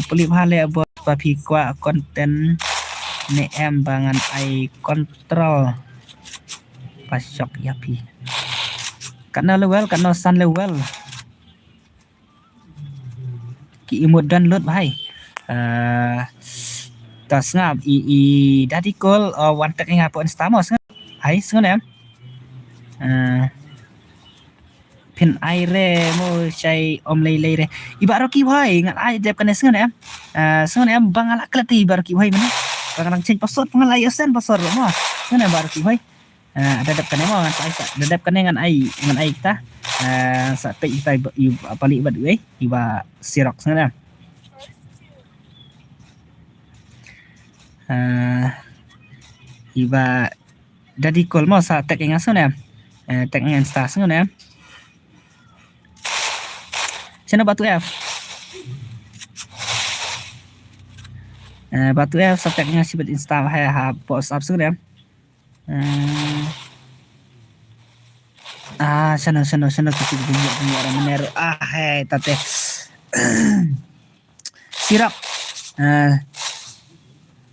puli bhale bos papi kwa konten ne em bangan ai kontrol pasok yapi Karena level, karena sun level. Ki imut download bahai. Tas ngap i dadi call one tag nga po instamo ngap. Hai sengon em. Pin aire mo chai om lei re. Iba roki bahai ngat ai dep kan sengon em. Sengon em bang ala klati iba roki bahai mana. Bang change password pengalai sen password mo. Sengon em ba roki bahai. Dadap kan mo ngan sai dadap kan ngan ai kita. Sa pe kita pali bad we iba sirok sengon em. Iba dadi call mo sa tag nga sengon em. Tag nga insta sengon em. Sana batu F. Batu F sa tag nga sibet insta bahai ha post up sengon em. Sana kita punya orang menero. Hai tate. Sirok.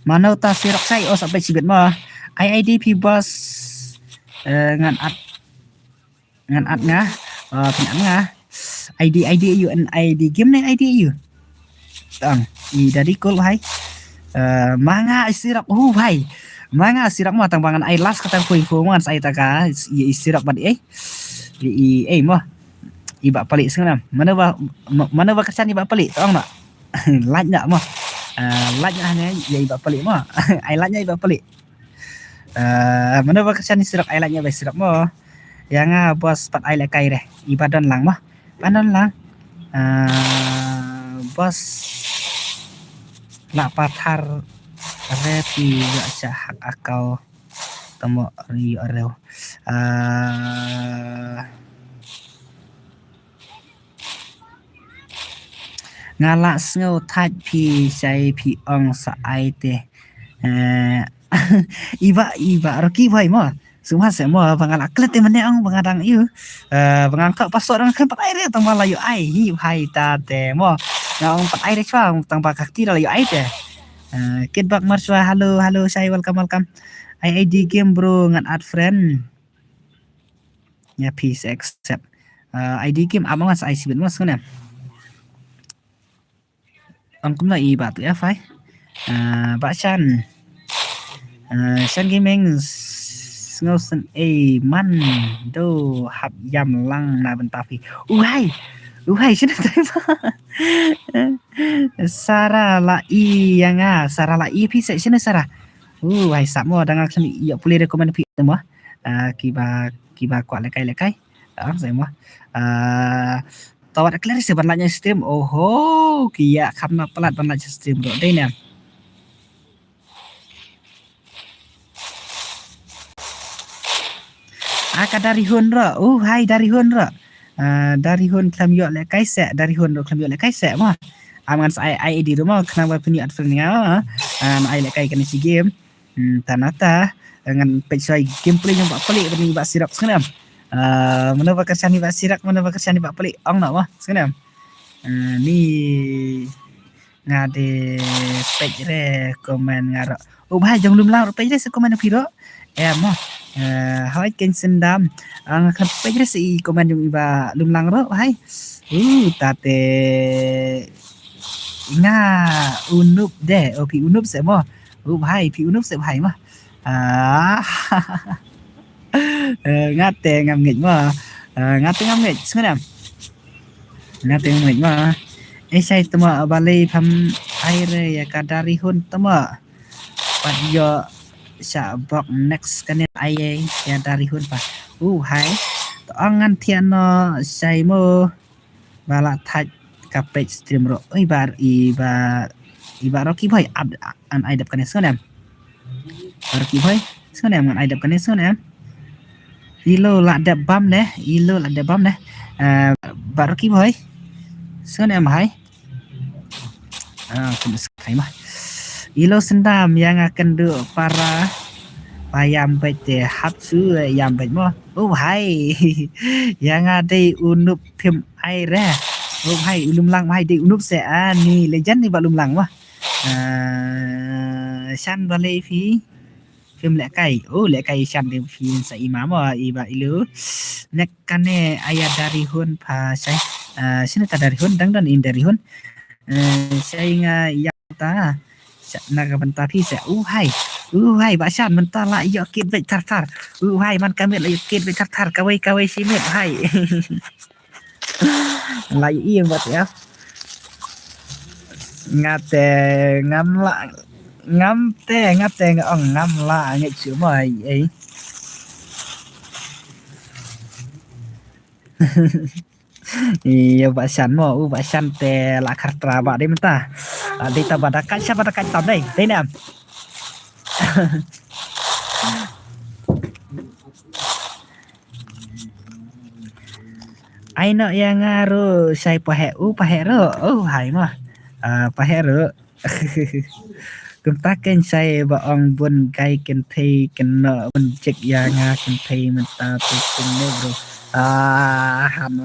Mana ta sirok sai sampai sibet mah. IIDP bos ngan at nga pinan nga ID you and ID game nih ID you. Tang i dari call hai. Manga sirok hai. Manga sirok mah tang bangan ai las katang info man sai taka sirok bad mah. Iba pelik sengenam. Mana ba kesan iba pelik tong nak. Like nak mah. Like hanya ya iba pelik mah. Ai like iba pelik. Mana ba kesan sirok ai like ba sirok mah. Yang bos pat ai lekai reh. Iba don lang mah. Panon lang. Bos nak pathar repi gak hak akau temo ri areu. Ngalak ngau thaj pi sai pi ong sa ai te. Iba roki vai mo. Semua semua bangalak klet mene ong bangadang iu. Bangangkak password ang kan pat aire tang malayu ai hi hai ta te mo. Ngong pat aire chwa tang bakak tira layu ai te. Kid bak marswa halo saya welcome. ID game bro ngan add friend. Ya peace accept. ID game among us I sibet mas kan. On cũng là y bà tụi F bà Chan Chan Gaming ngô sân man do hạp yam lăng na bên tapi uhai sini Sarah la i yang Sarah la i pisa sini Sarah uhai samo dengan sini ya boleh rekomend pi semua kiba kuat lekai semua tawat clear sebenarnya stream kia karena pelat banget stream bro đây nè dari hun ra hai dari hun ra dari hun klam yo le kai se dari hun klam yo le kai se mah aman ai di rumah kenapa punya advernya ai le kai kan si game tanata dengan page gameplay yang pelik bani bak sirap sekarang mana bakal sani bak sirak mana bakal sani bak pelik ong nak mah sekarang ni ngade page re komen ngaro bahai jong lum lang page re se komen piro mah hai ken sendam ang kan page re si komen jong iba lum lang ro bahai tate nga unup de pi unup se mah bahai pi unup se bahai mah ngate ngam nghịch mà ngate ngam nghịch sekarang ngate ngam nghịch mà sai tama bali pham aire ya kadari hun tama padyo sa bok next kanen ai ya dari hun pa hai angan tiano sai mo bala thaj kapet stream ro ibar roki boy an aidap kanen sekarang roki boy sekarang an aidap kanen sekarang ilo la de bam nè baru ki boy sơn em hai cũng sekali mah ilo sendam yang akan do para payam bete hapsu yang bet mo hai yang ada unup pim aire hai ulum lang hai di unup se ni legend ni balum lang mah san balai fi kem lek kai. Oh lek kai shan de fin sa imam iba ilu. Nek kane ayat dari hun pa sai. Sini ta dari hun dang dan in dari hun. Saya ingat yang ta naga benta pi sa hai. Hai ba shan benta la yo kit be tar tar. Hai man kamet la yo kit be tar tar kawai kawai simet hai. La iya buat ya. Ngate ngam la ngam te ngong ngam la ngek chữ mày ấy. Iya Pak San mo Pak San te la kartra ba de menta. Ade ta badakan siapa badakan tam đây. Đây nè. Ai no yang ngaru sai pahe ro. Hai mah. Pahe ro. Chúng ta kênh say và ông buôn gai kênh thi kênh nợ buôn chích ya nga kênh thi mình ta tự kênh nè bro. Hàm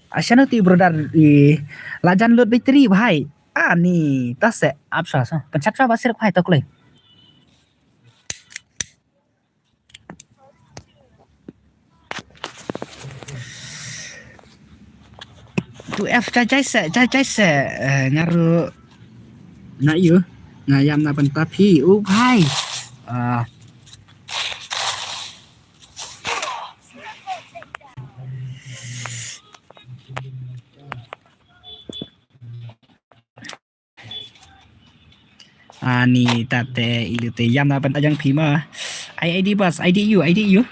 Asyano ti bro dar lajan load battery bhai. Ni tas se apsa sa. Pencet sa basir bhai tak le. Tu F cai se ngaru na yu ngayam na benta pi bhai. Ni tate ilute yam na benta jang pi ma. ID bas ID you.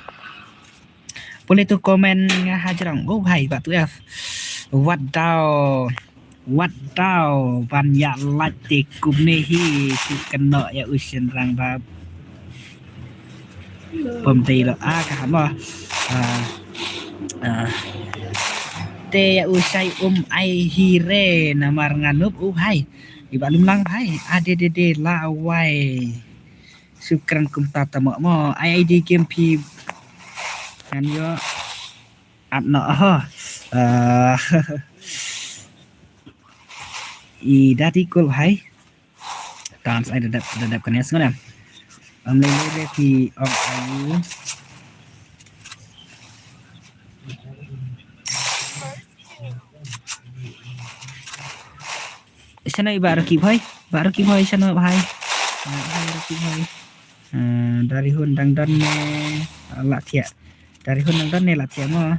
Boleh tu komen hajarang. Bhai Pak tu F. Wadaw banyak latih kumnehi si kena ya usian rang bab pemti lo kahan mo te ya usai ai hire namar nganup hai ibalum lang hai addd lawai sukran kum tata mo ID game pi kan yo adno Dati cool hai dance ai dadap kan ya sebenarnya lele thì ayu sana baru ki bhai sana bhai dari hundang dan latia dari hundang dan latia mo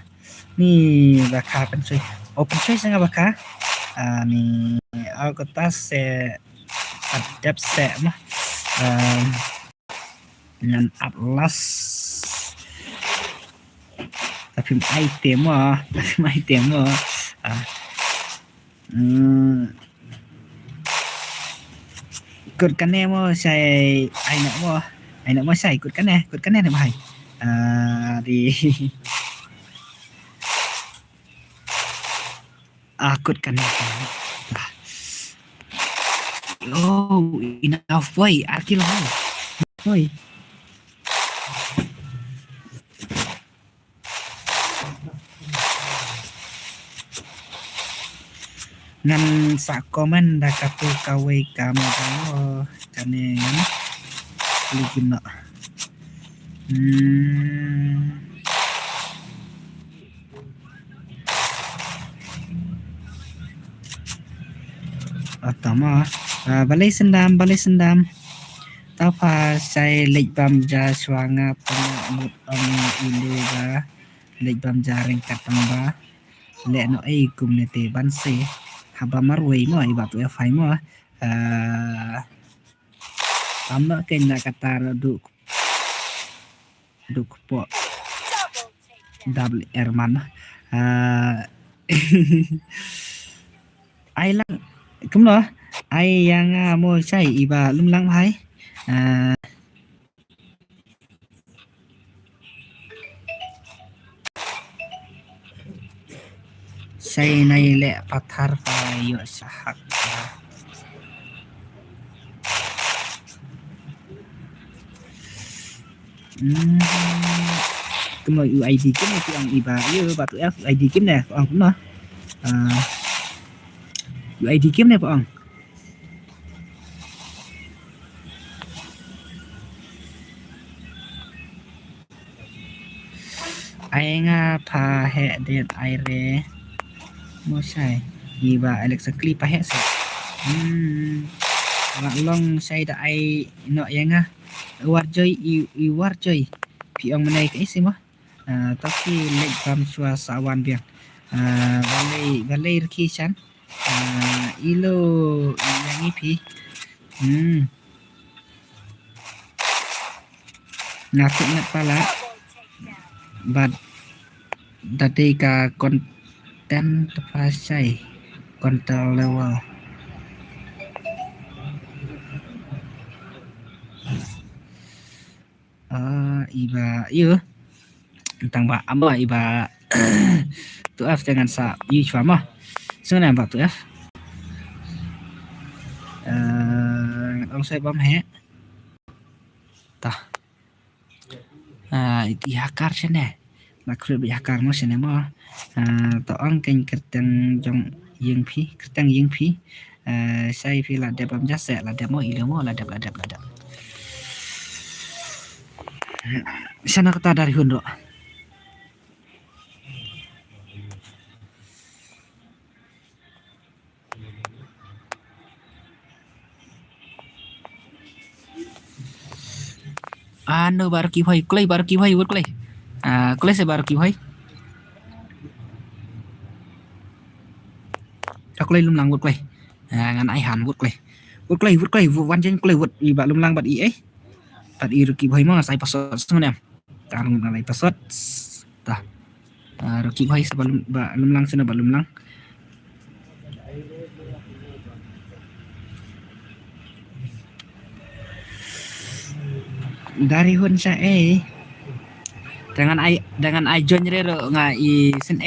ni bakal open choice nga baka ni aku tas se adap se mah dengan atlas tapi item ikut kan mo saya ai nak mo saya ikut kan ni bhai di ikut kan ni enough boy arkil boy ngan sa komen dah katu kawai kamu kane ligin nak atama balai sendam tapa saya lek bam ja swanga pemut ilu ba lek bam ja ringkat tamba lek no kum nete banse haba marway mo ibatu fai mo tamba kenya kata duk po double hermano ai lang kumno ai yang mo sai iba lumlang bhai saya nai le pathar payo sahak cái mà UID kiếm này thì ông iba yêu bà tụi UID kiếm nè ông cũng nói UID kiếm này ông ai nga pha hệ điện ai re mua sai iba exactly pha hệ sai bạn long sai đã ai nọ nga warjoy warjoy pi ông này cái gì mà tapi lek bam chua sawan biang balai rki chan ilo yang ipi ngatuk ngat pala bad tadi ka konten terpasai konten level iba iyo tentang ba amba iba tu F jangan sa yu chua ma sebenarnya ba tu F ông sai bom he ta itu hakar sene nak kru bi hakar mo sene mo to ông keng kertang jong yeng phi sai phi là đẹp bom jase là đẹp mo ilo mo là đẹp sana kata dari hundo ano bar ki bhai wot klei klei se bar ki bhai klei lum lang wot klei ngan ai han wot klei wan jen klei wot i ba lum lang bat i bat i ki bhai ma sai pasot sung nem tarung nalai pasot ta ki bhai sebelum ba lum lang sana ba lum lang dari hun sa dengan ai join rero nga i sen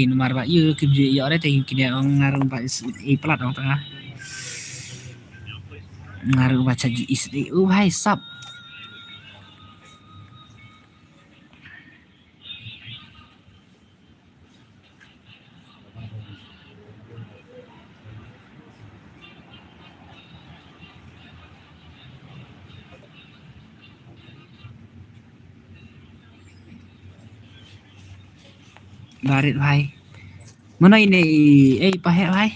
nomor ba yu kibji ya ore te kini ong ngarung ba i plat ong tengah ngarung baca ji isri hai sap barit bhai mana ini pahe bhai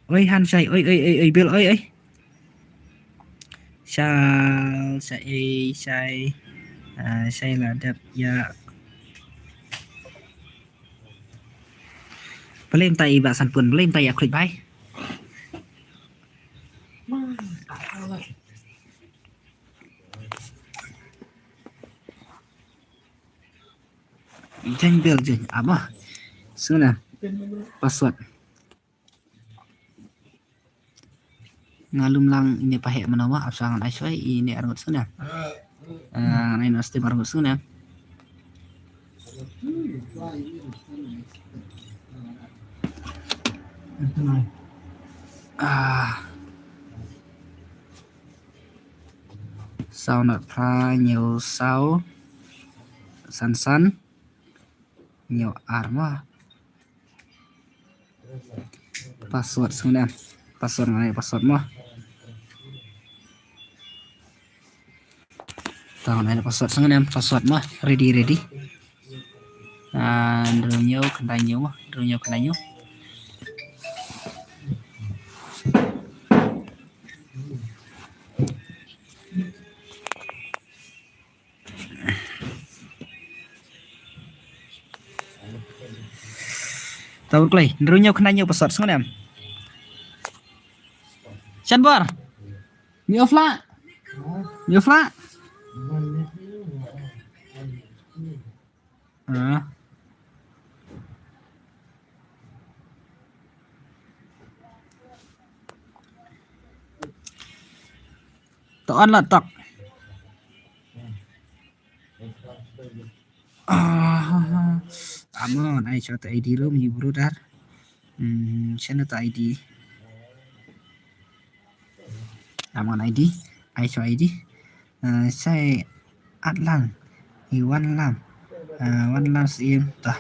oi han sai oi bil oi sai là đẹp ya Pelem tay ba san pun pelem tay klik bai Jeng bel jeng apa sana password ngalum lang ini pahe menawa absangan aiswai ini arngot sana ini nasti arngot sana sao nợ pha nhiều sao san nhiều arma password xuống em password này password mà tao này là password xuống em password mà ready rồi nhiều cái nhiều tao klei rồi nhiều password xuống em chân bor nhiều fla to on là tọc cho tu ID room you brother channel tu ID làm ID ai cho ID sai ắt lăng thì one lam sim ta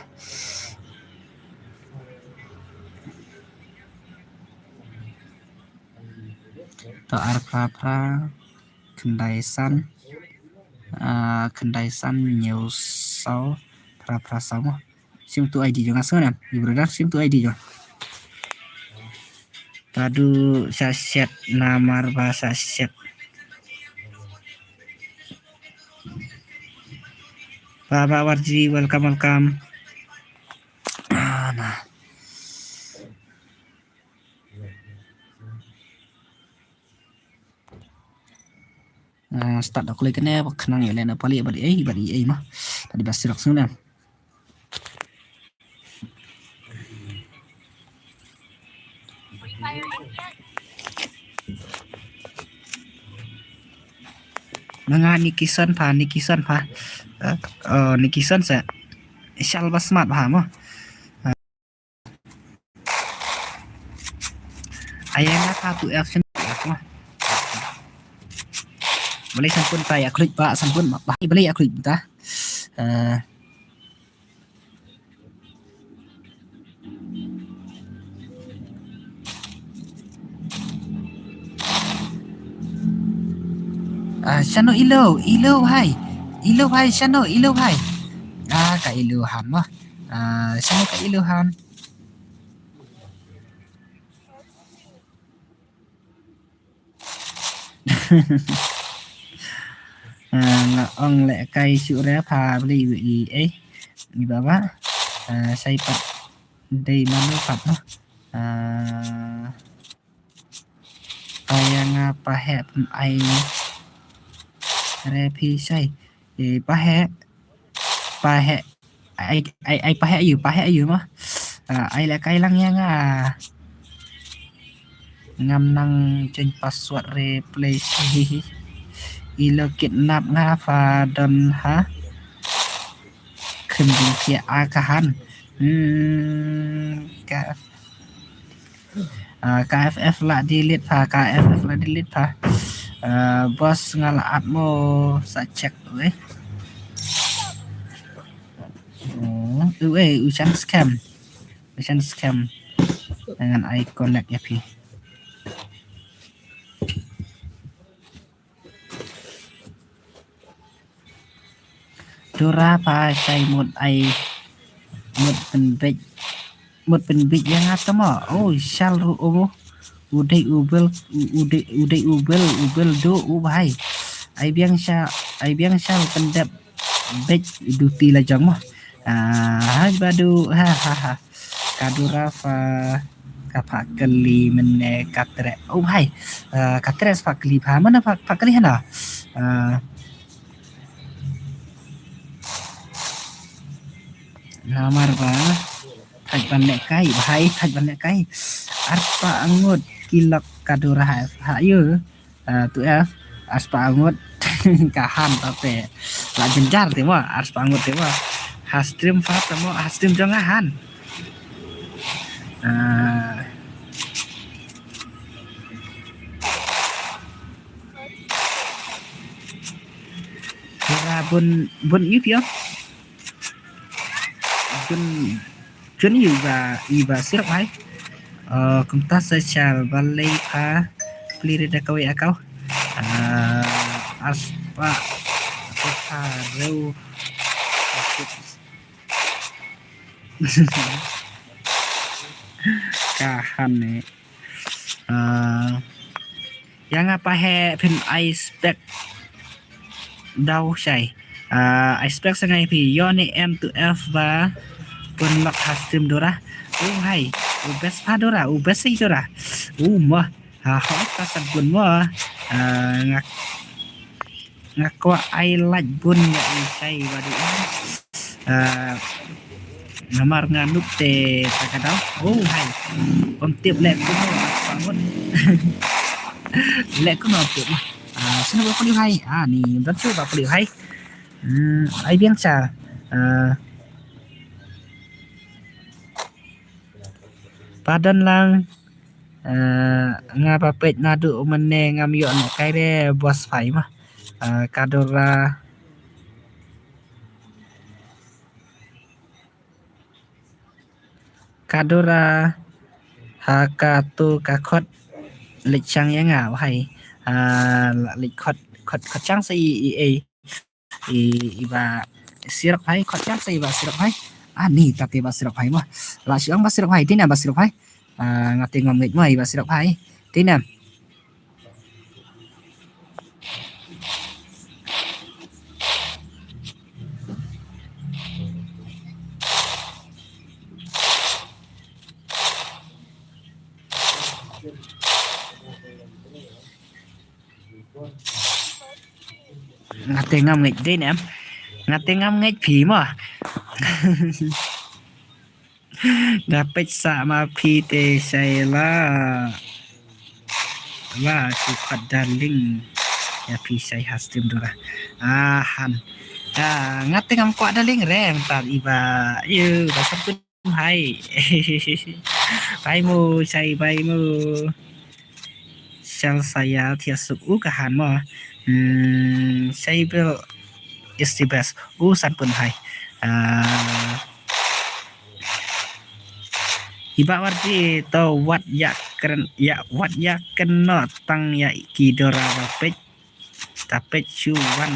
ta pra kendai san nhiều sáu pra sáu mà sim tu ID jangan senang you brother sim tu ID jo tadu saset namar bahasa set Pak Warji welcome nah start klik kena kenang ya lena pali badi mah tadi basi langsung dah Nanga Nikisan pa Nikisan sa Shal Basmat pa mo ayan na pa tu action mo boleh sampun pa ya klik pa sampun boleh ya klik ta Shano ilo hai Shano ilo hai ka iluhan mo Shano ka iluhan ông lẹ cây sữa rá phà đi bị ấy đi bà bác xây phật đây mà nó phật nó yang pahe ai repi xây pahe ai pahe ayu mah ai là cây lăng yang ngam năng trên password replay ilo kidnap nga fa don ha kembing kia akahan KFF lah delete pa bos ngalaat mo sa check ucan scam dengan icon like ya pi Dora pa say mộtเป็นbig yang atau mah shall uday ubel do ubay ai biang shall pendap big duty la jang mah badu kadura fa kapak keli mene katre ubay katre sepak keli pa mana pak keli hana namar ba thaj banne kai arpa angut kilok kadura ha yu tu aspa angut kahan tapi la jenjar temo aspa angut temo hastream fa temo hastream jangahan kira bun yup yo Jun iba sirap hai công tác social balai pa peliri dah kau akau aspa apa reu kahan ni yang apa he pin ice spec đau chảy expect sang ngày thì do này em tụi F và pun lock custom dora hai ubes pa dora ubes si dora mo họ ta sang pun mo ngak ko ai like pun ya sai badu namar nganuk te takadau hai om tiap lek ko bangun lek ko no tiap sino ba puli hai ni dan su ba puli hai ai biang cha padan lang nga papet nadu meneng ngam yo no kai de bos phai mah kadora hakatu kakot lịch chang yang ngào hay lịch khot khot khot chang sai iba sirap hai khot chang sai iba sirap hai ni tate ba sirap hai mah la siang ba sirap hai tin ba sirap hai ngate ngom ngit mah iba sirap hai tin ngate ngam ngit tin ngate ngam ngit phi mah dapat sama pite saya lah sukat darling ya pi saya hastim dora han ngate ngam kuat darling rem tar iba yu basam tu hai bai mu sai bai mu sang saya tiasuk kahan mo saya bil istibas san pun hai iba warti to wat ya kena tang ya kidora bapet tapet cuan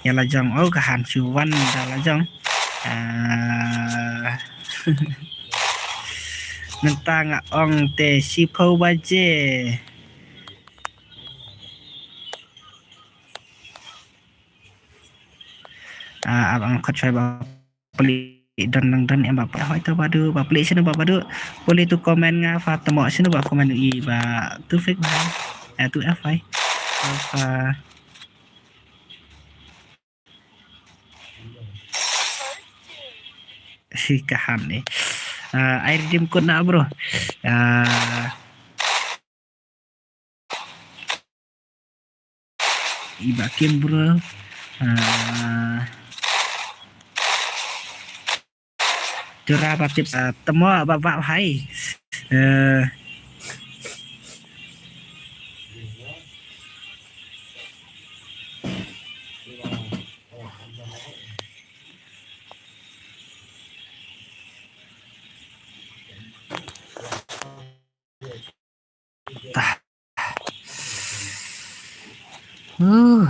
ya lajong kahan cuan da lajong nentang ong te sipo baje abang kau coba beli dan em bapak hoi tu badu bapak beli sini bapak badu boleh tu komen nga Fatemo sini bapak komen ba tu fake ba tu fai si kahan ni air dim kod na bro iba kim bro Dura baptip temo bapak hai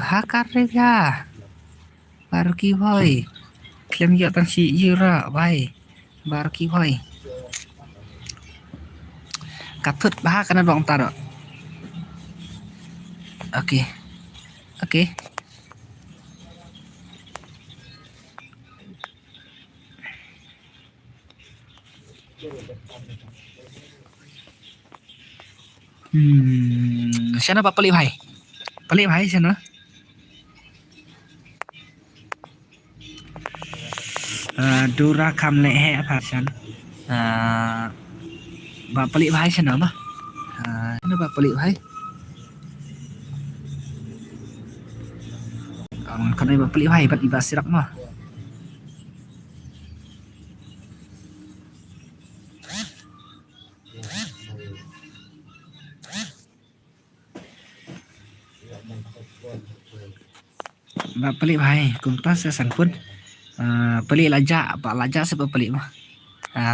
hakar ya baru ki boy klem yo tang si yura bai baru ki boy katut bah kana dong taro oke sana ba pali bhai sana dura kam le he aphan ba pali bhai sana ma sana ba pali bhai kan ba pali bhai bat iba sirak ma ba pali bhai cùng ta sẽ sản quân peli laja pak laja sebab peli mah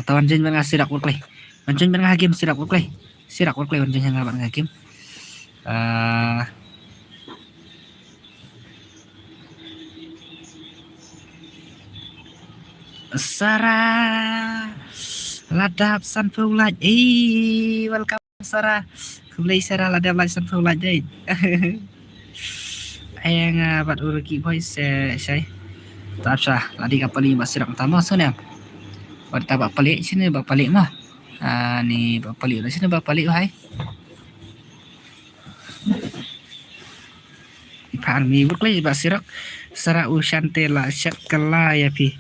tawan jen bang sirak worklay manjen bang hakim sirak worklay manjen yang bang hakim Sarah ladap san fulaj welcome Sarah kembali Sarah ladap san fulaj deh ayang bat urki boy saya tak sah ladi kapal ini masih rak tama sana pada bak pelik sini bak pelik mah ni bak pelik lah sini bak pelik hai ipan mi buklay bak sirak sara ushante la syak kala ya pi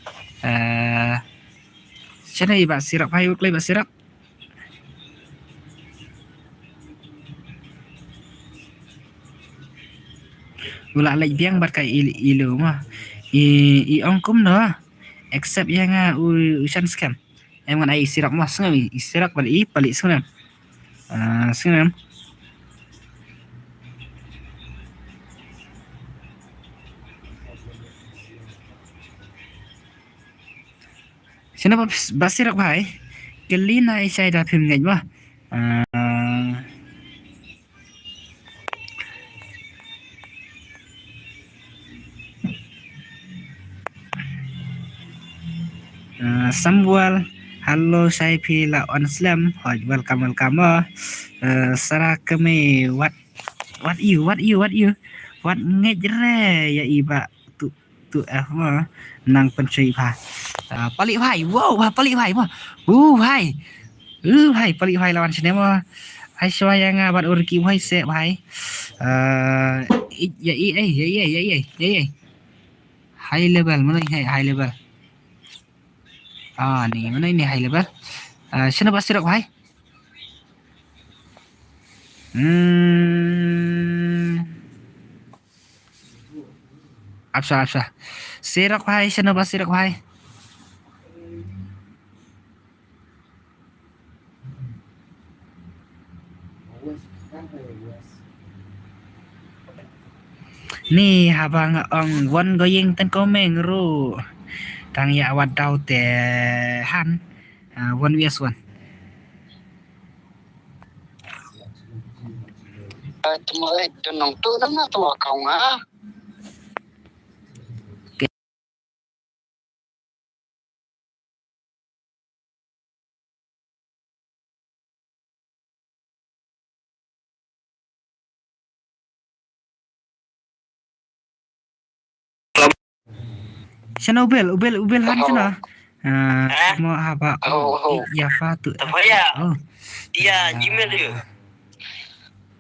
sana bak sirak hai buklay bak sirak ulah lek biang bat kai ilu mah i ongkum no accept yang usan scam em ngan ai isirak mas ngam isirak balik sunam sunam sina basirak bhai kelina isai da phim ngai ma Samuel halo saya pila on slam welcome Sarah keme what ngejre ya iba tu ma nang pencui pha palik bhai wow palik bhai ma bhai bhai palik bhai lawan sini ma ai yang bat urki bhai se bhai ya high level mana ini high level nih mana ini high level sini pasti rok bhai Apsa sirak bhai sini pasti rok bhai nih habang ong won goying ten komeng ru tang ya wat dau te han one vs one Cuma itu nong tu nama tu kau ngah. Sana ubel han sana mau apa ya fatu Oh dia Gmail dia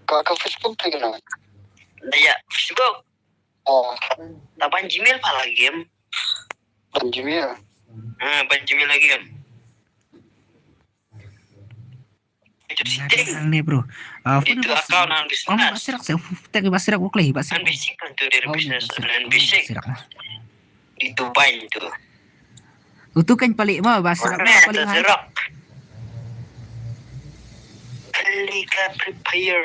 kau Facebook lagi nak dia Facebook tapi Gmail pala game Gmail Gmail lagi kan Ang nih bro, itu account non business. Basirak saya, tadi basirak bukleh Non basic kan tu dari business, non basic. Itu banyak tu. Itu kan paling mah basirak paling high. Liga prepare.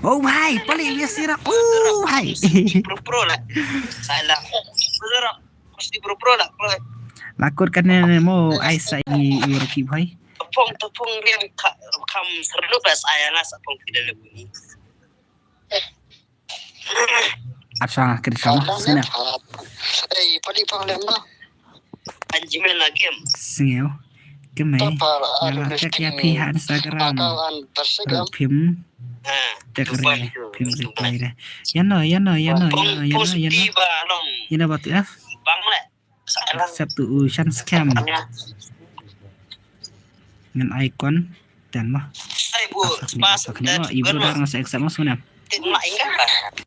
Oh hai, paling basirak. Hai. Pro lah. Salah. Basirak mesti pro lah. Lakut kan mau Aisyah ini urki bhai. Tepung dia kam seru pas ayana sapong tidak lebuni. Apsa kerja sama sana. Paling lemah. Anjimen lagi. Singeu. Kemai. Ngalak ya pihak Instagram. Phim. Tekre phim reply deh. Yana. Yana batu F. Bang le. Accept to ocean scam. Dengan icon dan mah. Ibu dah ngasih accept mas mana? Tidak ingat.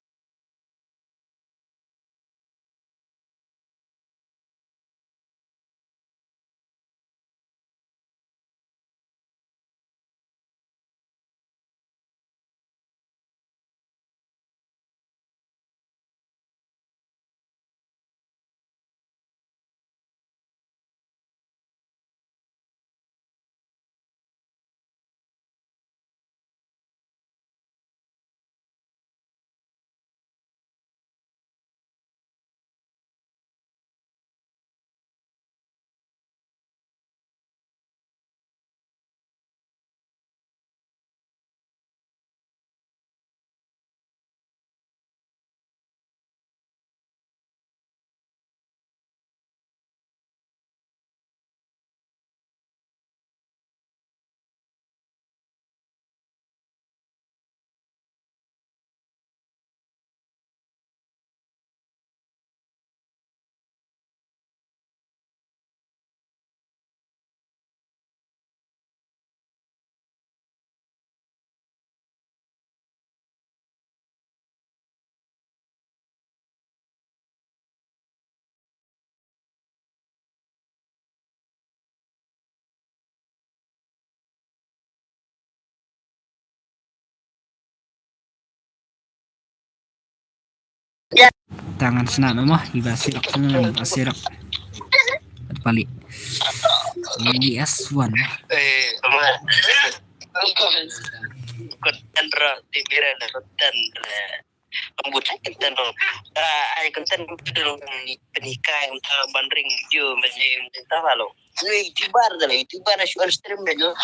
tangan senat mah iba sirak senang sirak balik WS1 konten timira na konten pembuat konten ay konten dulu penikah untuk bandring video macam tahu lo youtuber na short stream dulu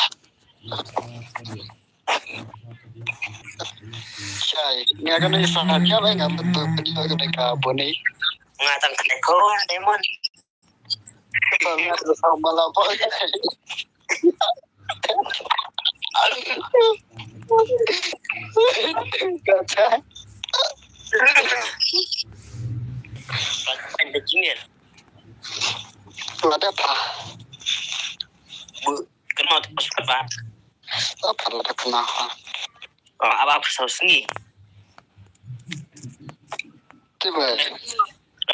Sai, nga ka na isa ka ba nga betul betul ka ka boni. ngatang kena ko demon Nga sa malah pa. Kata ada jingir ada apa? kenal terus apa Apa ada kenapa? apa saus ni Coba.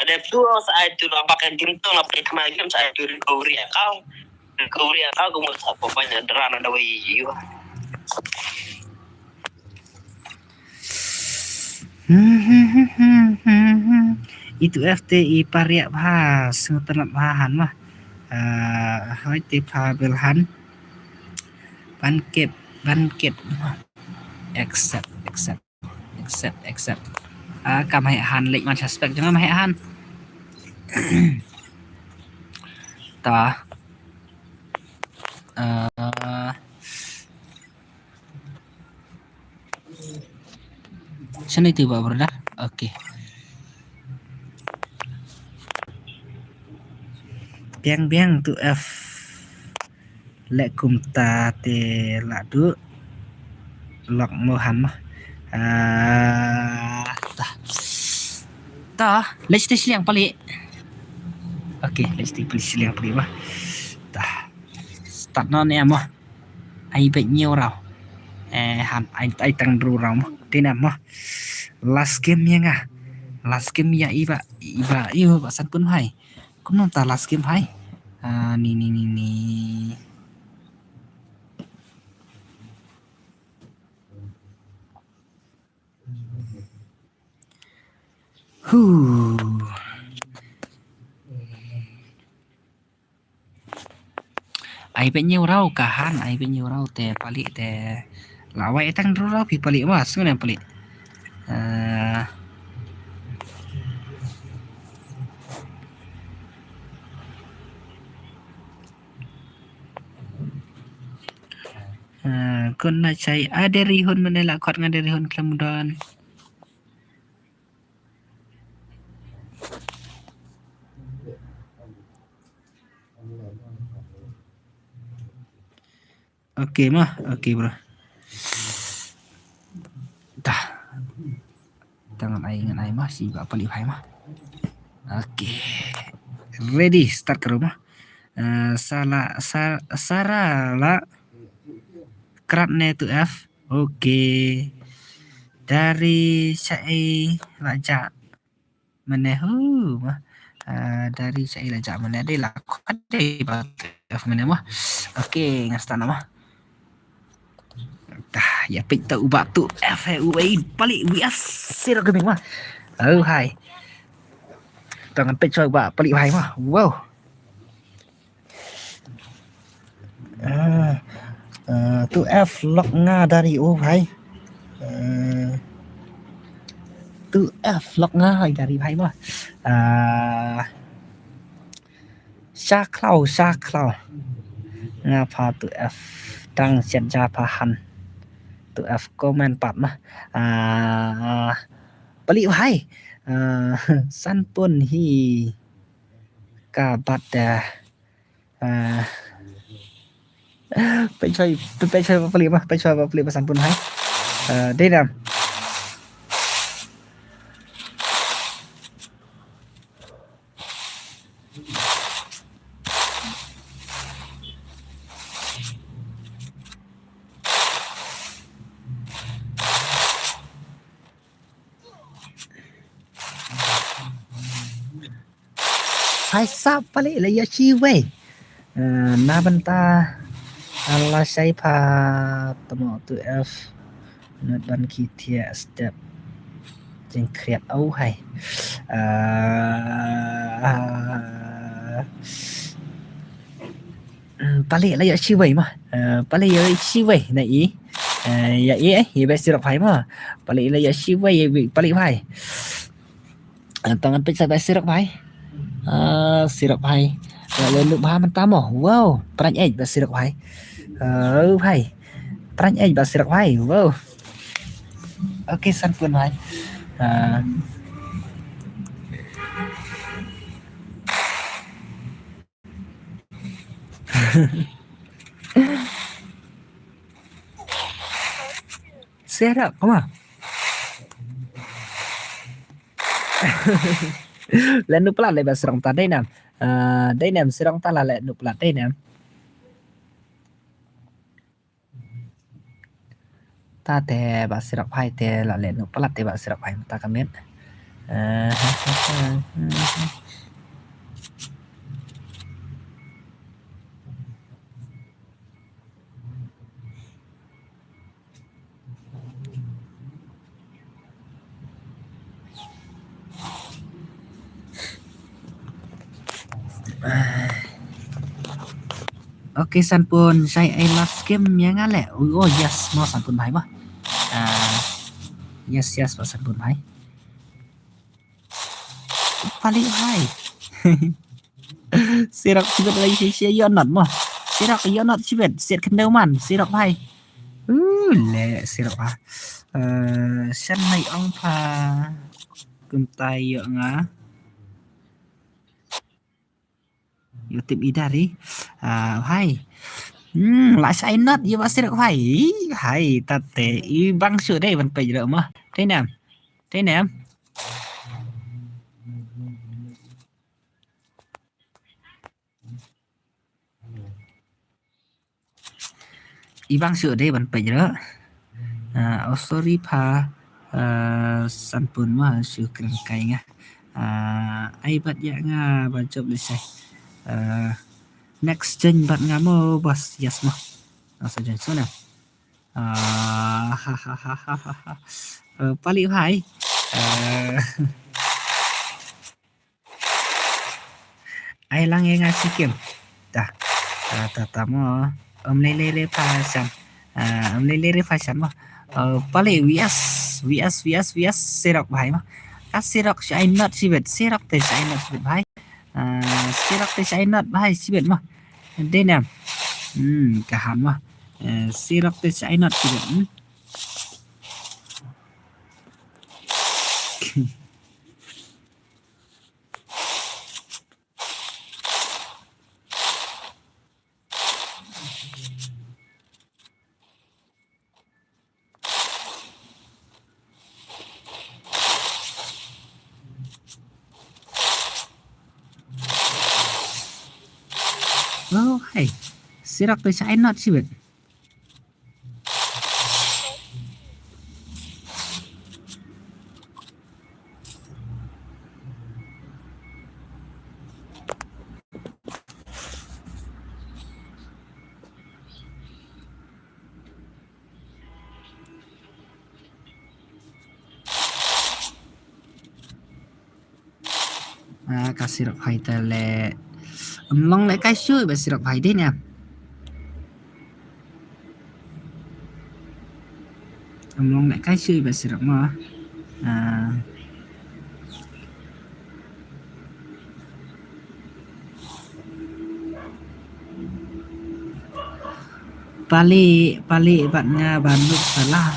ada tu saat itu pakai gintong apa itu macam saat itu recovery kau mau apa banyak derana ada wayu itu FTI pariak bahas ngutanap bahan mah hai tipa belhan bankep accept kamai han lek man suspect jangan mai han ta sana itu Pak Brother. Oke. Biang tu F lek kumta te ladu lok mohan mah ta let's test yang paling oke let's test yang paling mah ta start non em mah ai bệnh nhiều rau han ai tăng ru rau mah tên em mah last game ya iba iyo basan pun hai cũng non ta last game hai ni ai bệnh nhiều rau cả han ai bệnh nhiều rau te pali te lawai tang rau pi pali mas ngene pali kon na chai ada rihun menela khot ngade rihun kemudian Oke mah, oke bro. Dah. Tangan aing ngan aing mah si bapak liu hai mah. Oke. Ready start ke rumah. Sarala keratne tu F. Oke. Dari saya raja menehu mah. Dari saya raja menehu dia lakukan deh F menehu mah. Oke, ngasih nama. Dah, ya pita ubah tu FUA balik bias sirah geming mah. Oh hai. Tangan pecah ubah balik hai mah. Wow. Tu F lock nga dari hai. Tu F lock nga dari hai mah. Saklau. Ngapa tu F tang siap japahan. Tu F komen pat mah balik hai san pun hi kabatไปช่วยผลิตมาsan pun hai đây nè Hai sap balik lah ya ciwe. Na benta ala saya pa temo tu F not ban ki tia step jeng kreat au hai. paling là siêu vậy mà paling là siêu vậy này ý ya ý ấy thì bây giờ phải mà paling là siêu vậy paling phải tangan pizza bây giờ phải sirap phải lên nước ba mình tắm wow prank ấy bây giờ phải phải prank ấy bây giờ phải wow ok san pun phải xe đó không à lên nút pelan lebar serong ta đây nè đây nè serong ta là lên nút pelan đây nè ta tè bà serong hai tè là lên nút pelan tè bà serong hai ta comment ok san pun saya last game yang ngale oh yes mau san pun bhai mà yes mau san pun bhai paling hai sirak sibet lagi sia yonot mà sirak yonot sibet siat kendau man sirak bhai lẹ sirak ah san này ông pha cùng tay yo ngá yo tim idari hai lại sai nát như bác sĩ được phải hay ta tệ y băng sửa đây vẫn phải được mà thế nào y băng sửa đây vẫn phải được sorry pa san pun mà sửa keren kai nga ai bắt dạng bạn chụp lại sai next gen bạn ngắm bos yes mà saja sana paling hai ai lang yang ngasih game ta mo lele pasang lele pasang mà paling vias serok bhai mà các serok sai not sibet serok te sai not sibet bhai serok te sai not bhai sibet mà đây nè cả hàm mà serok te sai not sibet hey serok te sai not sibet kasih rok hai tele long lại cái suy bà sẽ đọc phải đấy nè long lại cái suy bà sẽ đọc mà Pali bạn Nga bạn lúc salah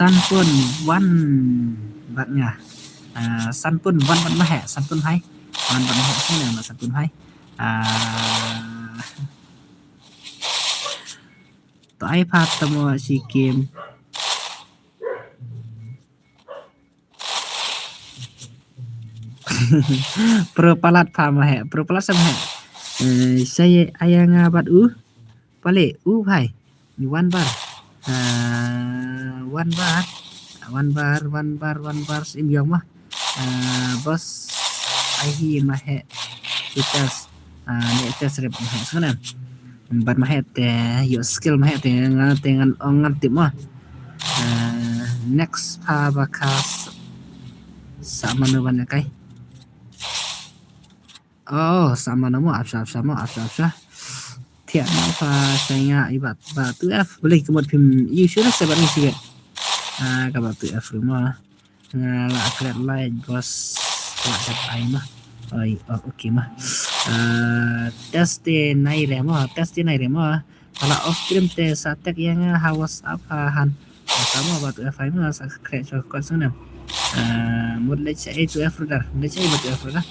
san pun văn bạn nhà san pun văn vẫn mà hẹ san pun hay văn vẫn hẹ thế nào là san pun hay tại phát tamo si game perpalat pama hẹ perpalat sama hẹ saya ayang bat pale bhai one bar one bar im yong mah bos ai hi mà hệ Vitas ni tes rep sana bat mahet yo skill mahet ngan tip mah next pa bakas sama nuban kai oh sama namu afsa thiện pa saya ibat batu f boleh kemud phim usually saya bani sih ka batu f rumah ngala kret lain bos ada ai mah oi oke mah tes nai remo kalau off stream tes satek yang hawas apahan sama batu f mah sa kret cokot sana mud lech itu f dar lech batu f dar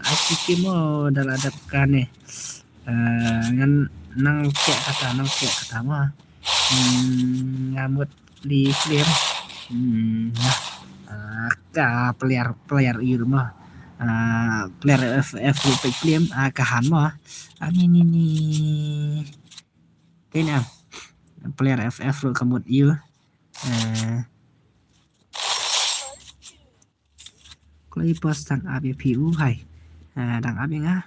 asik mo daladap kane ngan nang kayak kata mah ngamut di film ka player ieu mah player FF film kahan mah ini kayaknya player FF kamut ieu klei pas tang APPU hai dang abi nga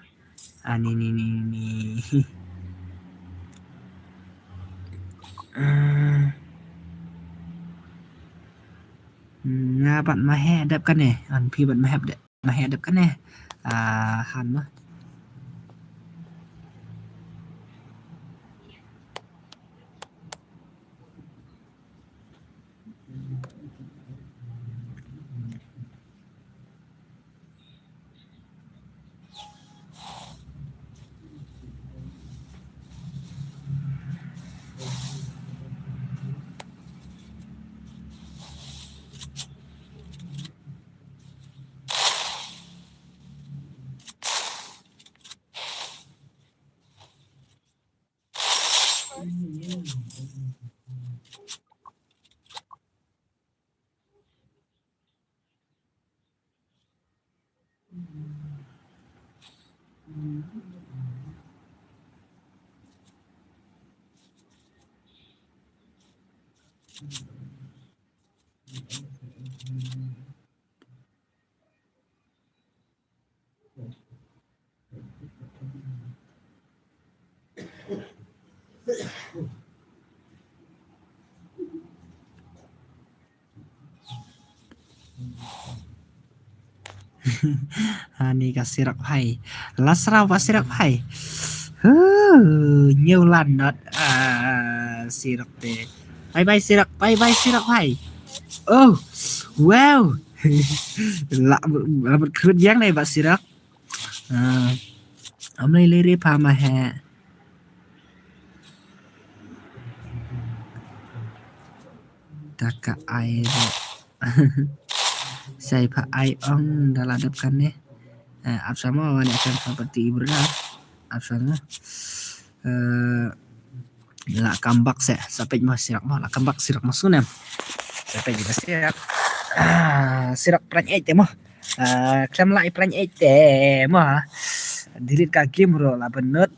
ni nga bạn mà hè đẹp kan nè anh phi bạn mà hè đẹp kan nè hàn mah Ni kasirap hai lasrau pasirap hai nhiều lần đó sirap teh bye sirap hai oh wow lạ một khuyết dáng này bạn sirap hôm nay lấy pa mà hè taka air saya pa ai ong daladapkan nih absama wani akan seperti berat absama la kambak saya sampai masih mak la kambak sirak masunem sampai juga sirak pran ete mah krem lại pran ete mah delete ka game ro la benut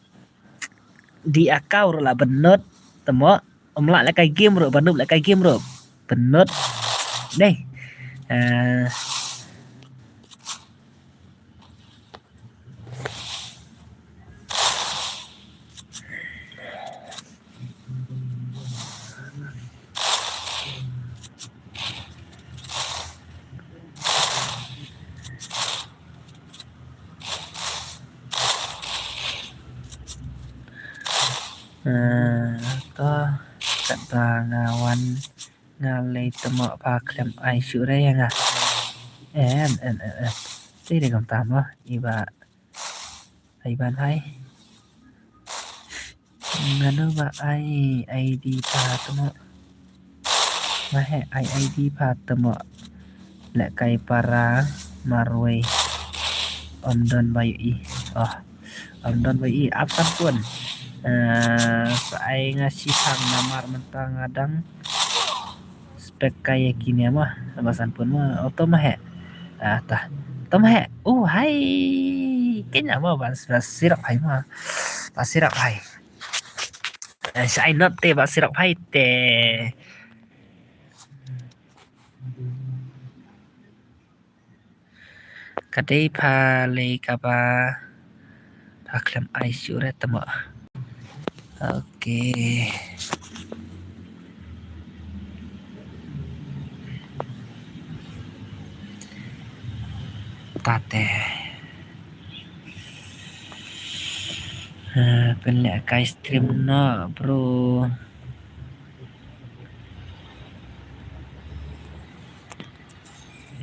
di account ro la benut temo lại là cái game rồi benut lại cái game rồi benut đây to kata ngawan ngalai temo pa klem ai sure yang en thế để cầm tạm đó iba ai ban hai ngano ba ai ID pa temo ma he ai ID pa temo le kai para marway ondon bayu i ondon bayu i absen pun saya ngasih sang namar mentang ngadang spek kayak gini mah bahasan pun mah auto mah he tah auto mah he hai kayaknya mah sirap hai mah sirap hai saya not teh sirap hai teh kadai pa le kapa Aklam Aisyure temo. Oke. Tate. Penlek kai stream no, bro.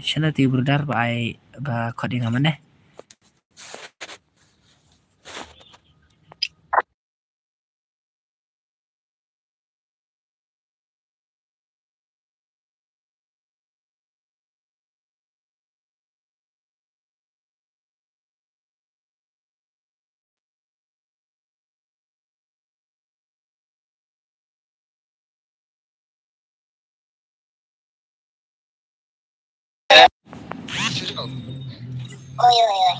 Sana ti berdar ba coding aman deh. Oi, oi, oi.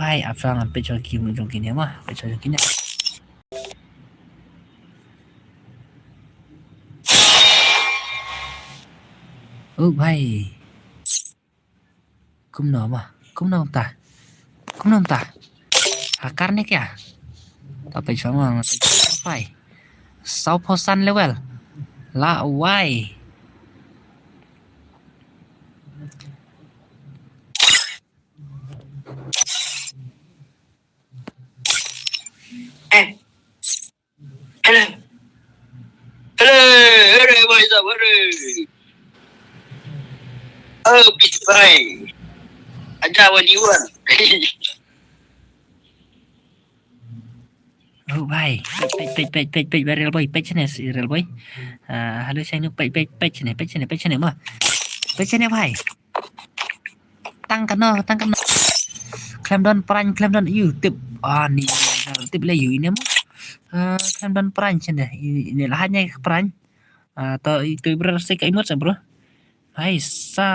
Hai, abang sampai joki mungkin ya mah, sampai joki ya. Hai. Kum nom ta. Hakar nih ya. Tapi cuma phải 6% level. Là why? Hello. Hello, boys up, hello. Oh, bitch, bye. Aja wadiwan. Hai. Page real boy, page này real boy. Halo saya nu page này mah. Page này hai. Tăng kan no. Claim don YouTube. Nih, tip lah ini mah. Claim don peran cina. Inilah hanya peran. Atau itu berarti kayak imut bro. Hai sa.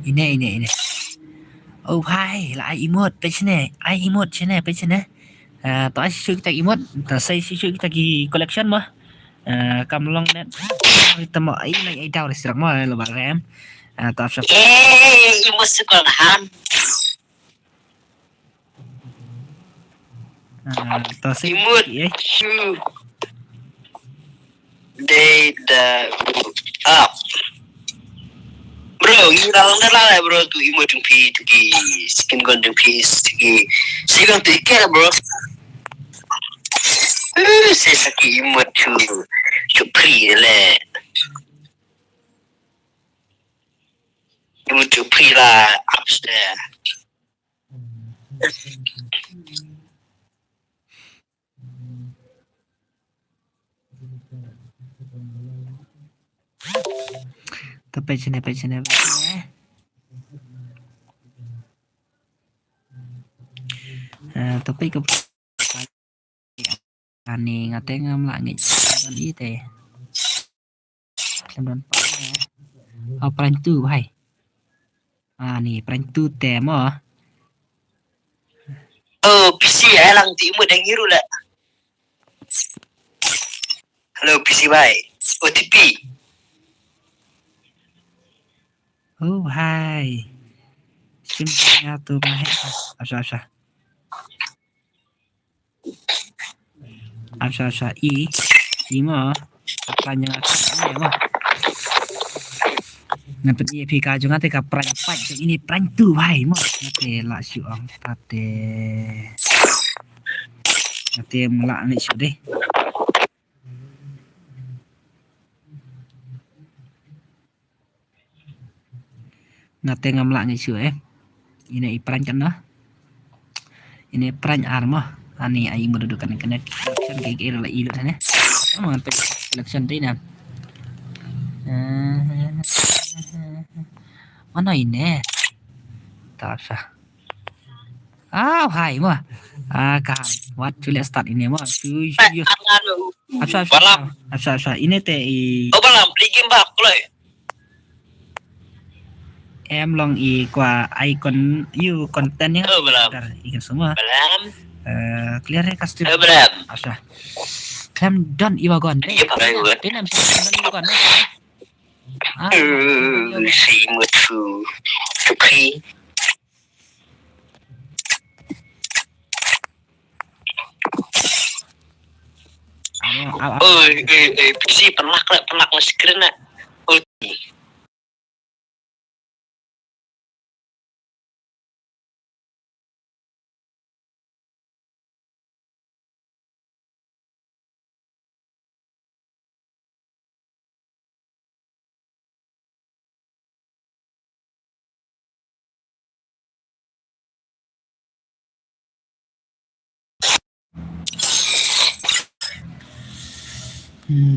Ini. Hai, là ai emote page này, page này. Tao sử dụng emote, tao xây sử dụng cái collection mà. Cầm long net. Tao mau ai này ai đào để sử dụng mà là bạn em. Tao sẽ. Emote sekolahan. Tao xây emote. Data up. Bro, hilang lah bro tu emote tu skin gun tu sigang tu ikan bro. Saya sakit emote tu free lah. Emote tu free lah apps dia. page này. Tapi ke ani ngate ngam lại nghịch con ý tề làm đòn prank tu hay nih prank tu tè mà PC lang ti mo dang hero la. Hello PC bhai. OTP. Hai simnya tu mah Asa i mah panjang ya mah ngapet PK juga teh ka prank ini prank tu bhai mah ngate la siu ang tate ngate melak ni siu deh ngate ngamlak ni siu ini prank kan noh ini prank armah ani ai mendudukan kena selection kayak la ilu sana sama selection tadi nah mana ini tak sah hai mah kan what to start ini mah apa ini teh balam beli game bak loh em long qua icon you kontennya Belum. ikan semua Belum. clear ya kasih Belum. asa kan don iwagon deh Iya, pakai gue. deh nam don iwagon Si mutu. Tuki. PC pernah screen nak.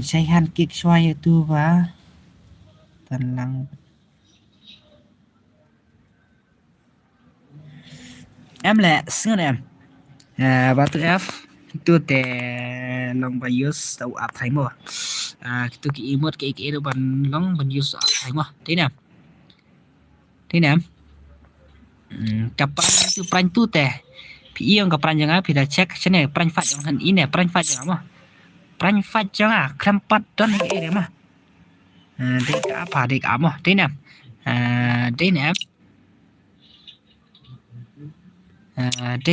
saya handkick xoay itu và tenang em lẹ xưa này em batu F itu teh long bayus tau ap thay mo itu ki imut ki itu ban long ban yus ap thay mo thế nào kapan itu pran tu teh pi iong kapan jangan pi dah cek sini pran fat jangan ini pran fat jangan mo pran fat jangan krempat don ini mah dek apa dek amo thế nào thế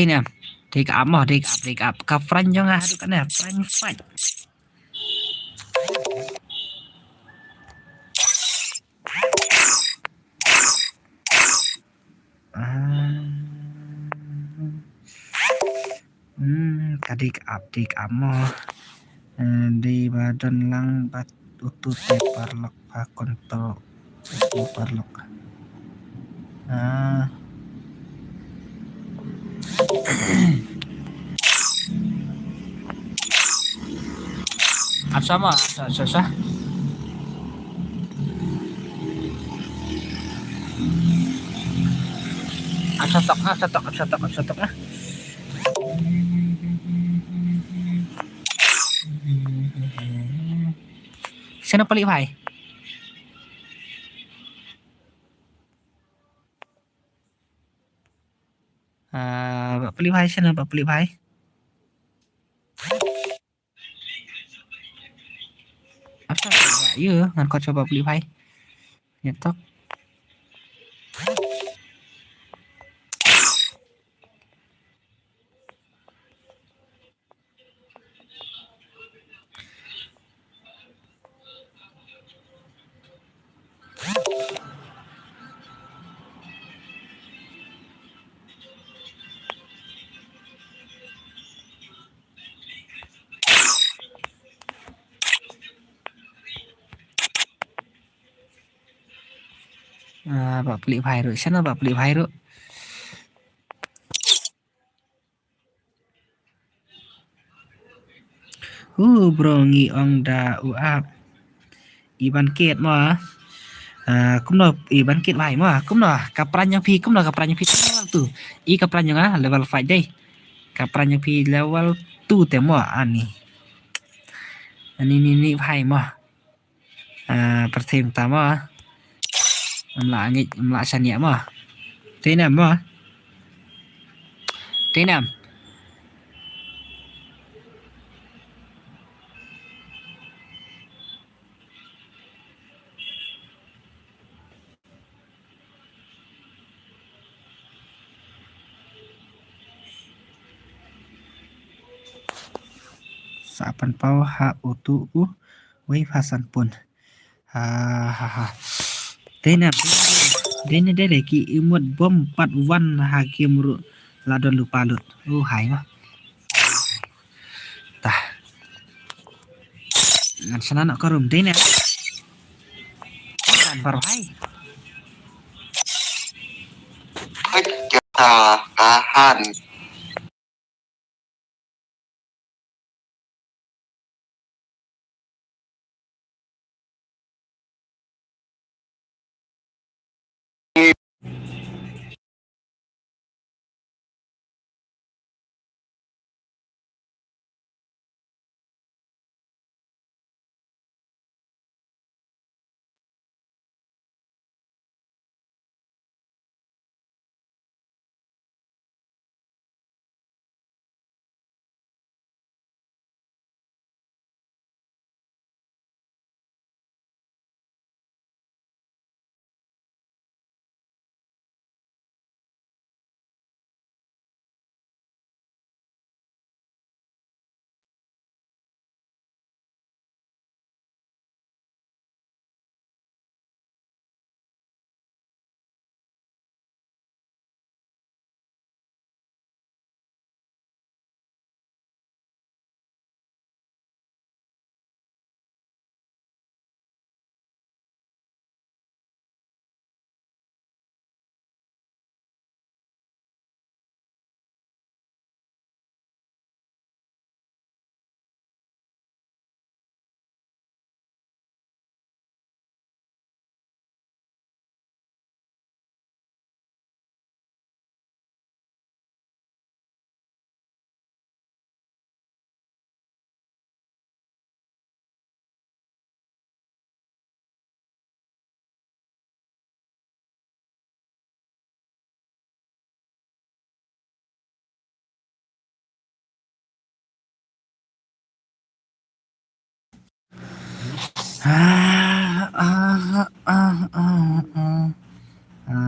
nào dek amo dek ap kapran jangan aduh kan ya pran fat kadik update amo di badan lang bat utut parlok pa kontrol parlok apa sama susah absatok Sana paling phải paling phải sana paling phải apa iya ngan kau coba paling phải nyetok Pak beli viral sana Pak beli viral bro ngi ong da uap iban ket mo cũng nó iban ket vai mo cũng nó kapran yang pi cũng nó kapran yang pi level tu i kapran yang level 5 deh kapran yang pi level 2 temo ani ni vai mo pertim tama mla sania mo thế nào mo thế nào sapan pau ha utu wei fasan pun thế nào đến đây ki imut bom 4 wan hakim ru ladon lupa lut hai mah tah ngan sana nak korum thế nào kan baru hai kita tahan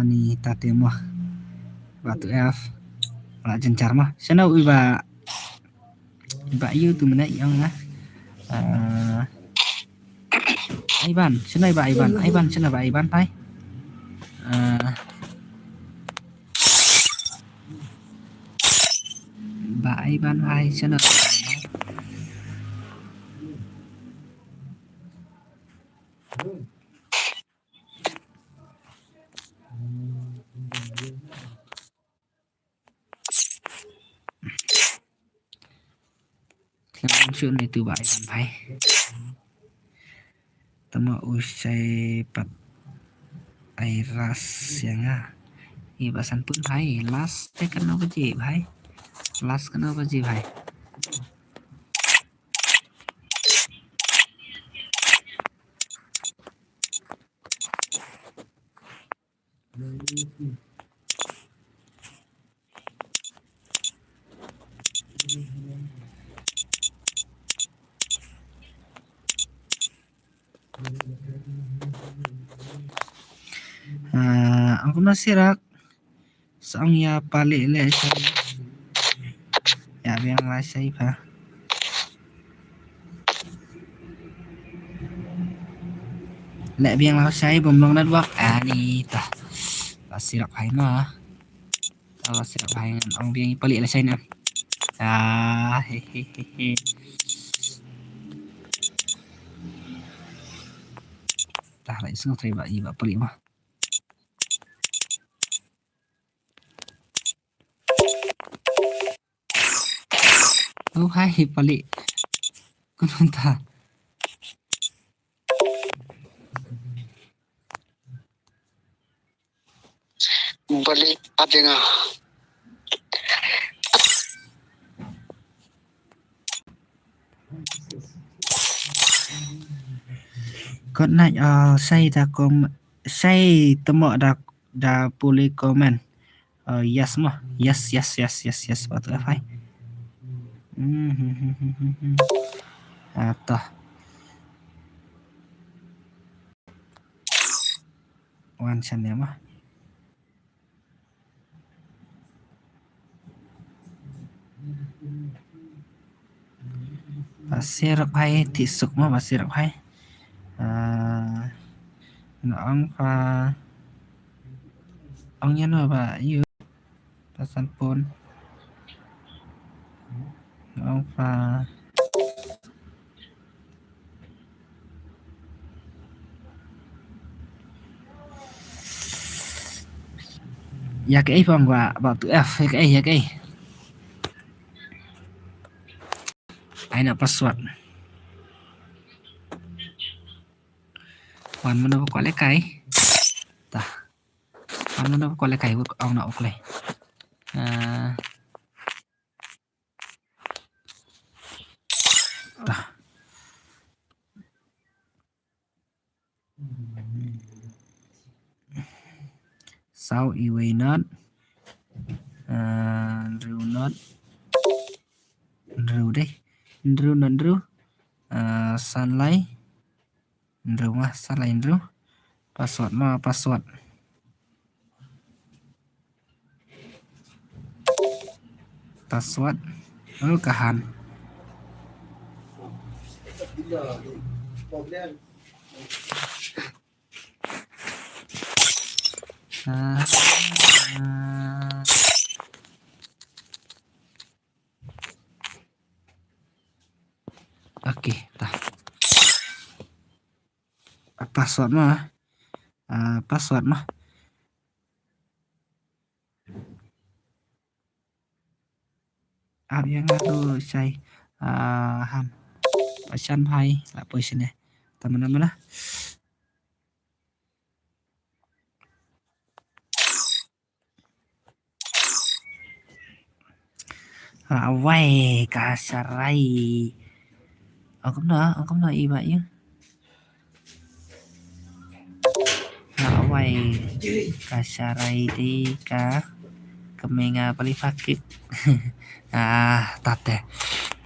Ni tate mah batu F lah jencar mah sana iba yu tu mana yang Aiban sana iba Aiban sana ba Aiban pai ba Aiban pai sana Klang chuyện này từ bãi làm phải tama usai pat ai ras yang ibasan pun bhai last te kenapa ji bhai last kenapa ji bhai Ang kumasirak sang ya pali le ya biang la sai pa le biang la sai bom long network ni ta sirak hai ma ta sirak hai ang biang pali le sai na hehehe ta lại xuống thầy bà gì bà pali mà hai pali kunta balik ada nga con này say ta com say temo da puli comment yes mà yes batu F hai toh one chan ya mah pasir hai tisuk mah pasir hai ông và ông nhân rồi bà yêu pesan pun ông và ya cái phong và bảo tự F cái ai nào password hoàn mana có lấy cái ta hoàn mana có lấy cái của ông nào ok ta sau iwe not rưu not rưu đây rưu not rưu sunlight rưu mà sunlight rưu password mà password kahan oke tah password mah yang ngatur saya ham pasien hai là pasien này teman-teman lah vay kasarai ông cũng nói y vậy chứ vay kasarai đi cả kemenga paling fakir tate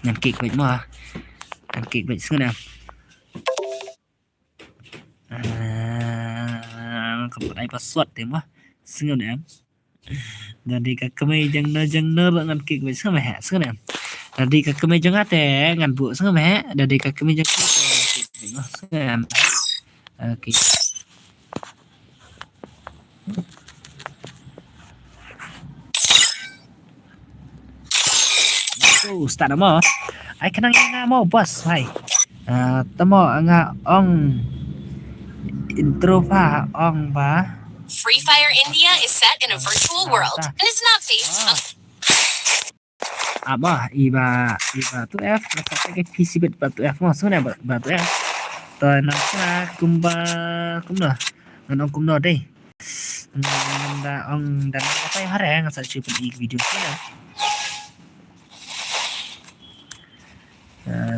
nhằm kịch vậy mà nhằm kịch vậy xưa nào kapal ai password tema singa nem dari ka kemai jang ner ngan kik wis sama ha singa nem dari ka kemai jang ate ngan bu singa me dari ka kemai jang singa nem oke start mo ai kanang nga mo boss hai tamo nga ong intro pa ong ba Free Fire India is set in a virtual world and is not based on apa iba tu F rasa ke PC bet batu F mo sebenarnya batu F to nang sa kumba kumno nang kumno deh nanda ong dan apa yang hari yang saya coba di video sana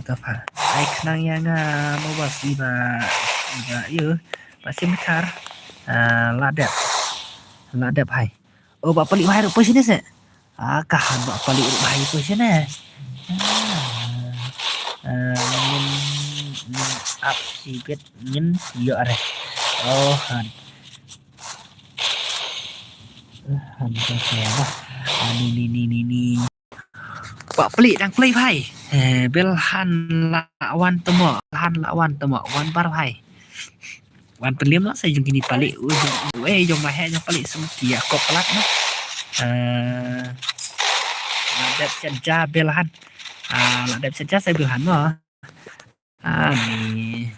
apa ai kenang yang mau bahas iba yuk masih bentar ladap hai oh bapak pelik bahaya rupa sini sih kahan bapak pelik bahaya rupa sini min up sibet min yo are oh han ke siapa ni bapak pelik đang play bahai bel han lawan temo wan bar bahai wan pelim lah saya jung kini palik jong mahe jong palik semua kop pelat nah ladap saja belahan ladap saja saya belahan mah ni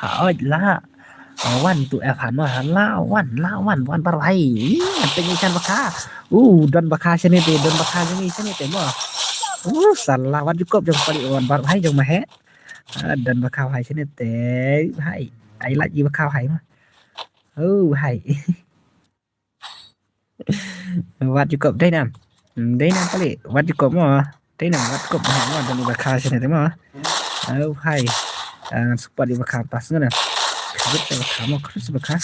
hỏi là wan tu F han mah wan bar bahai pengen ikan baka don baka sini te don baka sini te mah salah wan cukup jong palik wan bar bahai jong mahe dan bakal hai sini teh hai ai lại gì bakal hai mà hai wat cukup đây nam kali wat cukup mah đây nam wat cukup mah dan bakal sini teh mah hai super di bakal pas ngana kita bakal mau terus bakal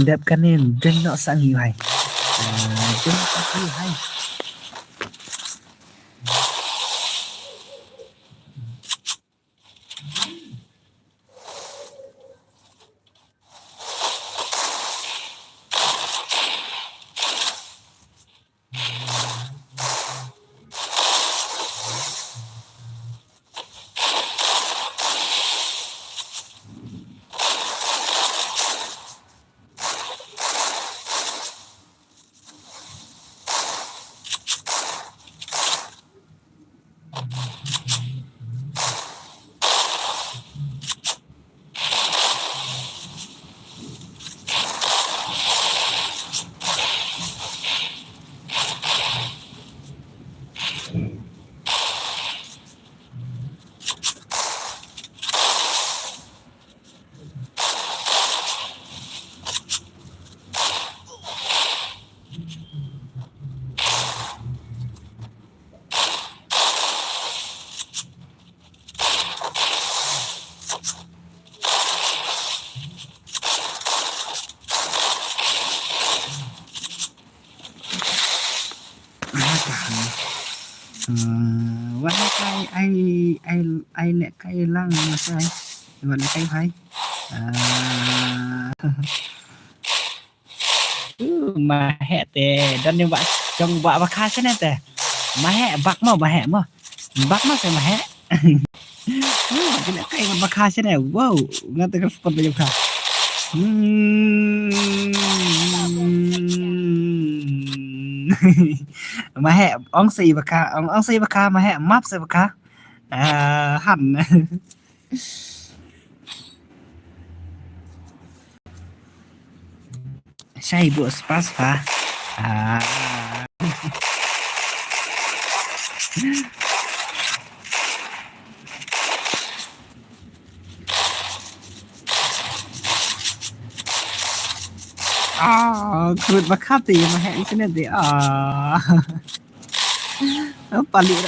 đẹp cái nên trên nó sang nhiều hay trên nó sang nhiều hayวันนี้ไอเละไก่ล่างมาใช่วันนี้ไก่ไผ่มาแห่แต่ดันยังว่าจงว่าราคาใช่ไหมแต่มาแห่บักมาใส่มาแห่จะเละไก่มันราคาใช่ไหมว้าวงั้นแต่ก็สปอนเซอร์ยังค่ะมาแห่อองสีบักคาอองสีบักคามาแห่มับใส่บักคาหั่นใช่บวสปาสปา kerut bakati mah isine de palir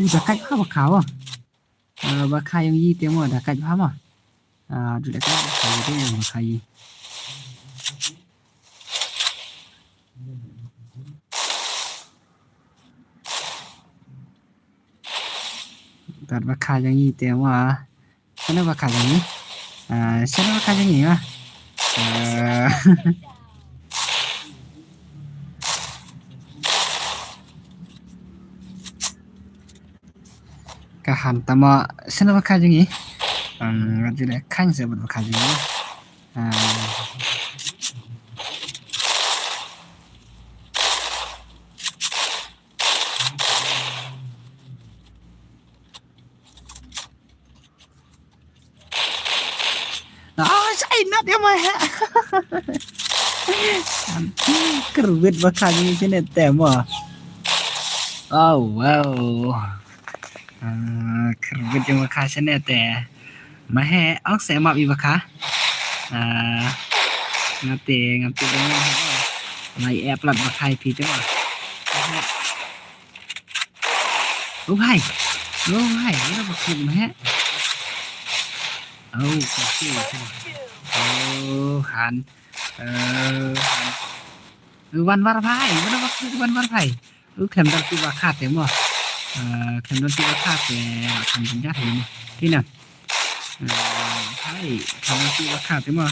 dekat apa kau bakai yang yi temo dekat apa sudah kan bakai itu yang bakai Tar bakai yang yi temo sana bakai yang yi sana bakai yang yi kahan tama sana bakai yang yi sudah kan sebut bakai yang yi saya nak dia mah kerut bakai yang yi sini temo oh wow kerut yang bakai sini teh mah ông sẽ mặc gì baka ngati dengan lại ép lật bakai thì thế mà ô hai nó bật khùng mẹ ô hàn văn var phai nó bật văn var phai kèm đăng ký bakat thế mà kèm đăng ký bakat thì thành chính giác này thế nào hai kèm đăng ký bakat thế mà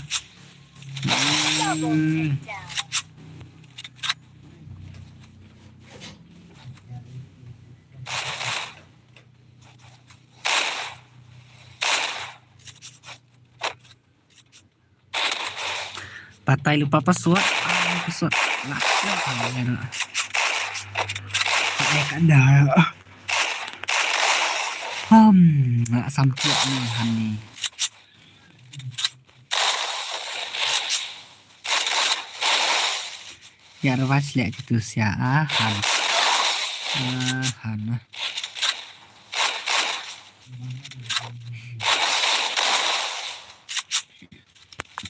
Patai lupa password lah pakai kada sampai nih hani ya rawat lihat gitu sih han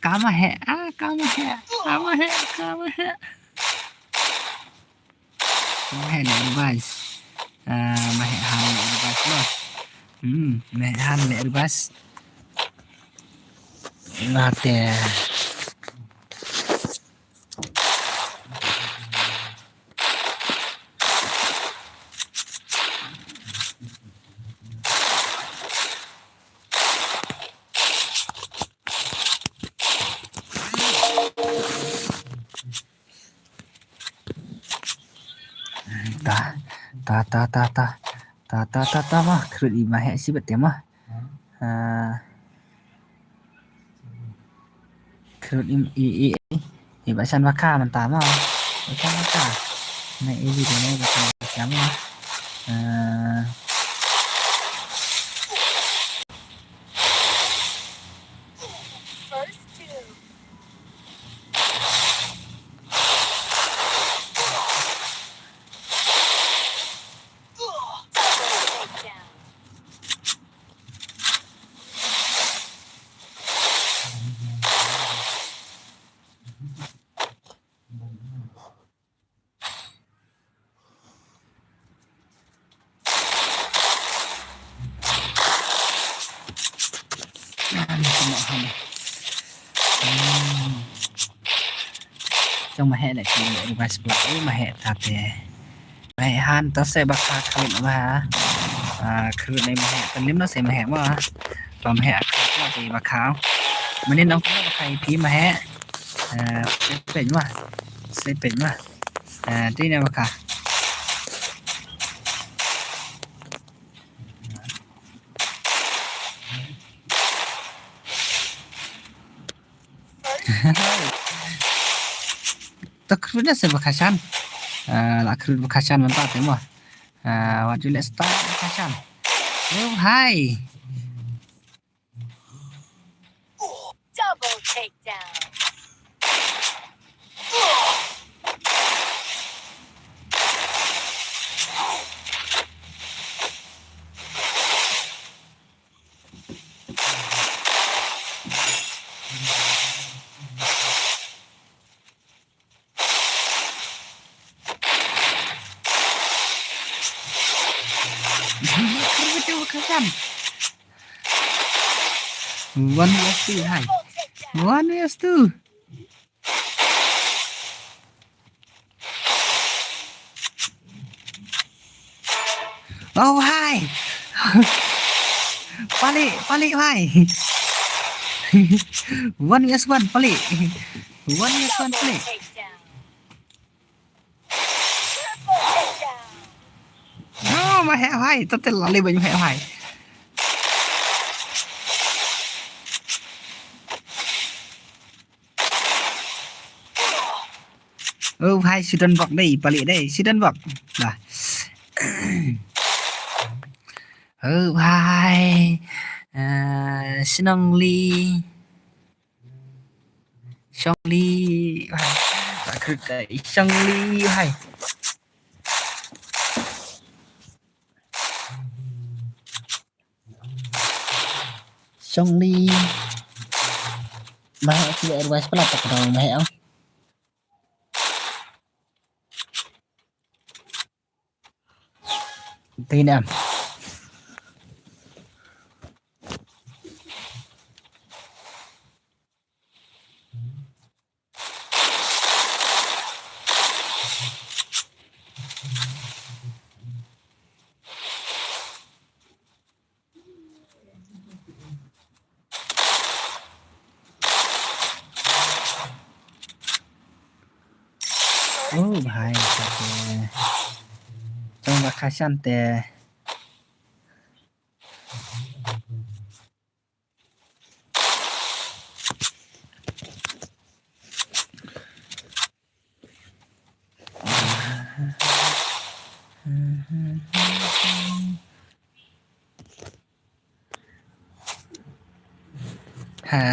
kama hai này device mà hệ hàn này device luôn mẹ hàn này device là tè ta mah kerut lima hek sih betul mah kerut i bahasan baka mentah mah bahasan baka naik ini dulu bahasan baka mah trong mà hệ lại thì vài split mà hệ thật thì hệ han tao sẽ bạc khởi mà khởi này mà hệ tao nếm nó sẽ mà hệ mà còn hệ thì bạc khảo mà nên nó cũng bạc khởi phí mà hệ sẽ bệnh mà tí nào bạc khảo Takrudnya sebakasan, lakrud bakasan mantap ya mah. What you let's start bakasan. Oh hi. Double takedown. Wanchan. 1vs2 hai. 1vs2. Oh hai. Balik hai. 1vs1 balik. 1vs1 balik. Oh, mà hẹo hai, tao tên là lên bình hẹo hai. Hai Sudan vọng đây, balik đây, Sudan vọng. Lah. Hai. Sinong Lee. Song Lee. Tak kerja Song Lee hai. Song Lee. Mahal sih advice pala tak tahu mahal. Tidak. Bahaya katanya. Coba kasihan teh.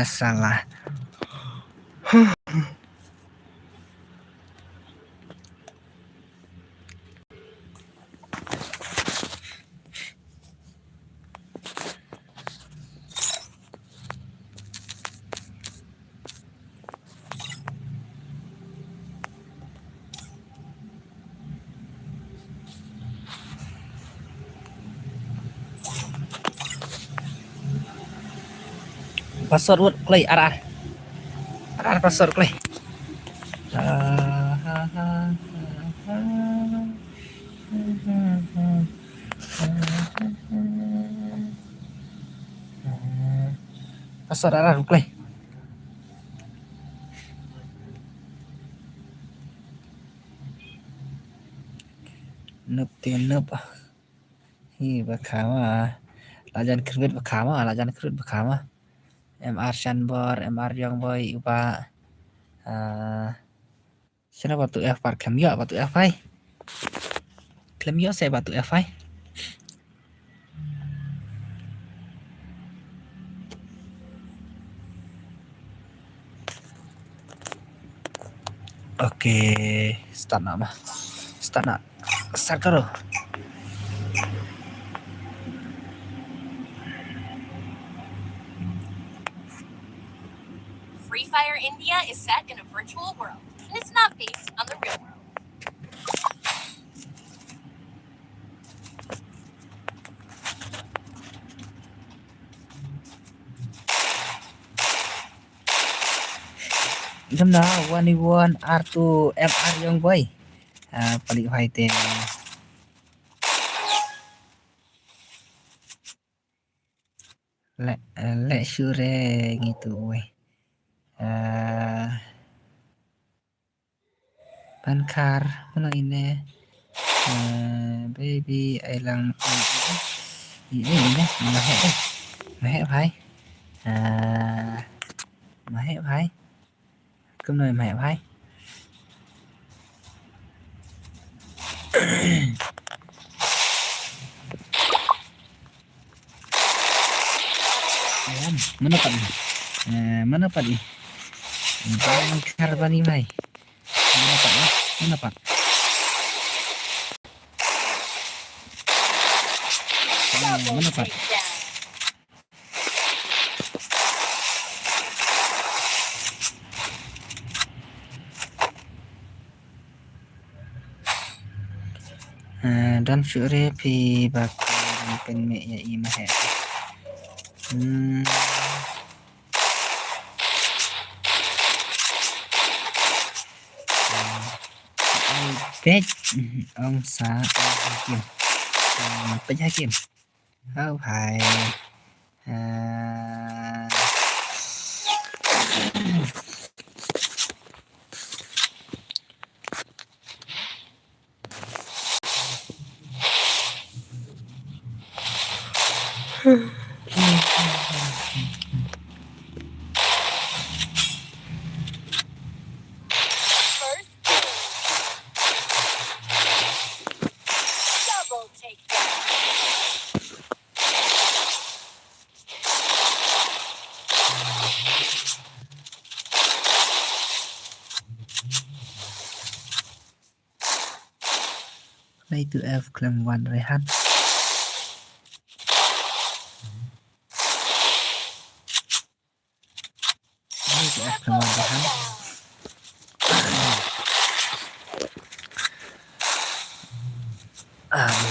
Salah. Password play arah password play. Password arah play. Nup hi bakama lajan kredit bakama MR Shanbor MR Youngboy upa sana batu F par klemyo batu F hai klemyo saya batu F hai. Oke, start karo. Free Fire India is set in a virtual world, and it's not based on the real world. Jam dah 1v1 R2 MR Youngboy. Paling high ten. Let sure gitu weh. Bankar mana ini? Baby ailang ini mahek bhai. Mahek bhai. Cơm này mẹ bhai. Mana pak ni? Bankar bani bhai. Mana pak? Mana pak? Dan syure pi bakal เป็นเมยอีมาแหกเป็ดองศาเกี่ยวเป็นยังเกี่ยวเข้าไผ่đây tụi em làmวันrồi han đây tụi em làmวันrồi han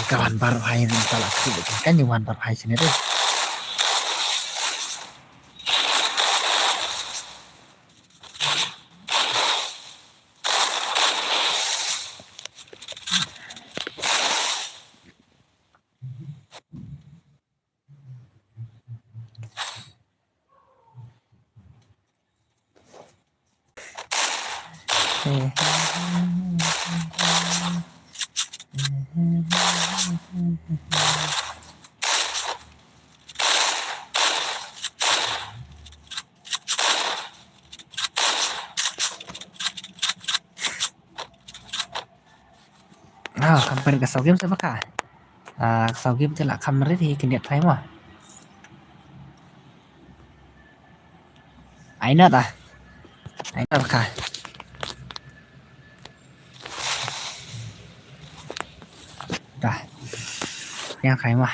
kawan baru hai rin talak sih kan yang baru hai sini tuh compare ke sau game siapa kah sau game thì là camera thì kinh nghiệm thấy mà anh nợ kah dah yang khai mà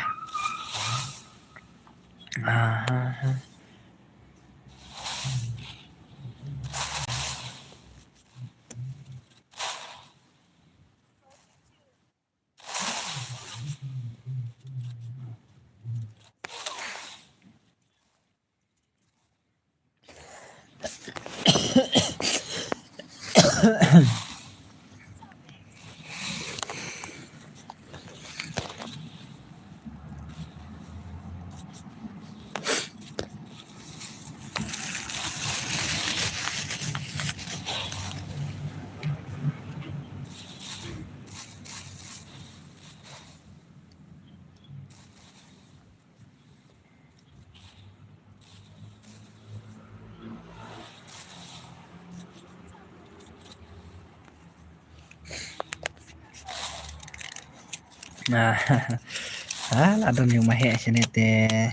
nah ada yang mahek sini teh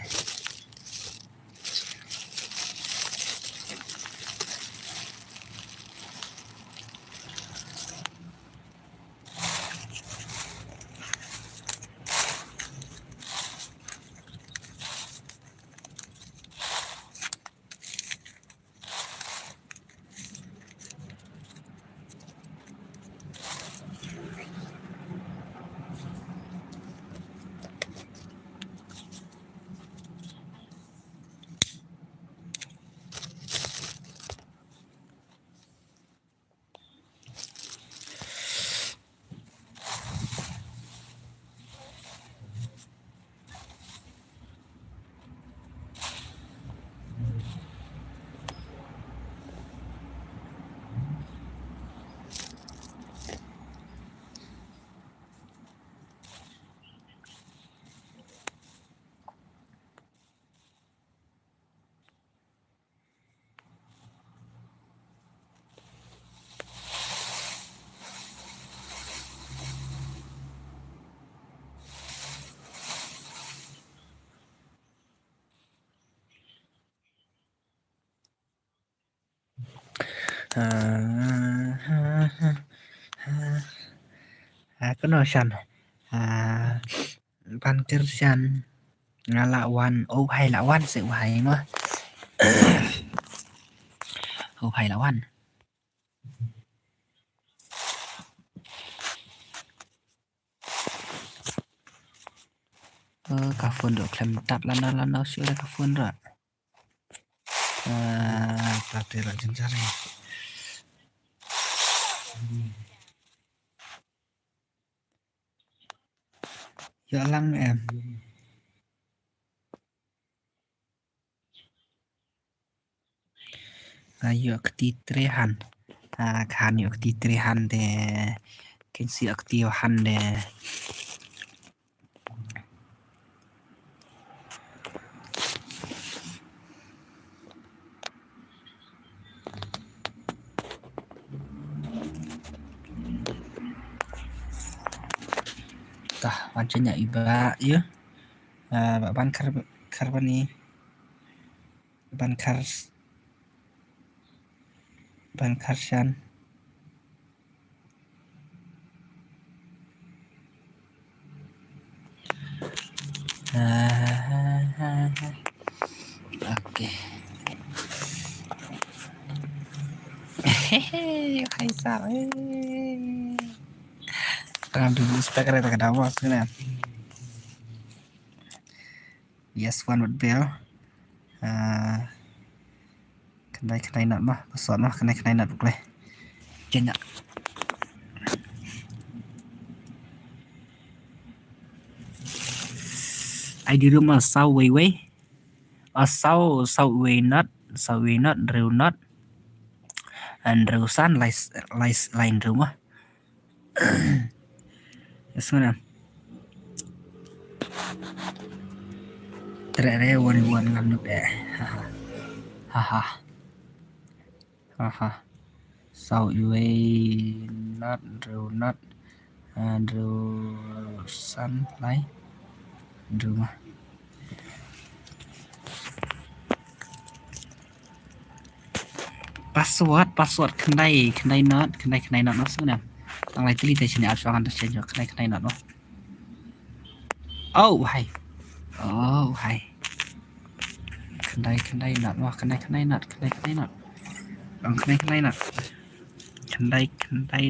có nói rằng ban ter san ngalawan hay lawan sự hay nó hay lawan Kafun dok klem tap lana sudah kafun dok. Pelatih rajin cari. Ya lang em. Ayo ketitrehan. Kan yuk ketitrehan deh. Kensi aktivahan deh. Tah wancanya iba ya. Ban karbani. Ban karsan. Oke. Hehehe, Kaisar. Tangan dulu speaker itu kenapa sebenarnya? Yes, one with bell. Kenai nak mah, pasal mah kenai nak boleh. Jangan. Ai di rumah sau wei. Sau not real not. And reusan lain rumah. Sebenarnya. Tere wan ngamuk deh. Haha. Sau wei not real not. And reusan lain rumah. Password kenai not maksudnya. Tang lai teli sini absangan tersejo kenai not no. Oh hai. Kenai not wah kenai not. Bang kenai not. Kenai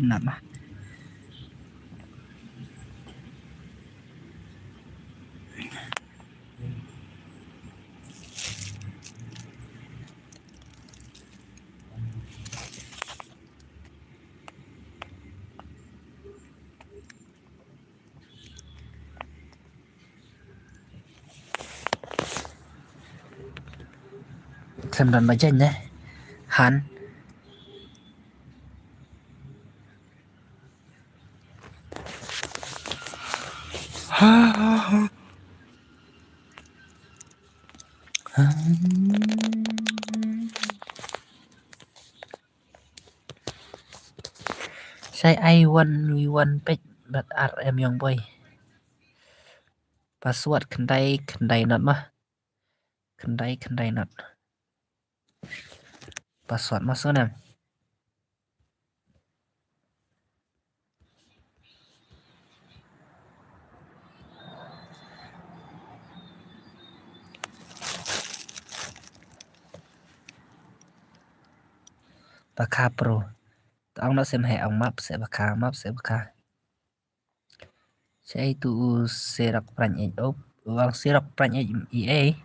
not mah. Kemudian bacanya Han Saya I1 page but RM yang boy. Password kendai not mah. Kendai not. Password maksudnya. Baka Pro. Ông nó xem hệ ông map sẽ baka. Saya itu serak pranjat uang serak pranjat EA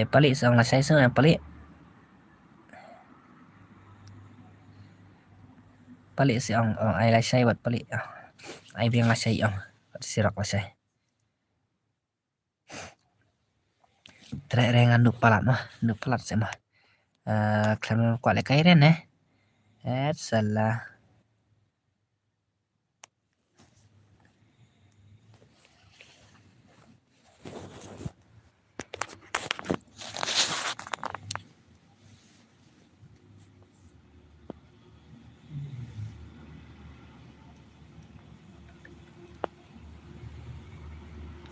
paling sang lah saya yang paling si ông ai lah saya buat paling ai biang lah saya ông serak lah saya terengan nuk palat saya mah klaim kuat le kairen salah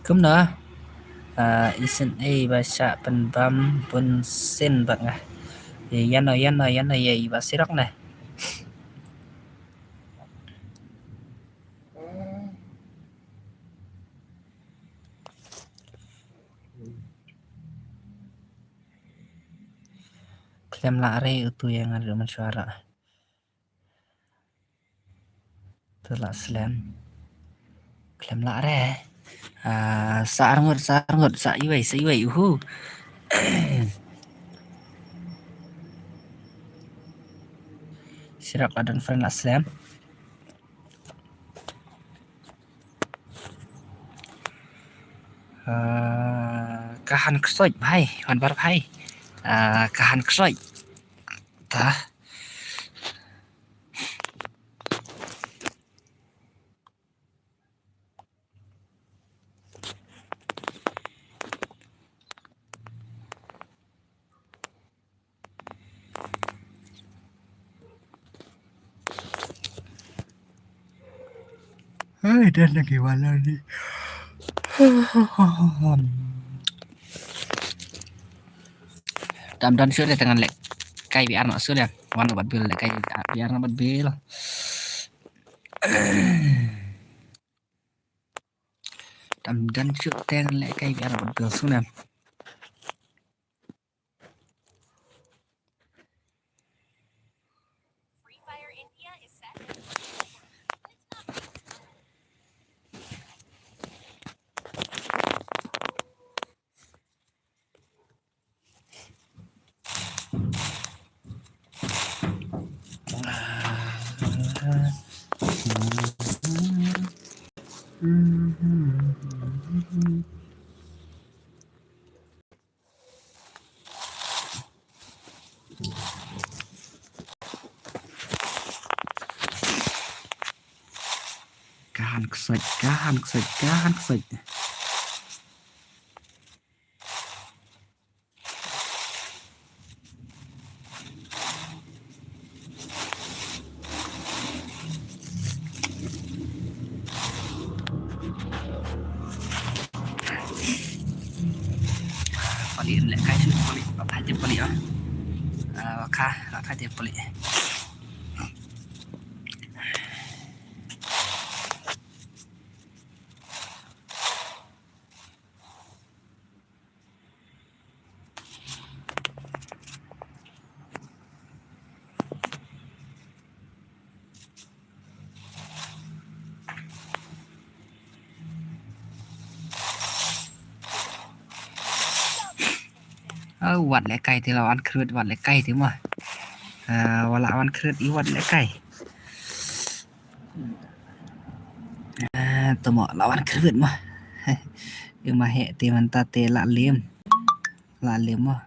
Cúm nữa isen baca penbam pun sen bak ngah yan no ya iba sirak nah klaim lare itu yang ada mensuara telak slam klaim lare Sarngot sa iway sirap adan friend aslam kahan ksoj bhai wan bar bhai kahan ksoj ta dan lagi wala ni dan sudah dengan lek kai biar nak sudah wan bat bil lek kai biar nak bat bil dan sudah dengan lek kai biar nak bat bil sudah kahan ksoj paling lek kai sudah paling apa aja paling kah dia palingวัดและไก่ที่เราอันคืดวัดและไก่ที่มาเวลาอันคืดอีวัดและไก่ตัวหมอเราอันคืดมายังมาเหตุที่มันตาเตละเลี่ยมมา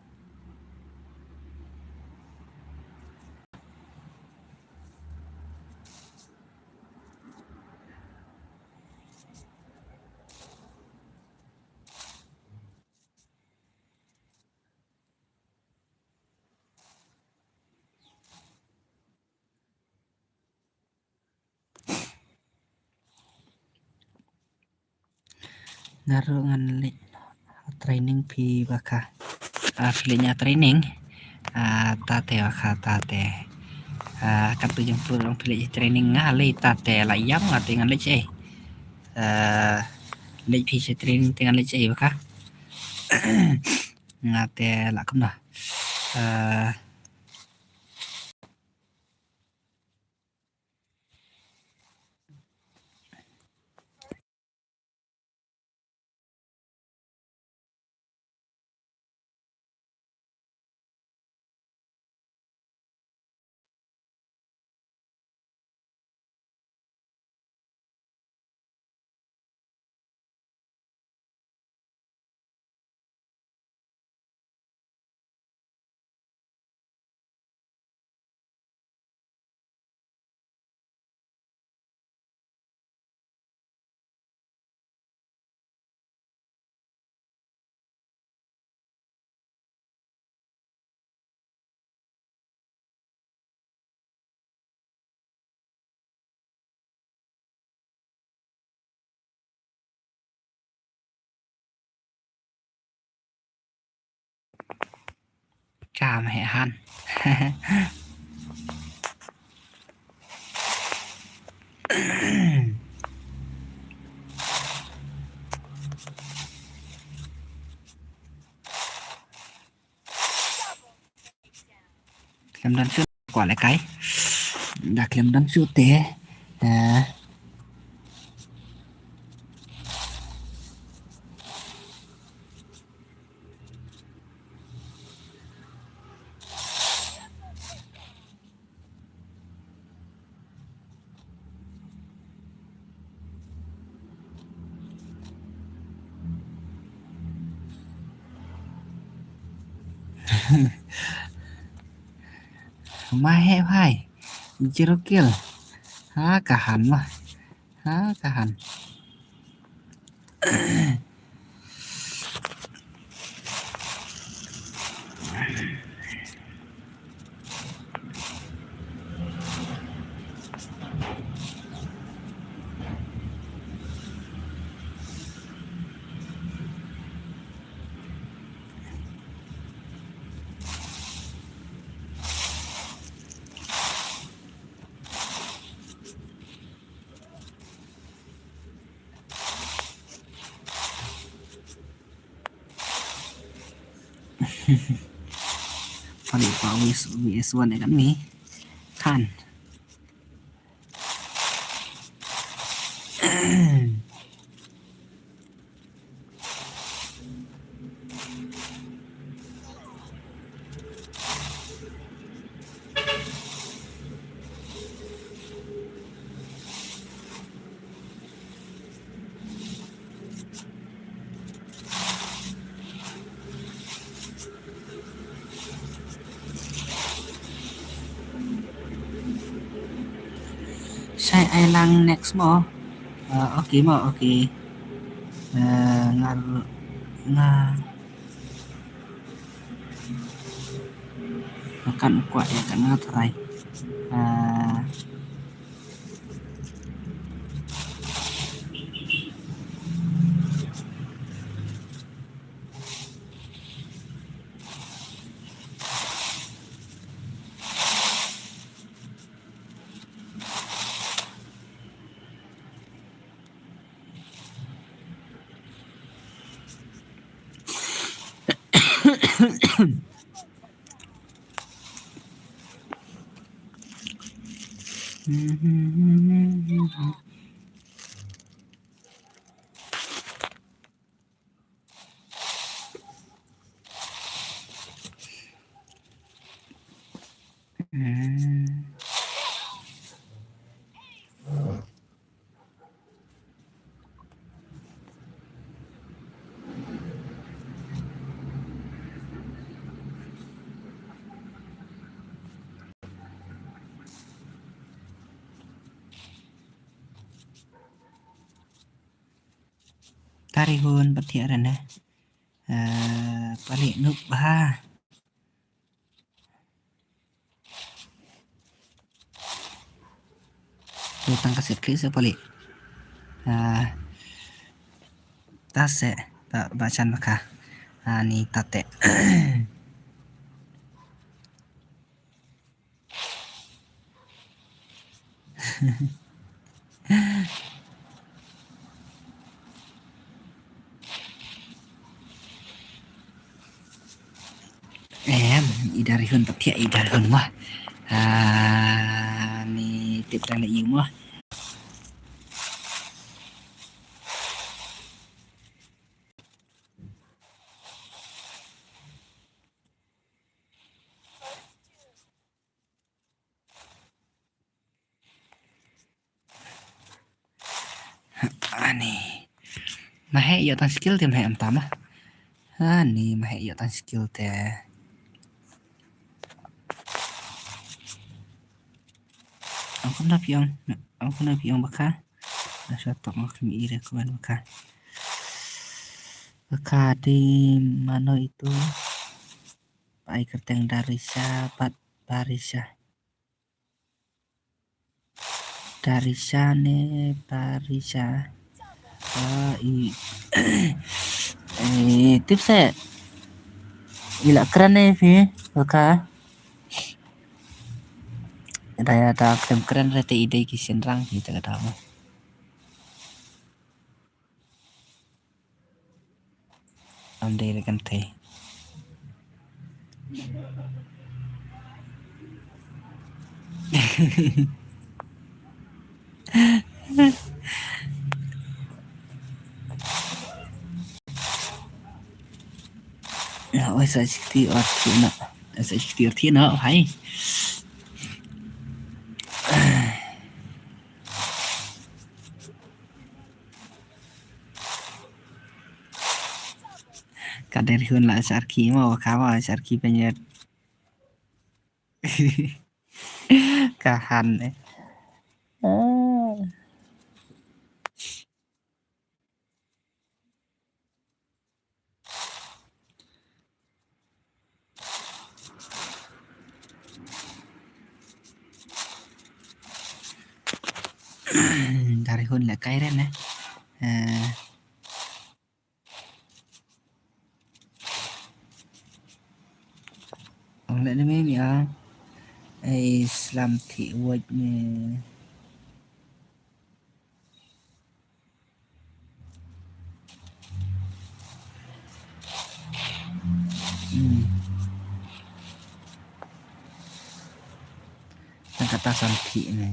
Naruh training pi baka filenya training tate baka tate kan tu yang perlu orang pilih training ngalai tate layang dengan lece lece pi training dengan lece baka ngate lakum dah chà mẹ han Lem dan shoot quả lại cái đặt lem dan shoot thế Mahe bhai. Zero kill. Kahan mah. Kahan. Paling Pak WS1 ya kan nih. Kan. Saya elang next mo. Oke mo, oke. Akan kuat ya kan ngatrai. Tarihun bertiaran ya. Paling noob bah. Tutang kaset ke sa paling. Tase tak bacaan maka. Ni tate. Idarihun petia idarihun mah. Ni tip tang lagi mah. Ni mahe yo tang skill tim mahe am tama. Ni mahe yo tang skill teh. Aku na piang baka. Nasa tok makin ire kuan baka. Baka di mana itu? Pai kerteng Darisa, Barisa. Darisa ne Barisa. Tips saya. Gila keren nih, Vi. Baka. Ada keren rete ide kisin rang gitu kata kamu. Andai rekan teh. Ôi sao chỉ ở thiên nọ, sao chỉ ở thiên nọ phải. Kan dari hun lah sarki mau kawa sarki penyet kahan dari hun là cái đấy nè ông lại nó mấy mẹ Islam thị vượt nè kata santi nè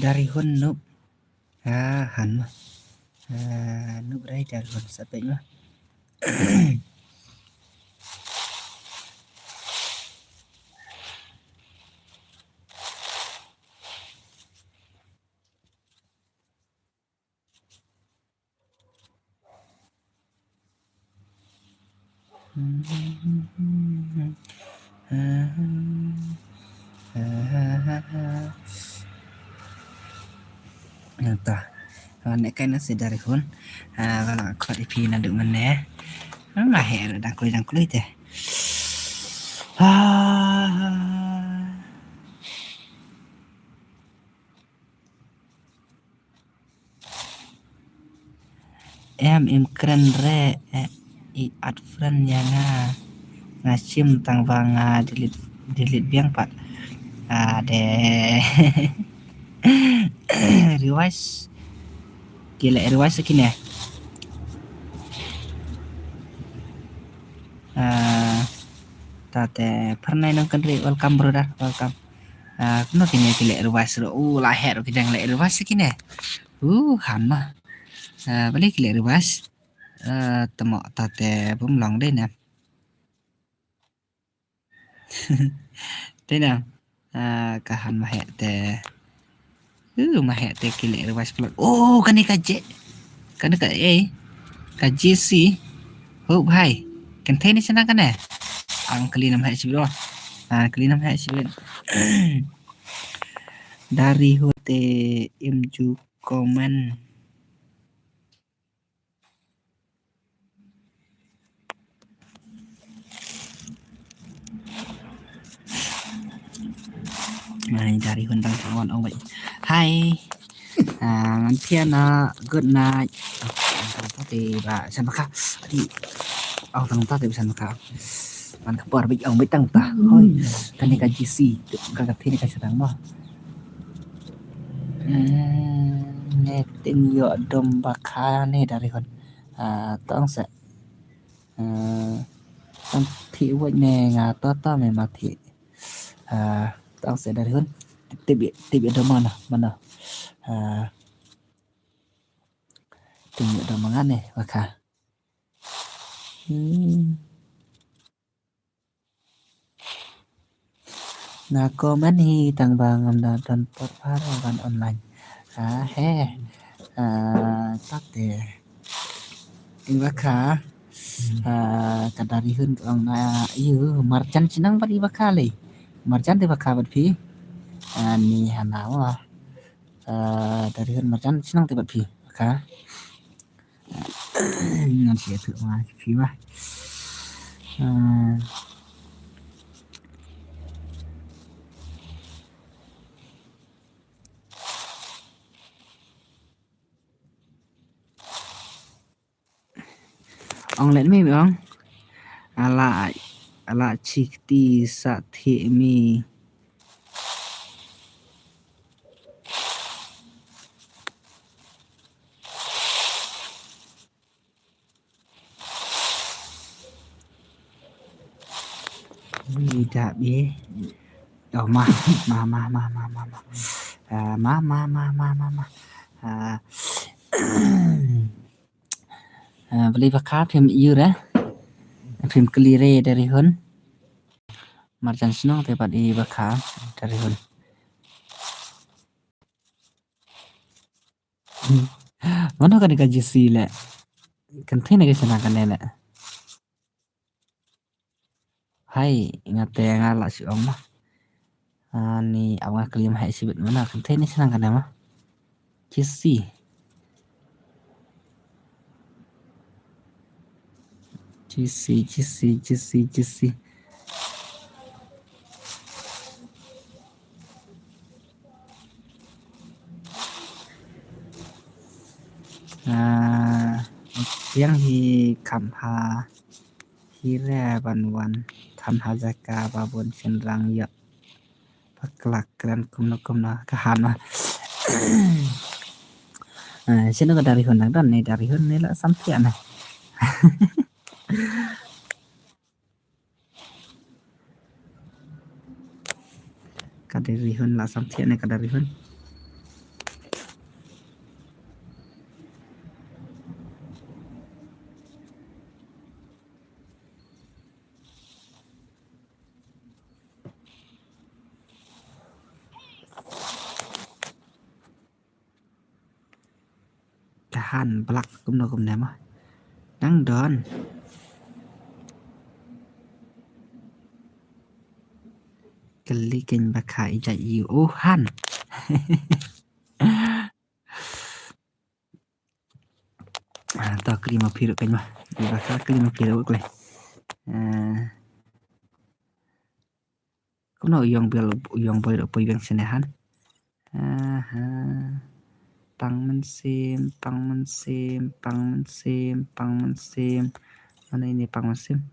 dari hun nup han nup đấy dari hun sampai mah ta này cái nó sẽ dari hun và có đi phi là được mình nè nó là hè rồi đang cười thế em keren re i ad friend ya ngachim tang vang delete biang pat de revise gila revise segini tate pernah nongkan re welcome brother welcome no kini gila revise ro lahir kita ngile revise segini han mah balik gila revise temo tate bum long đây nè đây nào kahan mah te mah te kile revise plot cái này cái kaji si bhai kan thế này sana kan ang kali nam hai sibro kali nam hai sibin dari hote imju comment này dari huntang kawan ông vậy hai thiên good night thì bà san khá thì ông thằng ta thì san khá bạn không bỏ bị ông mới tăng ta thôi cái này cái gì cái thế này cái sedang mah netting yo domba kane dari kon tong sẽ tong thị vậy nè ngà to mày mà thị tong sẽ dari kon tibi domana mana tinggi domangan nih maka nah komen hi tang bangam dan pot parawan online tak deh ini maka kadari hun orang iyo marjan sinang pari bakali marjan di bakabat pi ni hanawa dari hun marjan sinang tibat pi maka ngan sẽ thử mà phí mà ông lên mi không ala chikti sa thị mi tidak bi oh ma Ah, beli bakar phim yêu dah. Phim kelire dari hun. Marjan senang tepat i bakar dari hun. Mana kan dikaji sila. Kan thina ke senang kan nela. Hai ngate ngala si om mah. Ni awak kelim hai sibet mana kan thina senang kan mah. Jisi. Jisi. Yang hi kamha hi re ban kamha jaka babon senrang ya paklak kran kumna kahan mah. Sino ka dari hun dan ni dari hun ni la sampian nah. Kadari hun la sampian ni kadari hun. Kahan belak kumna mah. Nang don. Kali ken bakai jai yu han. Ta kelima piru kan mah. Bakal kelima piru kle. Kumna uyong boy bang senehan. Pang mensim. Mana ini pang mensim?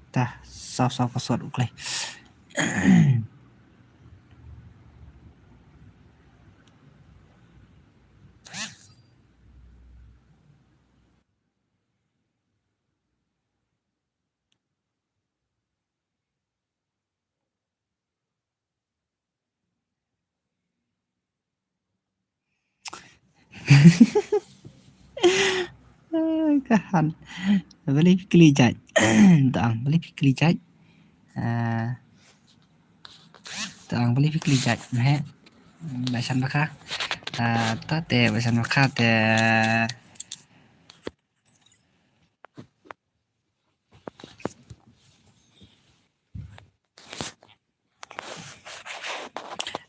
Tah sao pasot ukle. Kahan. Beli pikli jaj. Taang beli pikli jaj. Taang beli pikli jaj. Meh. Basan baka. Ta te basan baka te.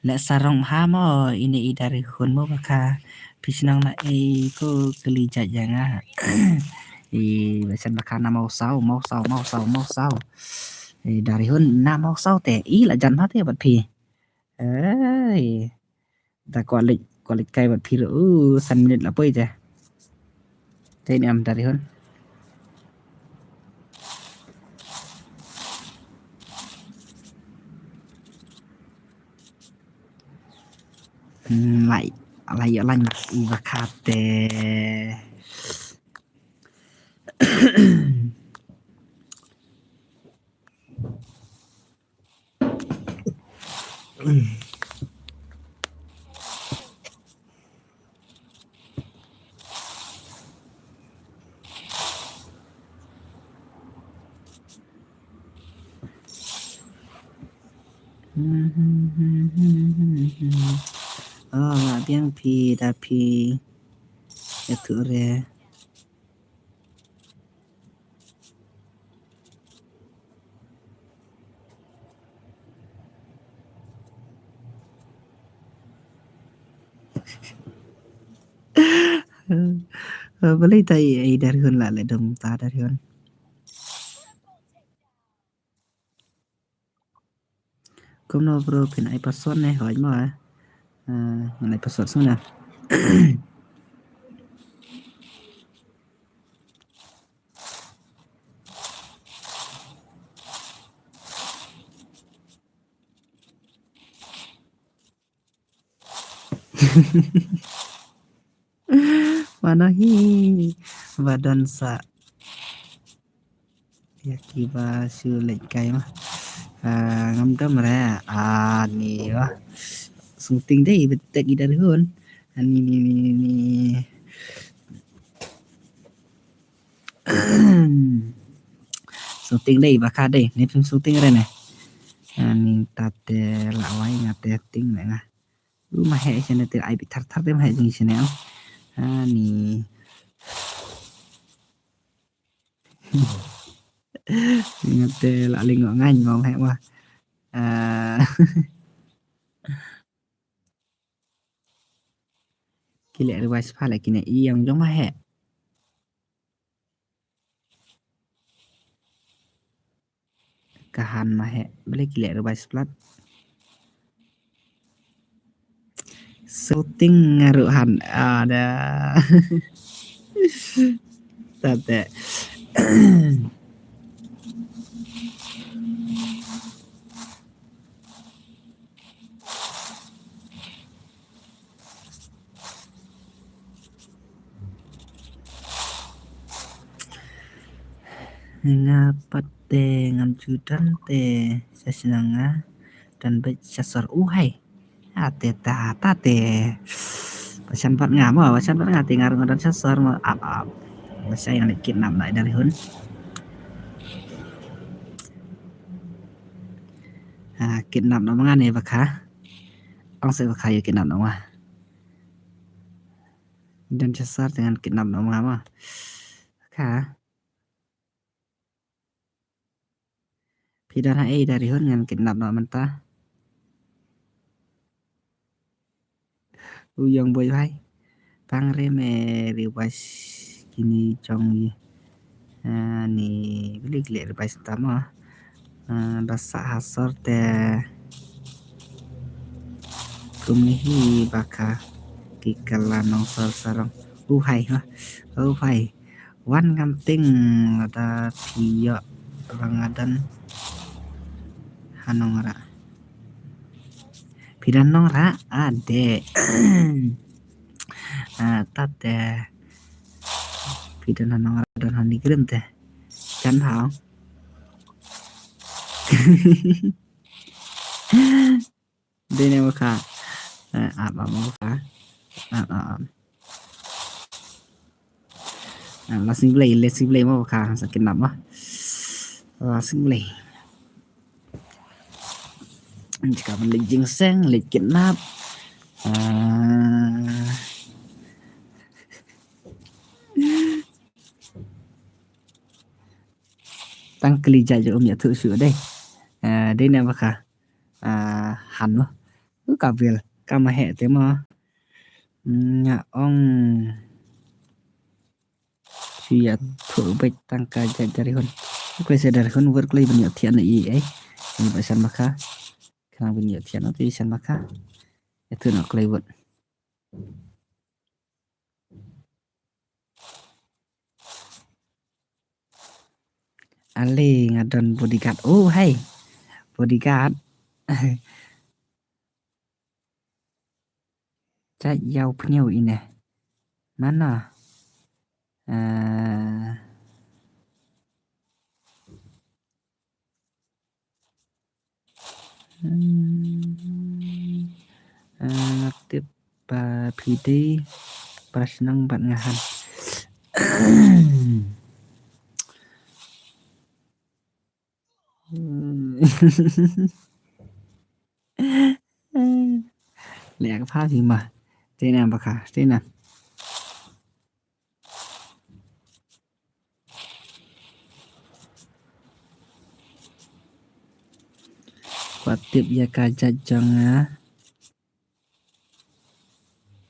Lek sarong hamo ini dari hun mo baka. Pisnang na ko keli jaj janga. Basan baka na mau sau. Dari hun na mau sau te la jan ma te bat pi. Ta kualik kai bat pi san minit la poi je. Te ni am dari hun. Lại lanh ivakate. Là biang pi da pi ya thử re. Beli tay dari hun lại đồng ta dari hun. Cũng nó bro pin ai password này hỏi mà. Này password xuống nè. Mana hi badan sa yakiba sulit kai mah ngam dam ra ni wah sunting deh betek dari hun ni sunting deh bakal deh ni film sunting re ne ni tate lawai ngate ting ne ngah mah he sene te ai bị thar thar dem he jing sene ni ngate la ling ngang ngom he wa kile riwais pha lại kine i yang jong mah he kahan mah he beli kile riwais plat shooting ngaruhan ada tate ngapate ngam judan te sasinanga dan baik sasar uhai ate ta tate pasan pat ngam pasan pat ngati ngarung dan sasar ma ap saya yang dikit nam lại dari hun kidnap nó mangane bakha ang se bakha ya kidnap nó mah dan sasar dengan kidnap nó mama bakha pidana dari hun dengan kidnap nó mentah uyang boy vai pangre me riwas kini chong ni beli kile riwas tama basa hasor te kumihi baka kikala nong sarong uhai wan kanting ada tiyo rangadan hanong ra pidan nong ra ade tate pidan nong ra dan hani gren te chan hao dene baka apa mau baka lasing play mau baka sakit nama lasing play jika beli ginseng beli kidnap tăng kli jajo om ya thử sửa đây đây nè baka hẳn mà cứ cả việc cả mà hệ thế mà nhà ông suy ya thử bạch tăng ca dari hun quay xe dari hun vượt lên nhiều thiện này ấy ini pasan maka kenapa nhiều thiện nó thì san maka itu nak kelewat Ali ngadon bodyguard hey bodyguard cak yau punya ini mana aktif PD pas nang bat ngahan lẹ pha gì mà thế nào baka thế nào Kwatip ya kaja janga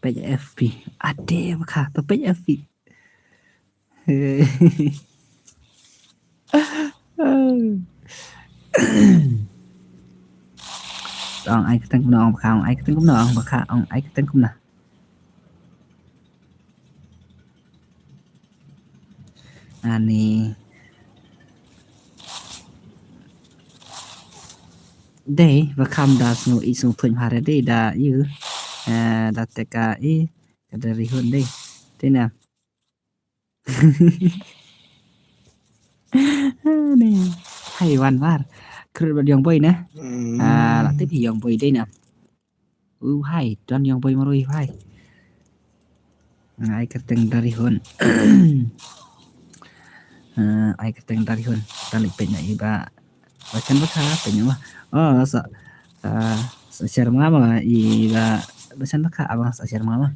page FB ade baka to page FB ông ai cái cũng nong baka ông ai cái cũng nong baka ông ai cái cũng nè ani đây và khăm đã sung ý sung thuần hà đây đã như đặt cả ý dari hun đi thế nào này hay văn var cứ bật dòng bay nè là tiếp thì dòng bay đây nè hay dan dòng bay mà rồi hay ai keteng dari hun ai keteng dari hun talik penyanyi bacan bakha penyanyi oh sa sa share mama iba bacan bakha abang sa share mama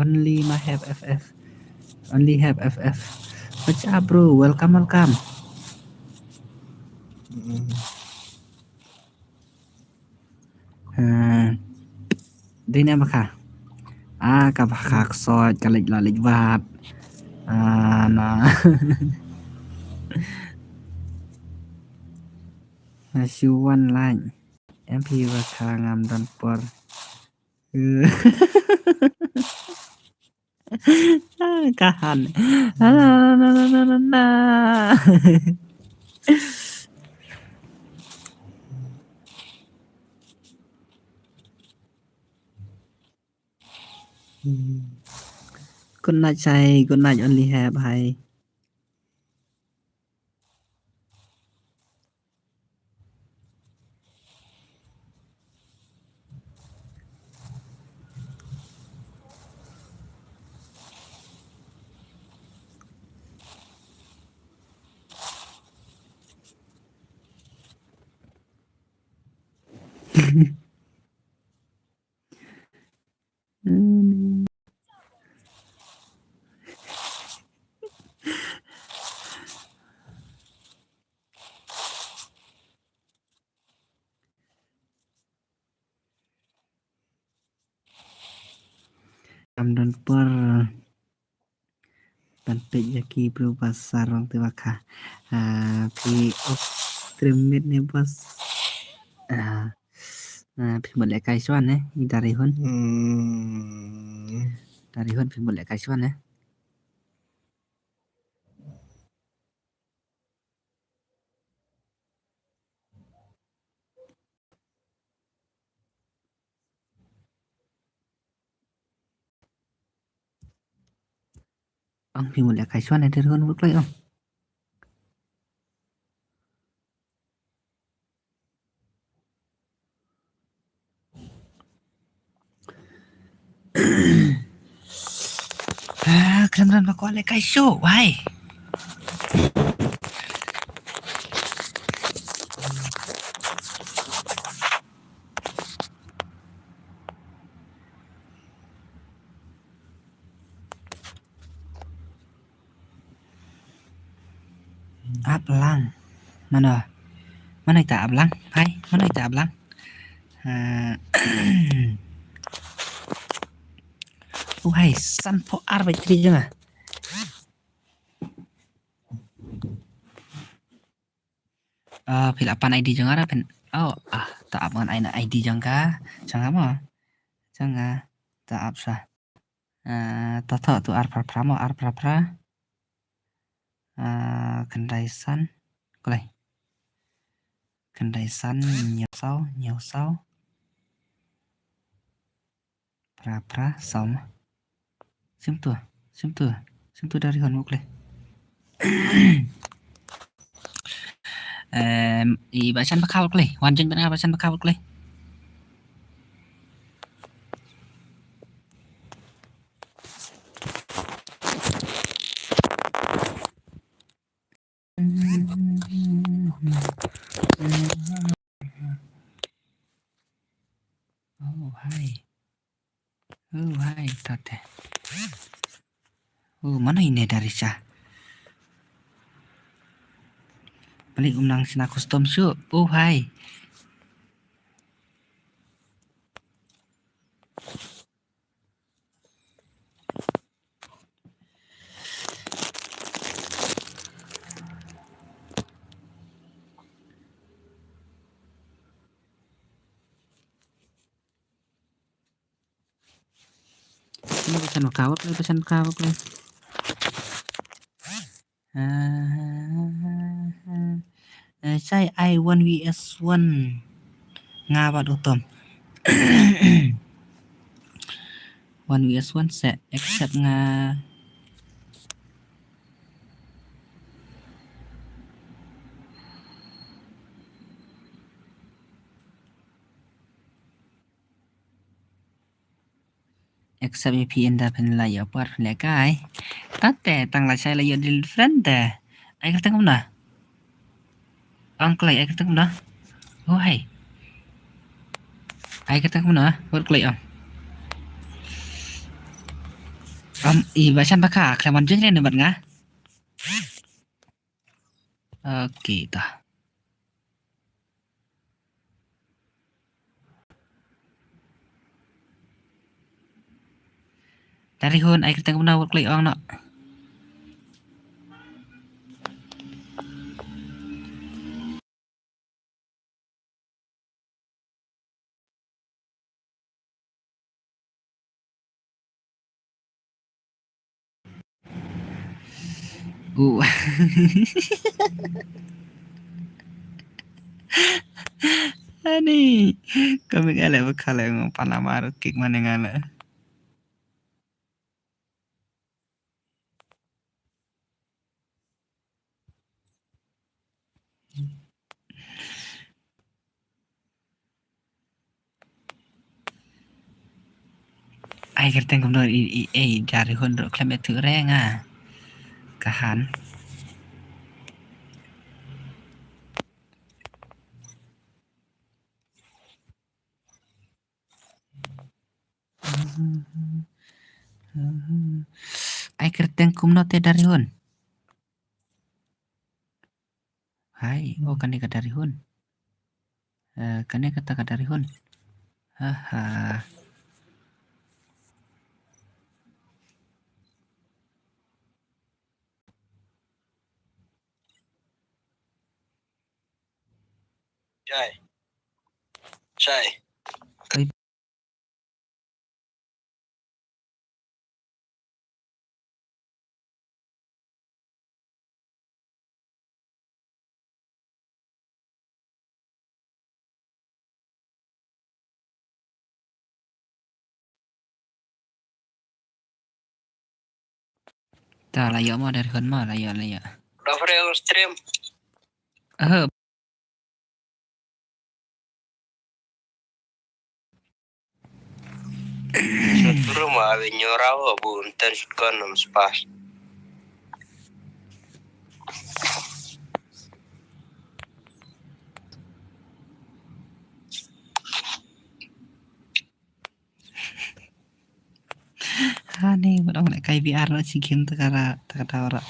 only my have FF only have FF what's up bro welcome đây nè bakha ka bakha soi ka lịch là lịch vạt na na siwan lain MP bakha ngam dan por kahan na good night say good night only have hay ngam dan por Pantai Yaki bro pasar orang Tewaka pi streamit nih bos pi một lẻ cây xoan đấy dari hun pi một lẻ cây xoan đấy ông pi một lẻ cây xoan này dari hun bước lại ông keren pak oleh kai show why áp lăng mana mana ta áp lăng hay mana ta áp lăng hay sanpo arbitri jangan Pilapan ID jangan ada pen tak apa aina ID jangka jangan apa jangan tak apa sah toto tu arpramo arprapra kendaisan kolai kendaisan nhiều sau pra xong sim tu dari hon kolai i bacan bakal kolai wanjeng benar bacan bakal kolai hai tate mana ini dari sah balik umnang sina custom su hai Ini pesan kawak lagi, pesan kawak lagi. Saya I1 vs1 ngabat utom. 1 vs1 sẽ accept nga accept VPN dah pen layak buat lekai. Tate tang la saya layak different dah. Ai kata kamu dah. Ang klay ai kata kamu dah. Oh hai. Ai kata kamu dah. Buat klay am. Bacan baka klaman jeng ni bat nga. Oke tah. Dari hon ai kata kamu dah buat klay ang nak. Ani kami gala bakala ng Panama kik man ngala. Ai kerteng kum do dari hon do klamet tu renga. Kahan. Ai kerteng kum no te dari hon. Hai, oh kan ka dari hon. Kan kata ka dari hon. Haha. Chay. Oi. Ta layak mo dari hon mo layak. Udah stream. Satu rumah nyorau bunten konom spas. Ani budak nak kai biar no si game takara ora.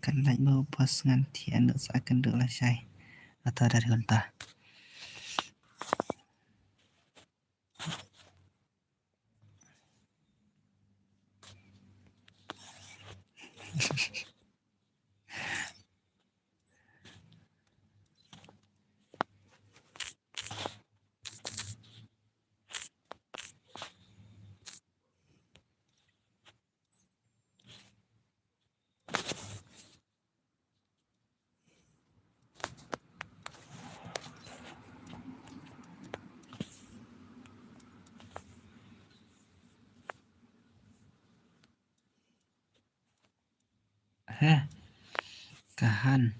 Kan lại mau pas ngan thian được sa kan được là sai. Atau dari hon ta. Kahan.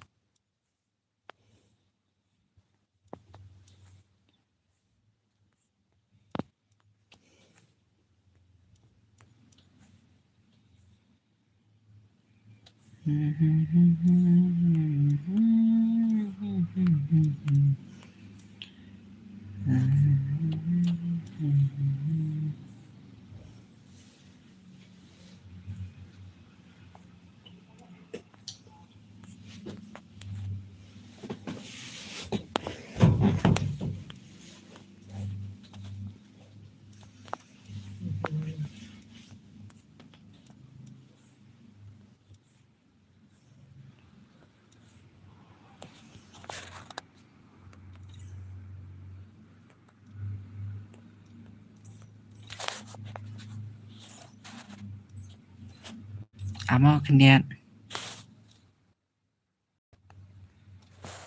mau kendian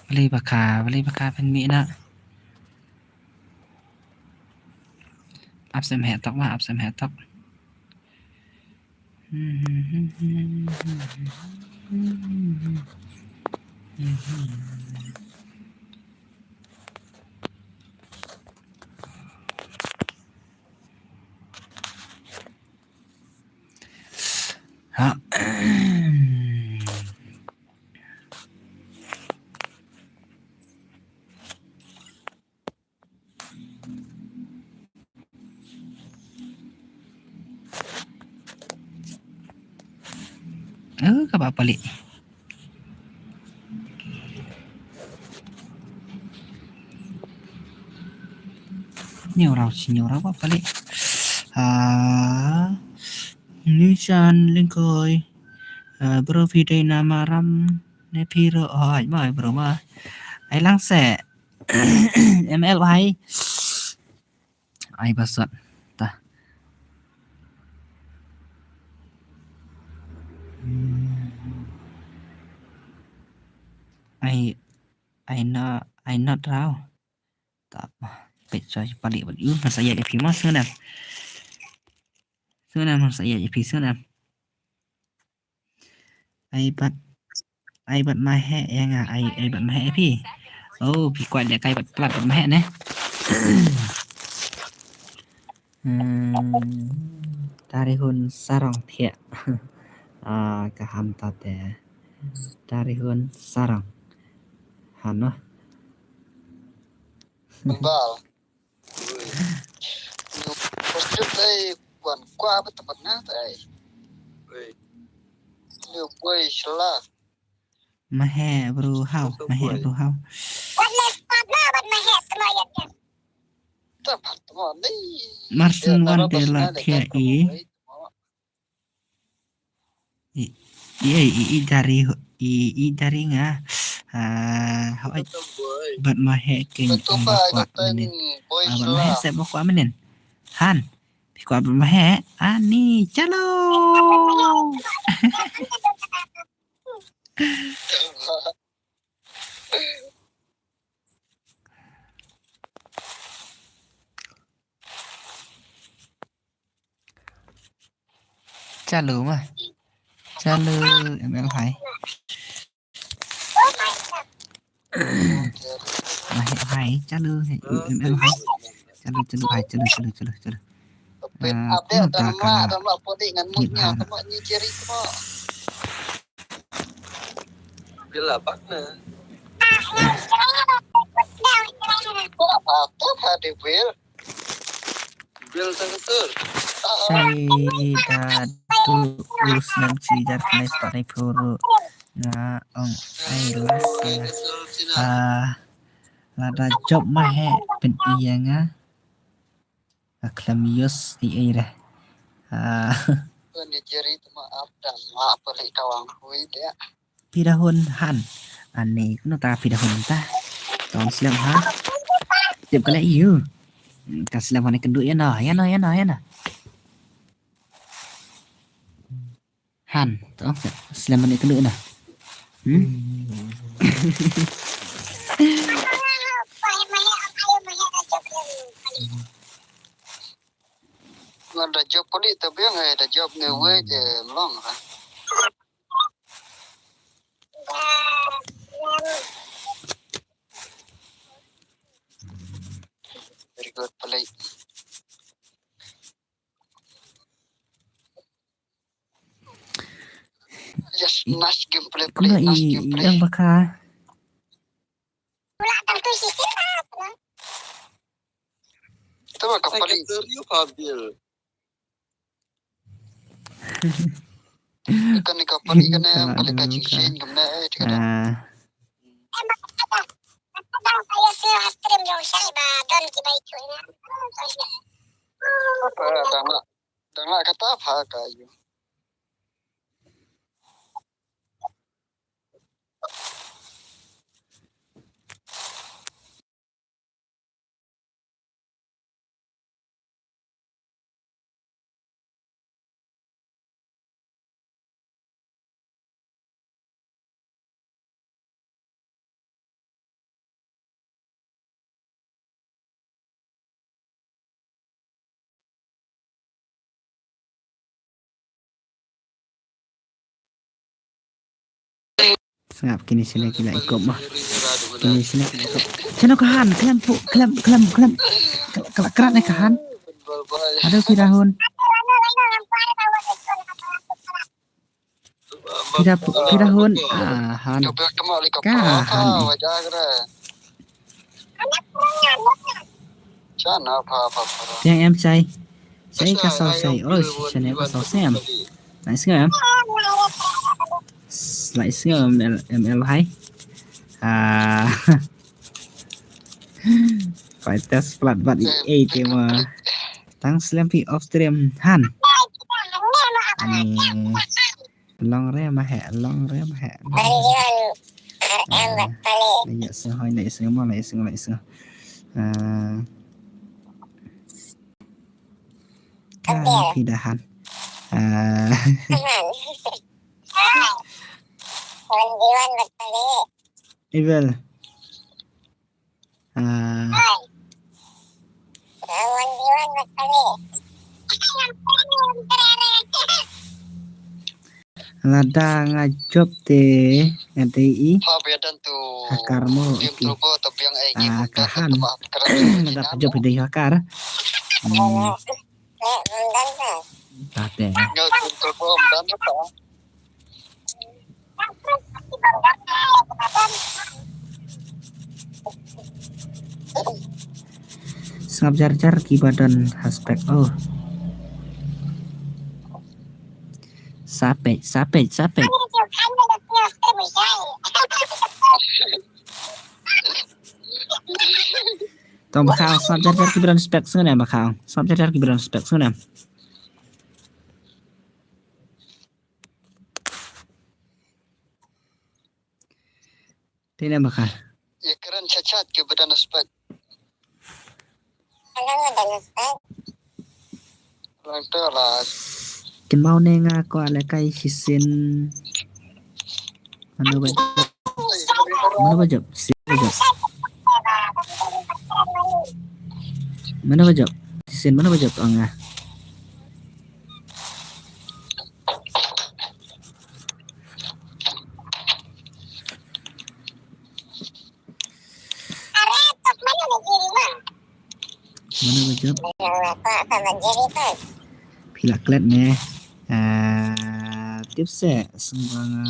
beli bakar pen mi na áp xem hè tóc mà áp xem hè tóc đó các bạn balik nhiều rau apa balik Nishan Linkoy bro video nama ram ne piro hỏi mời bro mà ai lăng xẻ ML hay ai bắt giận ta ai not rau tak pet cho balik balik masa ya di mas sana masa ya di sana ai bật mai hẹ em à ai bật mai hẹ phi phi quay để cây bật bật mai hẹ nè dari hun sarong thiệt cả ham ta tè dari hun sarong hẳn nó Bal. Pasti đây còn qua với tập na đây. Liu quay sla. mai hẹ bro hao Tập mà đi. Marsun wan de la thia i dari nga hỏi bật mà hệ kinh quạt nên bật mà hệ sẽ bốc quá nên han thì quạt bật mà hệ ani chalo chalo mà chalo em phải mà hay chalo em hay chalo hay chalo Update dalam uploading dengan moodnya temannya ciri semua. Bila bakna. Apa di Will? Bil tengker. Saya tu urus nam cijar kena sepakai puru na ong ailas lada job mahe pen iya nga klamios di aira Ini ciri cuma dan apa lagi kawang hui dia. pidahun han ane kuno ta pidahun ta ton silam ha tiap kali iyo kasilam ane kenduk ya na han tong silam ane kenduk na Ada job poli tapi yang ada job ngewe je long lah. Very good poli. Yes, nice gameplay poli, nice gameplay. Yang bakal Itu mah kapali. Ikan ni kapali kan yang paling kacing sin kemana Dang kata apa kayu. ngap kini sini kila ikut mah kini sini kila ikut chano kahan kelam pu kelam kerat nih kahan ada pirahun pirahun han kahan yang em say ka sao say ôi chane ka sao xem lại sửa em lại sửa em hay phải test flat vật ấy thì mà tăng slampy off stream han ani long re mà hẹ này sửa hơi này sửa mà lại sửa pindahan Evil lada ngajob teh NTI hakarmu kahan lada ngajob di hakar tate sengap jar ki badan aspek sapek tong bakal sengap jar ki badan aspek sengene bakal sengap jar ki badan aspek sengene tidak bakal ya keren cacat ke badan aspek lah kin mau nenga ko ale kai hisin mana bajab hisin mana bajab anga mana bajab pila klet nè tiếp sẽ sembanga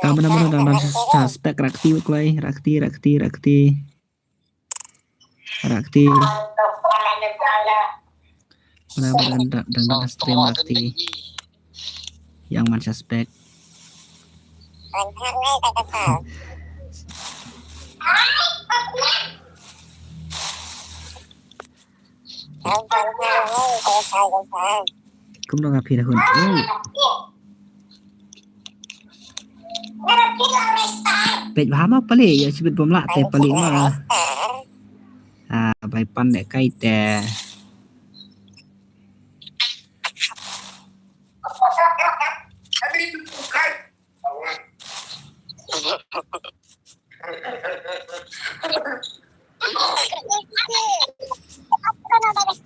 tahu benar-benar dalam aspek rakti benar-benar dalam stream rakti yang mana aspek cũng đâu gặp pirahun pet bahama pali ya sibit bom lak te pali mah bai pan dek kai te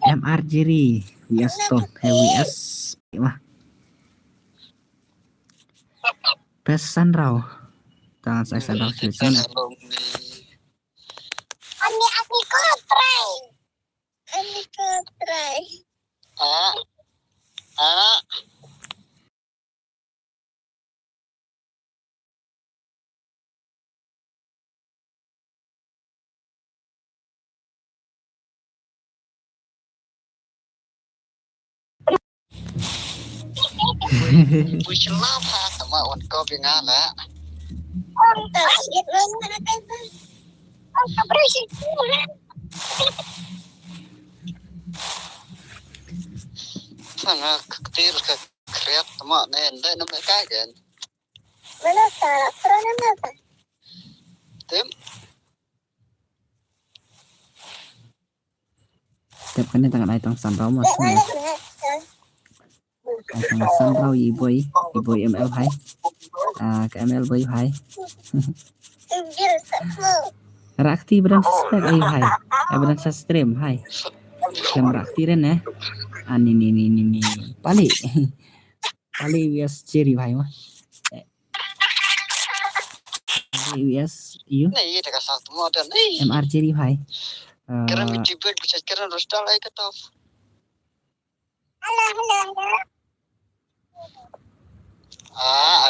MR Jiri WS mah pesan raw tangan saya sadar di sana Wih celapa sama on kau bingala. Sana kecil ke kreat sama nende namanya kagen. Mana salah pernah apa? Tim. Tiap kali tangan ai tong sandraw mas tong sandraw iboy ML hai ke ML boy hai Rakti badan spek hai. Badan stream hai. Yang rakti ren ya. Ini. Pali. Pali bias ciri hai mah. Pali bias iyo. Nih, dekat satu model nih. MR ciri hai. Kira dibet bisa kira harus dalai ke top. Halo.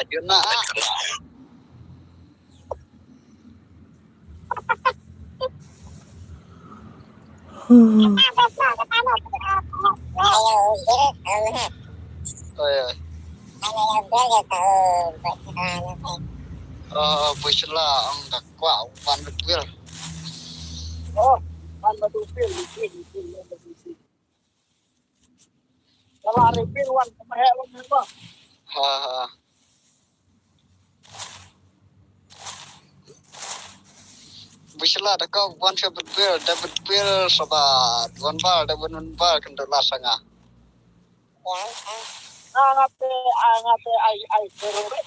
Aduh nak. Oh ya. Buslah enggak kuat wan betul. Oh, kan betul pil. Kalau Arifin wan kemahek lo memang. Buslah dah kau wan saya betul sobat. Wan bar kendala sanga. Angate ai terus.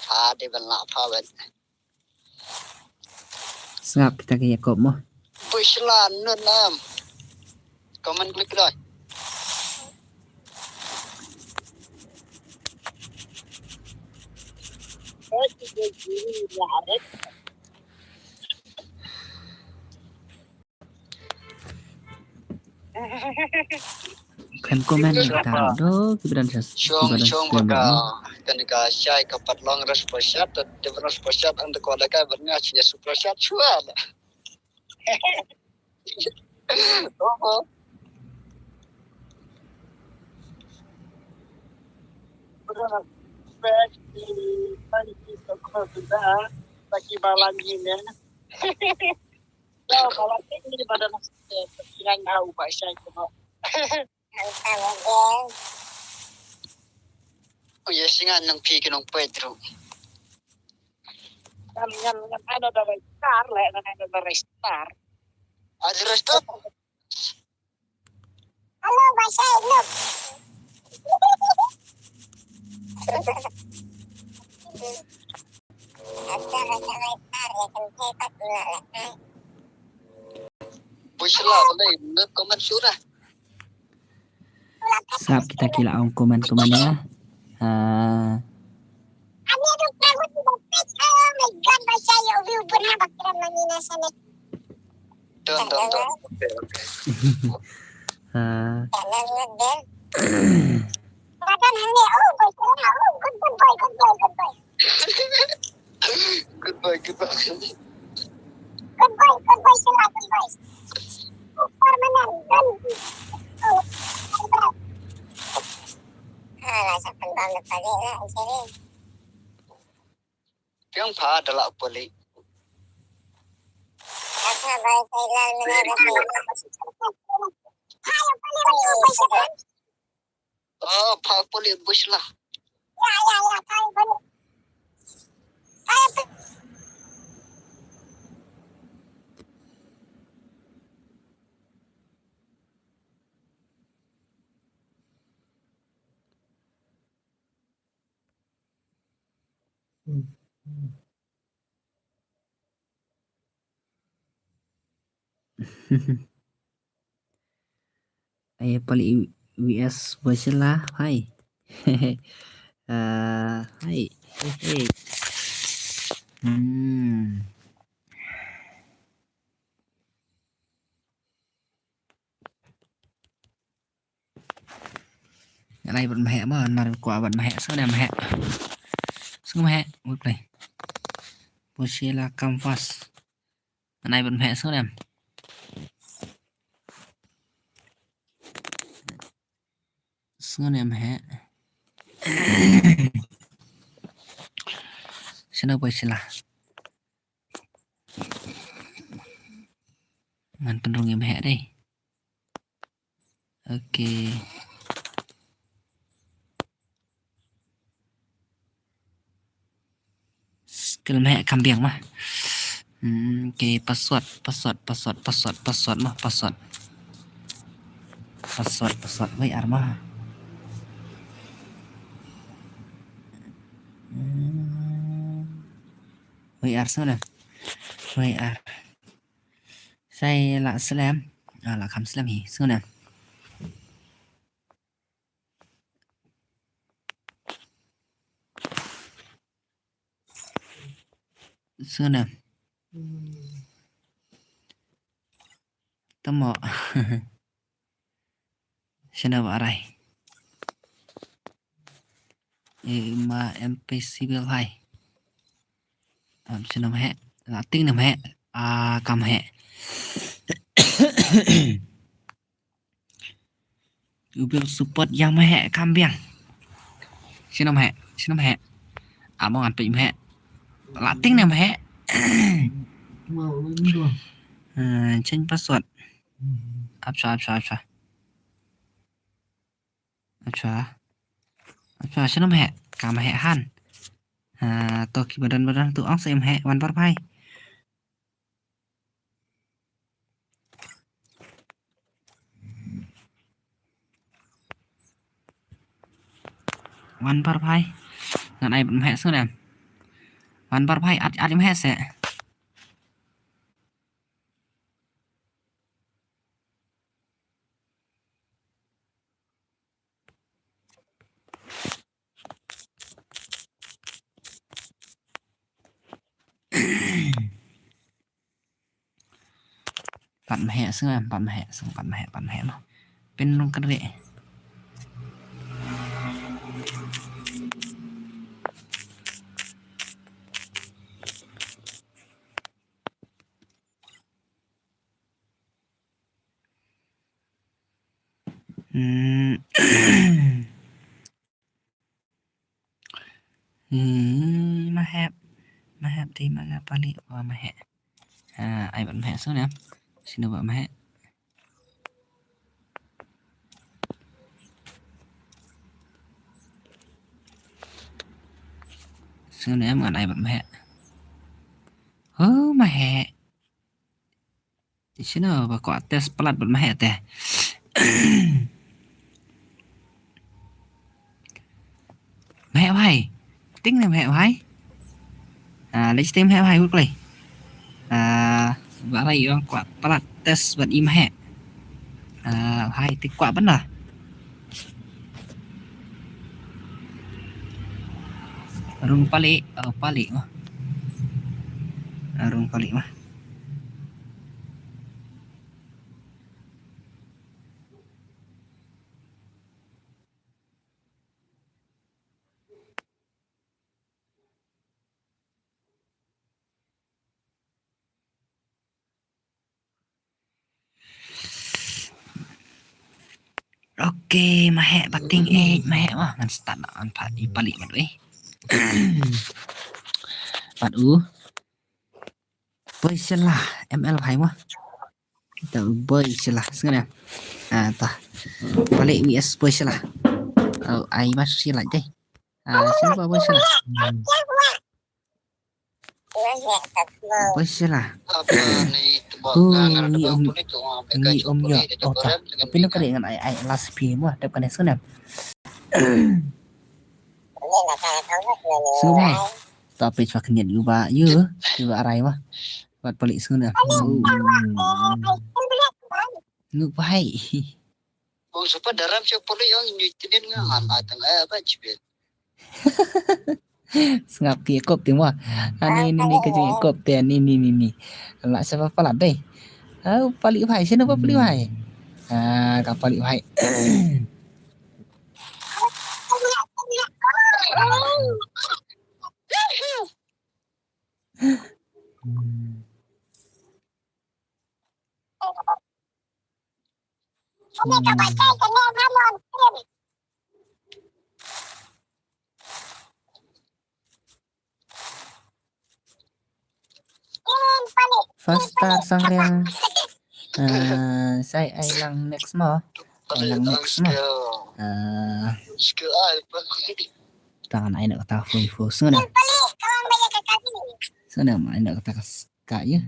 Pha de ben la pha ben. Sengap kita ke Yakob mo. Buslah nun nam. Komen klik rồi. Kan komen kita do kibadan Syong baga kenika syai kapat long ras pasyat de ras pasyat and ko da ka bernya cia suprasat chual. Oh. Benar. Spek di tadi kita sudah lagi balangin ya. Ya kalau ini pada nasi yang tahu bahasa itu. Oh ya singan nang pi kinong Pedro. Kan ada dari star lah, ada dari star. Ada resto. Halo, bahasa Indo. Buslah boleh nak komen surah. Sengap kita kila ang komen ya. Ano yung pagod mo? Oh my God, bahasa yung pernah bakit manina sa net. Don. Kadang hindi, boy, good boy. Good boy. Good boy sila, good boy. Permanent, dan sa pandang na pali na, ang siri. Yang pha adalah boleh. Asa ba sa ilan na nga ba? Ayaw pala rin yung boy siya. Oh, pha boleh buslah. Ya, tayo ba? Ayaw pa. Ay pali WS basila hai. Hai. Hey. Cái này vẫn mẹ mà là quả vẫn mẹ sao đẹp mẹ sao mẹ một này Pochela canvas cái này vẫn mẹ sao đẹp sao đẹp mẹ xin đâu Pochela mình pendung em mẹ đây ok cái mẹ cầm biển mà cái password mah password với arma với ar sao nè Wait say là slam là khám slam hì xưa nè tâm mọ xin đâu ở đây mà MPC bill hay xin đâu hẹ là tiếng nào hẹ cầm hẹ bill support yang mà hẹ cầm biang xin đâu hẹ mong ăn bị hẹ là tiếng nào hẹ change password áp xóa xin đâu hẹ cầm hẹ han tôi khi badan tụ óc xem hẹ văn bắt bay văn bắt bay lần này bấm hẹ xưa nè văn bắt bay ắt em hẹ sẽปั่นแห่ซึ่งปั่นแห่เนาะเป็นลงกระเดะมาแฮบที่มาปาลิว่ามาแฮไอ้บันแฮซึ่งเนี่ยxin được vợ mẹ xin em ở này bật mẹ mẹ thì xin ở và quả test plat bật mẹ tè mẹ भाई tính là mẹ भाई lấy tem mẹ भाई hút này và đây là quả plat test bật im hẹ hai thì quả vẫn là rung pali mà rung pali mà ok mà hẹ bắt ting mà hẹ mà ngăn start ăn pali mà đấy bạn bơi xe là ML phải mà tự bơi xe là xem nè ta pali vs bơi xe là ai bắt xe lại đây xem qua bơi xe là bơi xe là nghi om nhở ta tapi nó có để ngăn ai last pm mà đẹp cái này xem nèซื้อไหมต่อไปฝากเงินอยู่บ่เยอะอยู่บ่อะไรวะวัดผลิตซื้อเนี่ยนึกไป supaya dalam siapa yang nyuciin ngan atang apa cipet ngap kia cộp tiếng mà ini cái chuyện cộp tiền ini lại sao phải làm đâyผลิตphải xin nóผลิตphải gặpผลิตphải first start sang riang saya lang next mo lang next mo skill tangan ai nak kata full sana mà ai nak kata kak ya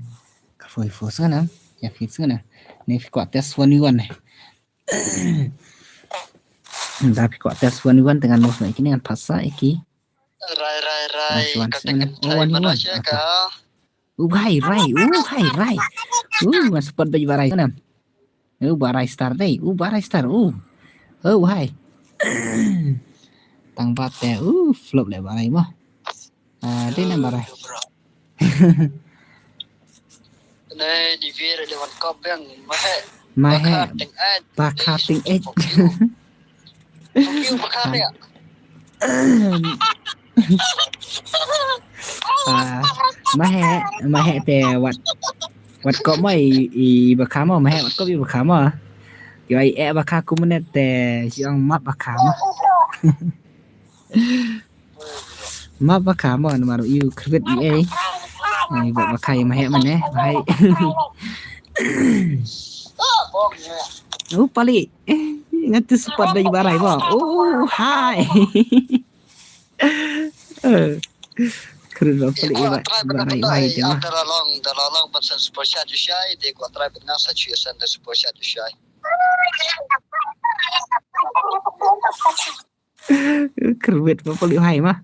full sana ya fit sana ni kuat test 1v1 này tapi kuat test 1v1 dengan mouse ini dengan pasal iki rai katakan one Malaysia ka Bhai rai hai rai mas spot baju barai tu nam barai star deh barai star hai tang pat teh flop le barai mah deh nam barai Này đi về rồi còn có bên mahe tiếng Anh bakating edge fuck you baka đấy ạ mahe teh wat ko mai i bakama mahe wat ko bi bakama kiểu ai baka kumanet teh siang mat bakama mat bakama nomor you krevet ai buat bakai mahe mana bahai bom nha pali ngatu spot baju barai ba hai keren ba pali barai bahai tu mah Dalam long pasal super chat Syai dia kuat try dengan situation dan super chat Syai keren ba pali bahai mah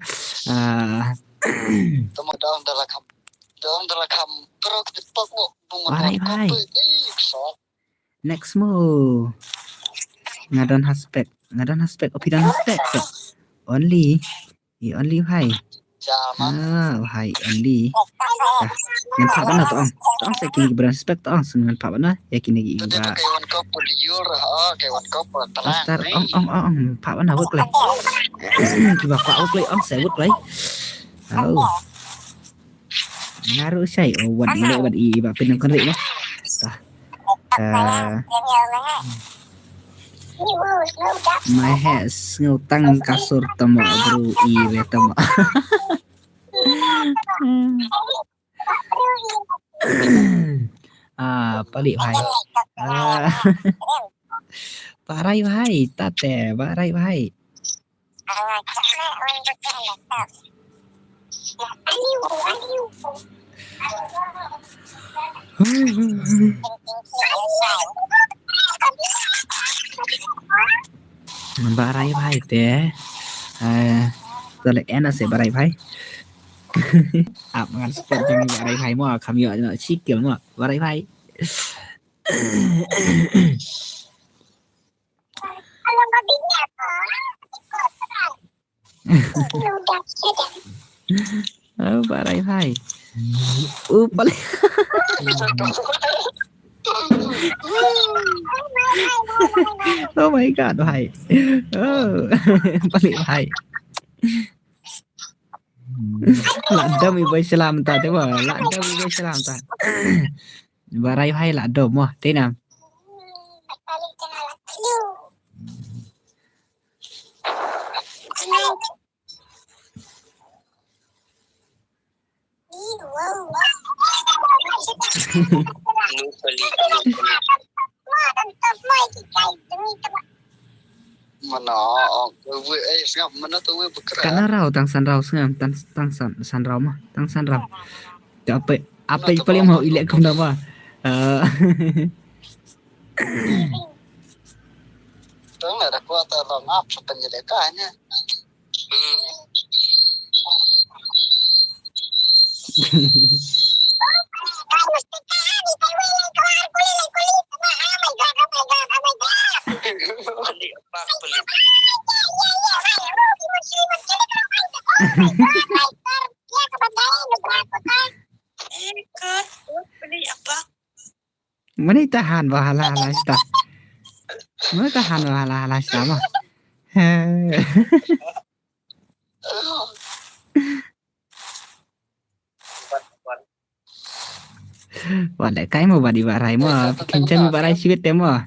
temu dalam kam pro kita pokok barai bahai next mo ngadan haspek opidan haspek so only hai hai only ngan pak bana tong saya kini beran spek tong ngan pak bana ya kini gi Tadi ba kawan kau liur kawan kau tenang star pak bana wut le ki ba pak wut le saya wut le ngaruh sai wat i ba pinang kon re mah my has ngutang kasur tamo bro i tamo pali bhai barai bhai tate barai bhai barai bhai te rồi lại em sẽ barai bhai ngan spot yang barai bhai mo kami yo chi kiểu mo barai bhai barai bhai pali oh my god bhai pali bhai ladam ibai salam ta te ba ladam ibai salam ta barai bhai ladam mo te nam mana siap mana tu bergerak karena rau tang san rau sengam tang san rau mah tang san rau apa paling mau ilek kum nama tu ada kuat dalam apa penyelidikannya mana tahan wahala sta mana tahan wahala sta mah Wala cái mà bà đi bà rai mà kinh chân bà rai siwit tem mà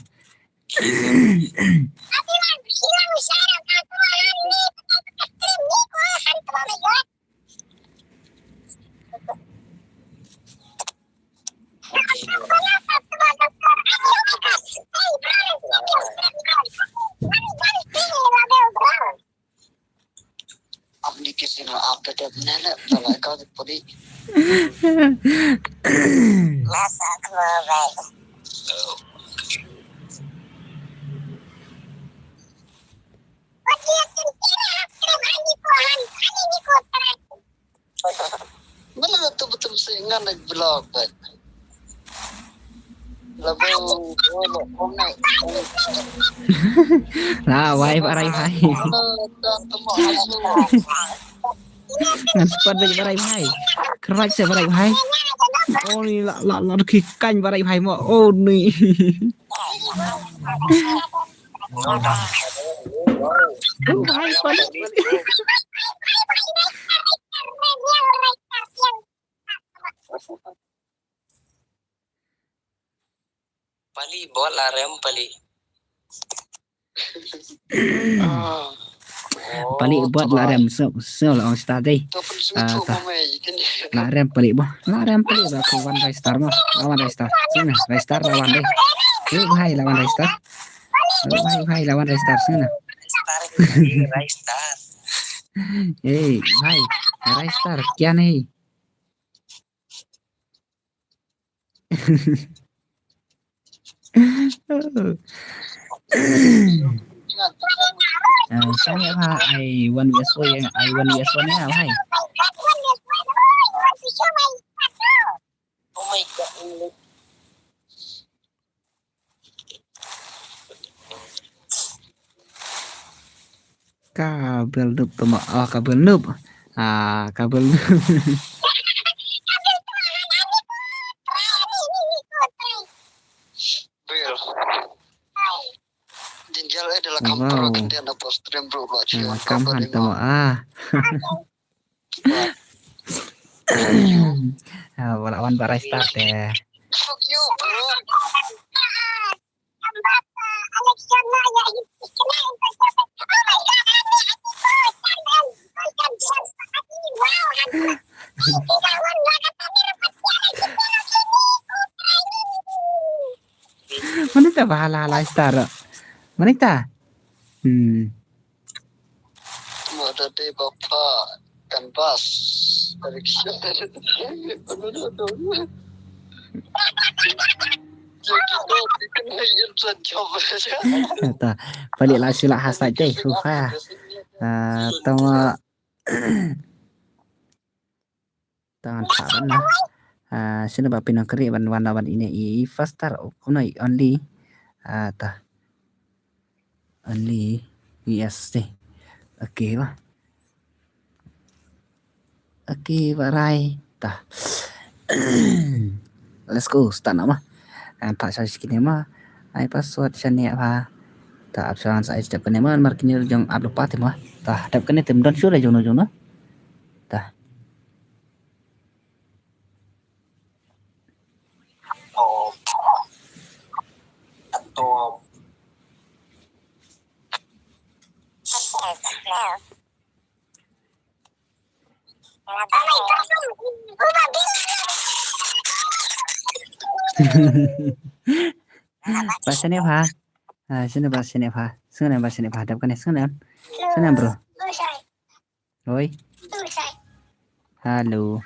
aplikasi no update nana kalau kau tadi Masa keluar. mana betul-betul saya naik blog baik. Lebih hôm nay Lah wai barai hai. dan temu hasil. Ngan spot bej barai hai. Keraj se barai hai. Oh ni la kikanh barai hai mo. Oh ni. Hai spot. Pali bola rem pali. Pali buat la rem so la on start deh. Tapi semua mamai kan. La rem pali boh. La rem pali ba ko wan rai star mo. Lawan rai star. Sini rai star lawan deh. Hai lawan rai star. Hai lawan rai star sini. Rice star. Hai rai star क्या नहीं sao vậy ha ai one vs one yang ai one vs one ya hai Oh my god. kabel noob tama kabel noob kabel noob Real. Jinjal adalah Wow. kampro gantian apa stream bro lah cium kam han tama wala wan barai start deh Fuck you bro. mana ta bahala la star mana ta Ada di bapak kanvas direction. Jadi tu bikin insert job saja. ta balik la sila hashtag deh rupa tama tangan thả na xin ba pinang kari ban wan lawan ini I faster kunai only ta only yes deh oke ba oke barai ta let's go start nama pak saya sikit mah ai password channel ba ta option saya step kene mah markinil jong upload pat mah ta dap kene tim don sure jono jono ta bahasa ni apa? Sini bahasa ni apa? Sini bahasa ni apa? Hadap kan sini bro. Oi. Halo.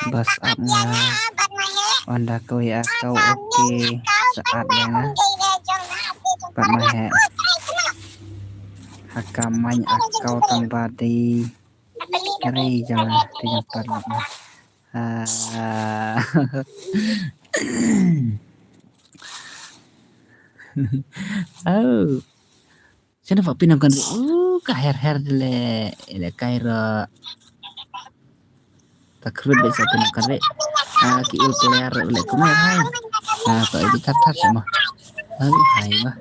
Bas up nga Anda kau ya kau oke saatnya Pak Mahe Hakamanya akau tambadi Kari jangan parlok oh Sini Pak Pinang kan kaher le kaira takrib bisa pinang kan ki il player le kumai hai to ini tat sama hai mah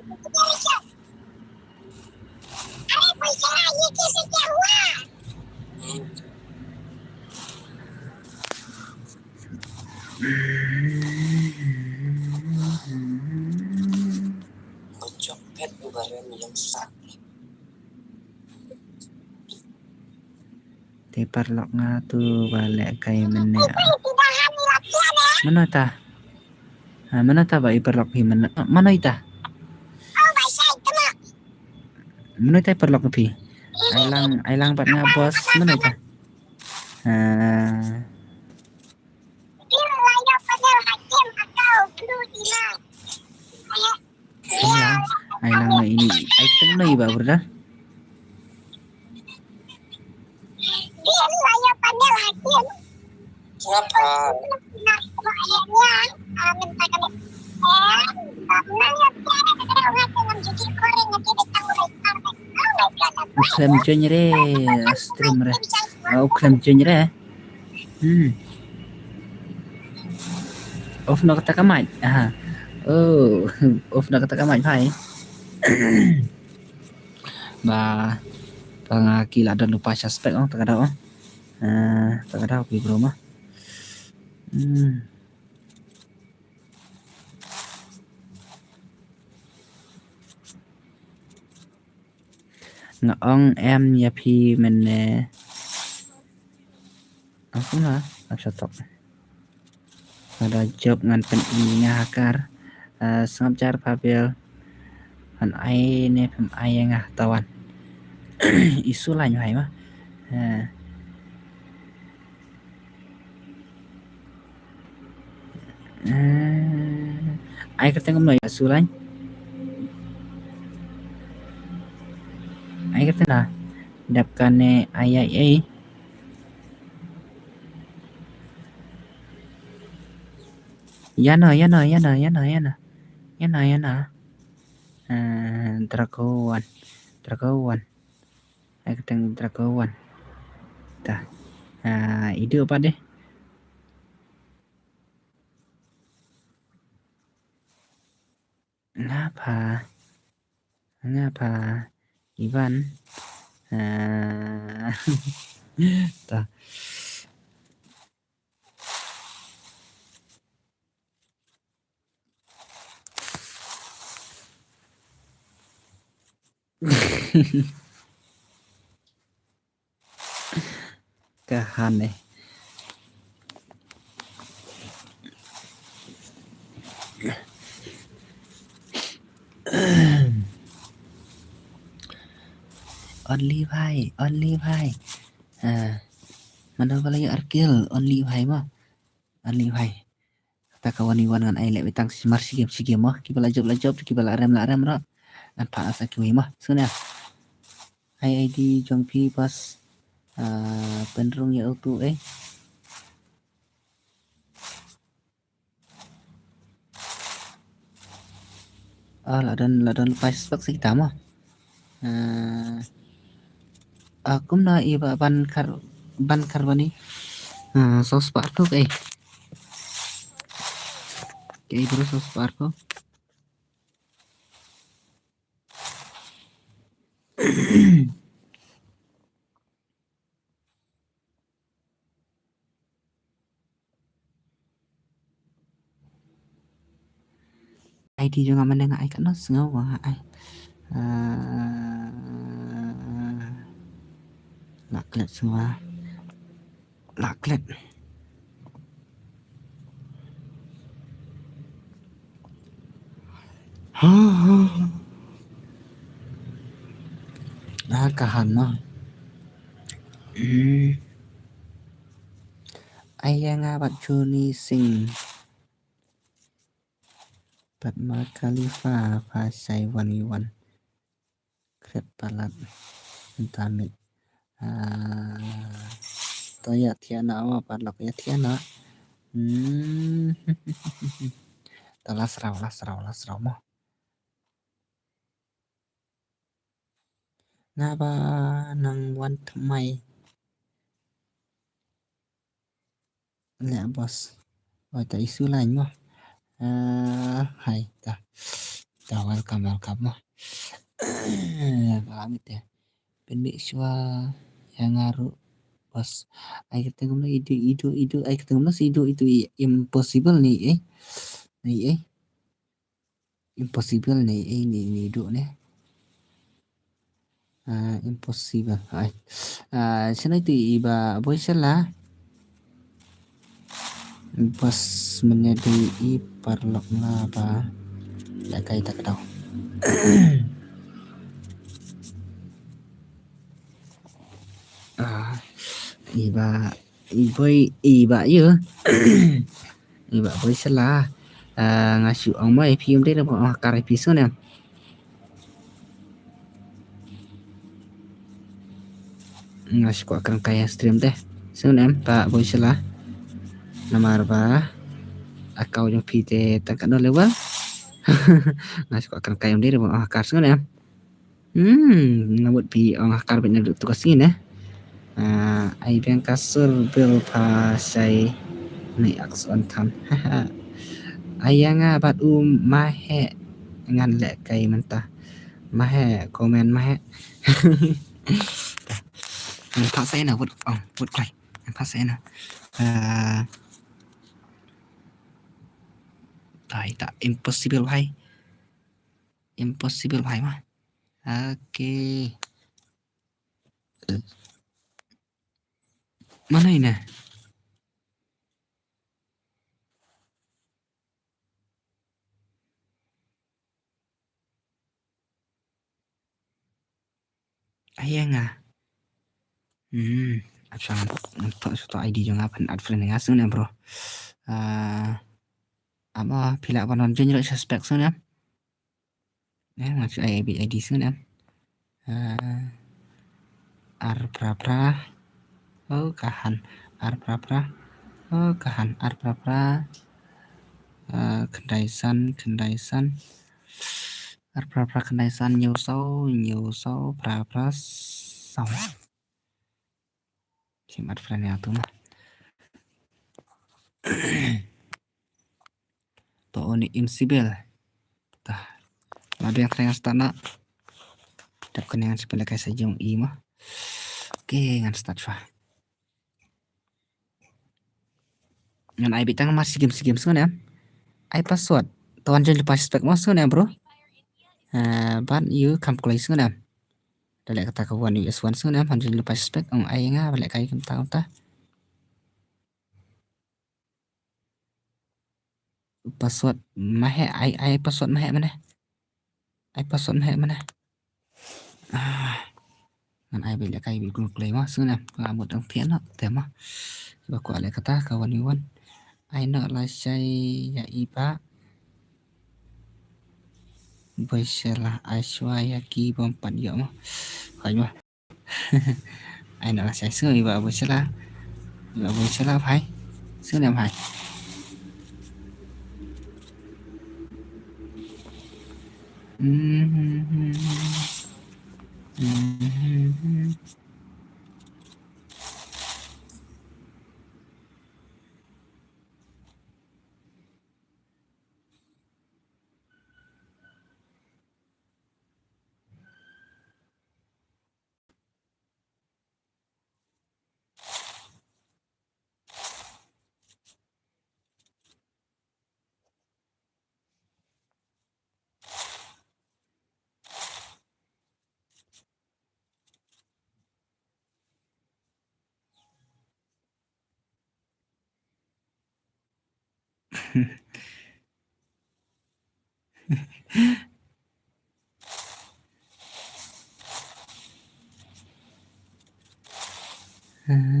Copet barang yang sak. Ti parlok nga tu balik kay mene mana ta ba iparlok hi mana ita mana ita parlok pi ai lang bat nga bos mana ta Dia layak pada hakim atau blue dinar. ai lang na ini ai teng na iba brother Dia layak pada hakim. Kenapa? Nah, ayahnya mentakan uklam jonre stream re uklam jonre off na kata kamay oh off na kata kamay bhai ba pangakila dan lupa suspek tak ada tak ada pi bro mah ngong em ya phi mình cũng là sao tóc ada job ngan pen ngakar samcar papel han ai ne pem ai ngah tawan isu lain hai mah ai ketengok noi isu lain ai ketena dapkane ai yana dragowan ai keteng dragowan ta ide apa deh ngapa Ivan ta kahan nih only भाई mana kalau ya arkil only भाई mah only भाई kata kawan iwan ngan ai lek betang smart si game mah kibala job kibala rem ro an pa asa ki mah suna ai di jong pi pas penrung ya auto ladan lepas spek sih kita mah aku na iba ban karbani sos parko kayak bro sos parko ai thì juga mana ai kan nos ngawa ai laklet semua laklet kahan mah ai nga bat chuni sing bat ma khalifa pasai 1v1 kret palat entamit toya tiana apa parlok ya tiana las rau mah ngapa nang wan thamai nè bos ta isu lain mah hai ta welcome mah pamit ya pendek sua yang ngaruh bos ai ketemu ide ai ketemu itu impossible nih impossible nih ini hidup nih impossible ai sana itu iba boy salah bos menyadari parlok apa tak kait tak tahu Iba iba ya. Iba boy salah. Ngasih omai film dia dapat akar episode ya. Ngasih ko akan kaya stream teh. Sun Pak boy salah. Nomor ba akau yang pite tangkat no level. Ngasih ko akan kaya dia dapat akar sun ya. Nabut pi ang akar banyak tugas ini. Ai biang kasur bil pasai ni akson tan. Ayang bat mahe ngan lek kai mentah. Mahe komen mahe. Phát sẽ nào vượt quay phát sẽ nào tại tak impossible hay mà ok mana ini nè ayang Absangan to ID jo ngapan ad friend ngasung ya bro apa pila panon jenjero suspect sun ya ngasih ID sun ya ar pra oh kahan ar pra oh kahan ar pra kendaisan ar pra kendaisan nhiều sâu pra sau si mat friend ya tu mah to oni insibel tah ada yang tengah stana dap kenangan sepele kayak sejong i mah oke ngan start fa ngan ai bitang masih game sun ya ai password tuan jangan lupa spek mas sun ya bro ban you calculation ya dalek kata kawan US1 sun ya jangan lupa spek ai nga balik kai kita ta password mahe ai password mahe mana ai password mahe mana ngan ai balik kai bi group play mas sun ya một đồng thiện đó thế mà và quả lại kata kawan iwan ai nợ là say ya iba bây giờ là ai xoay ki bomปั่นเยอะมั้งkhỏi mà ai nợ là say sữa iba bây giờ là phải sữa làm phải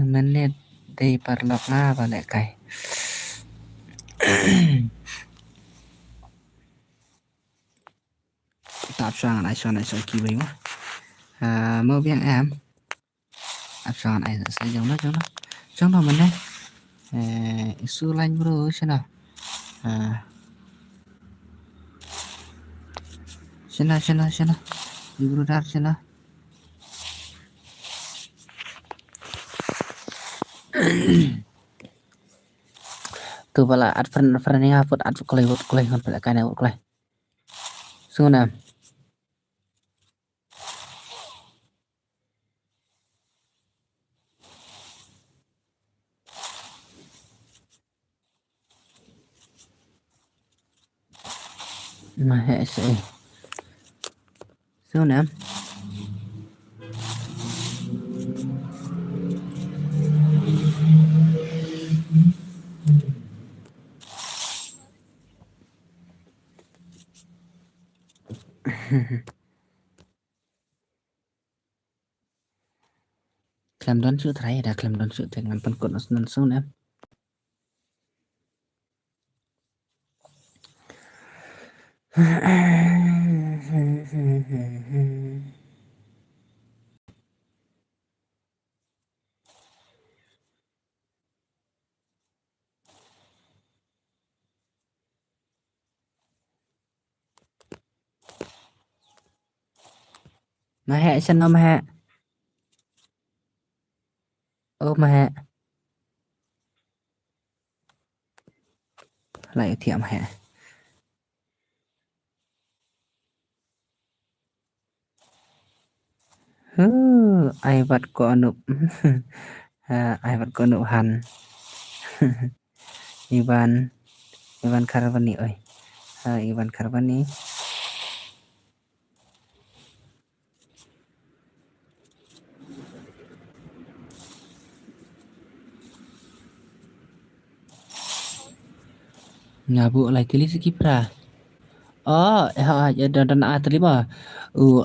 mình lên đây par lọc nga và lại cày tạp sang lại cho kỳ bình quá mơ bien em áp sang này sẽ giống nó mình đây su lanh bro xem nào xem nào bro dar xem nào tu bala ad friend yang hafut ad kulai kan bala kan ya kulai sungguh mà hệ sẽ sungguh ok Klaim don su trai ada klaim don su dengan penkot nan su em. Mà hẹ chân nó mà hẹ. Ô mà hẹ. Lại thiệm hẹ. Ai vật có nụ. Ai vật có nụ hằn. Ivan Carvani ơi. Ivan Carvani. Ngabu lagi kili sikipra. Oh, dan terima.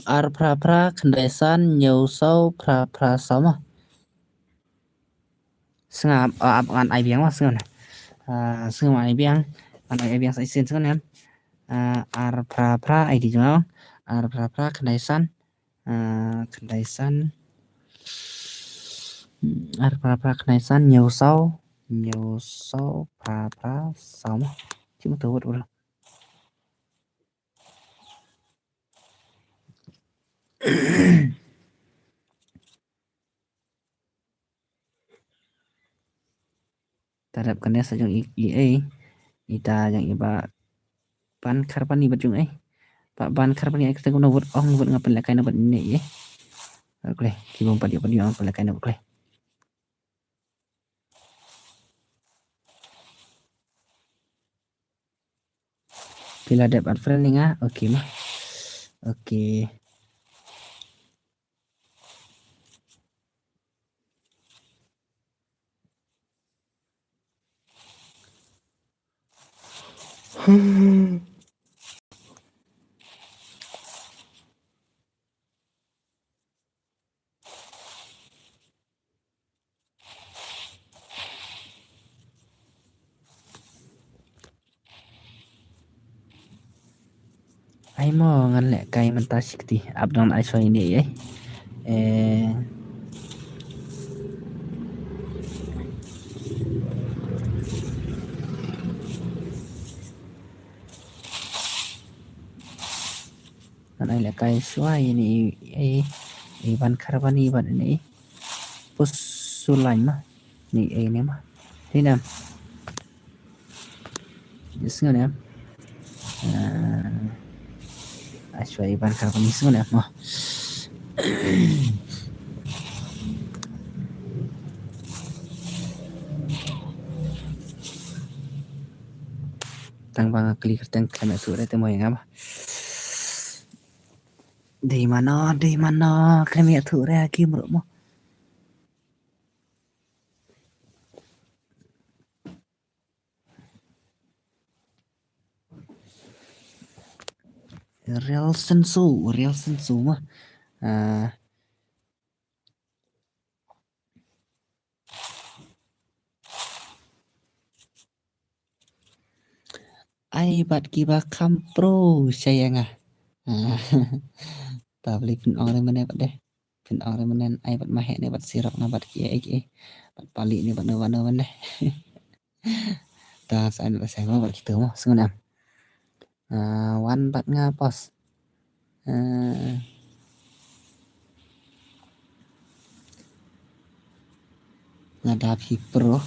Ar pra kendesan nyusau pra sama. Sengam ngan ai biang mas ngan. Sengam ai biang sai sen ngan em. Ar pra ai di jong. Ar pra kendesan ar pra kendesan nyusau pra sama. Cuma tahu betul. Terhadap kena sajung ita yang iba ban karbani bajung pak ban karbani kita guna buat buat ngapain lakai nak buat ini ye oke kibong padi ngapain lakai nak oke pila dep ad friend nga oke mah oke ai mau ngan lek kai mentah sikti abdon ai so ini ye ngan ai lek kai so ini Ivan Carvani ban ini pus sulain mah ni ini mah ini nam ngan em Aswa Ivan Carvani ngan em mah tang bang klik tang kena surat temo yang apa di mana kena tu reagi meruk mo real sensu mah ai bat kiba kampro sayang tabli pin orang mana bat deh pin orang mana ai bat mahe ne bat sirap na bat ki bat pali ni bat nawa deh ta san bat saya bat kita mah sengan wan bat ngapos ngadapi pro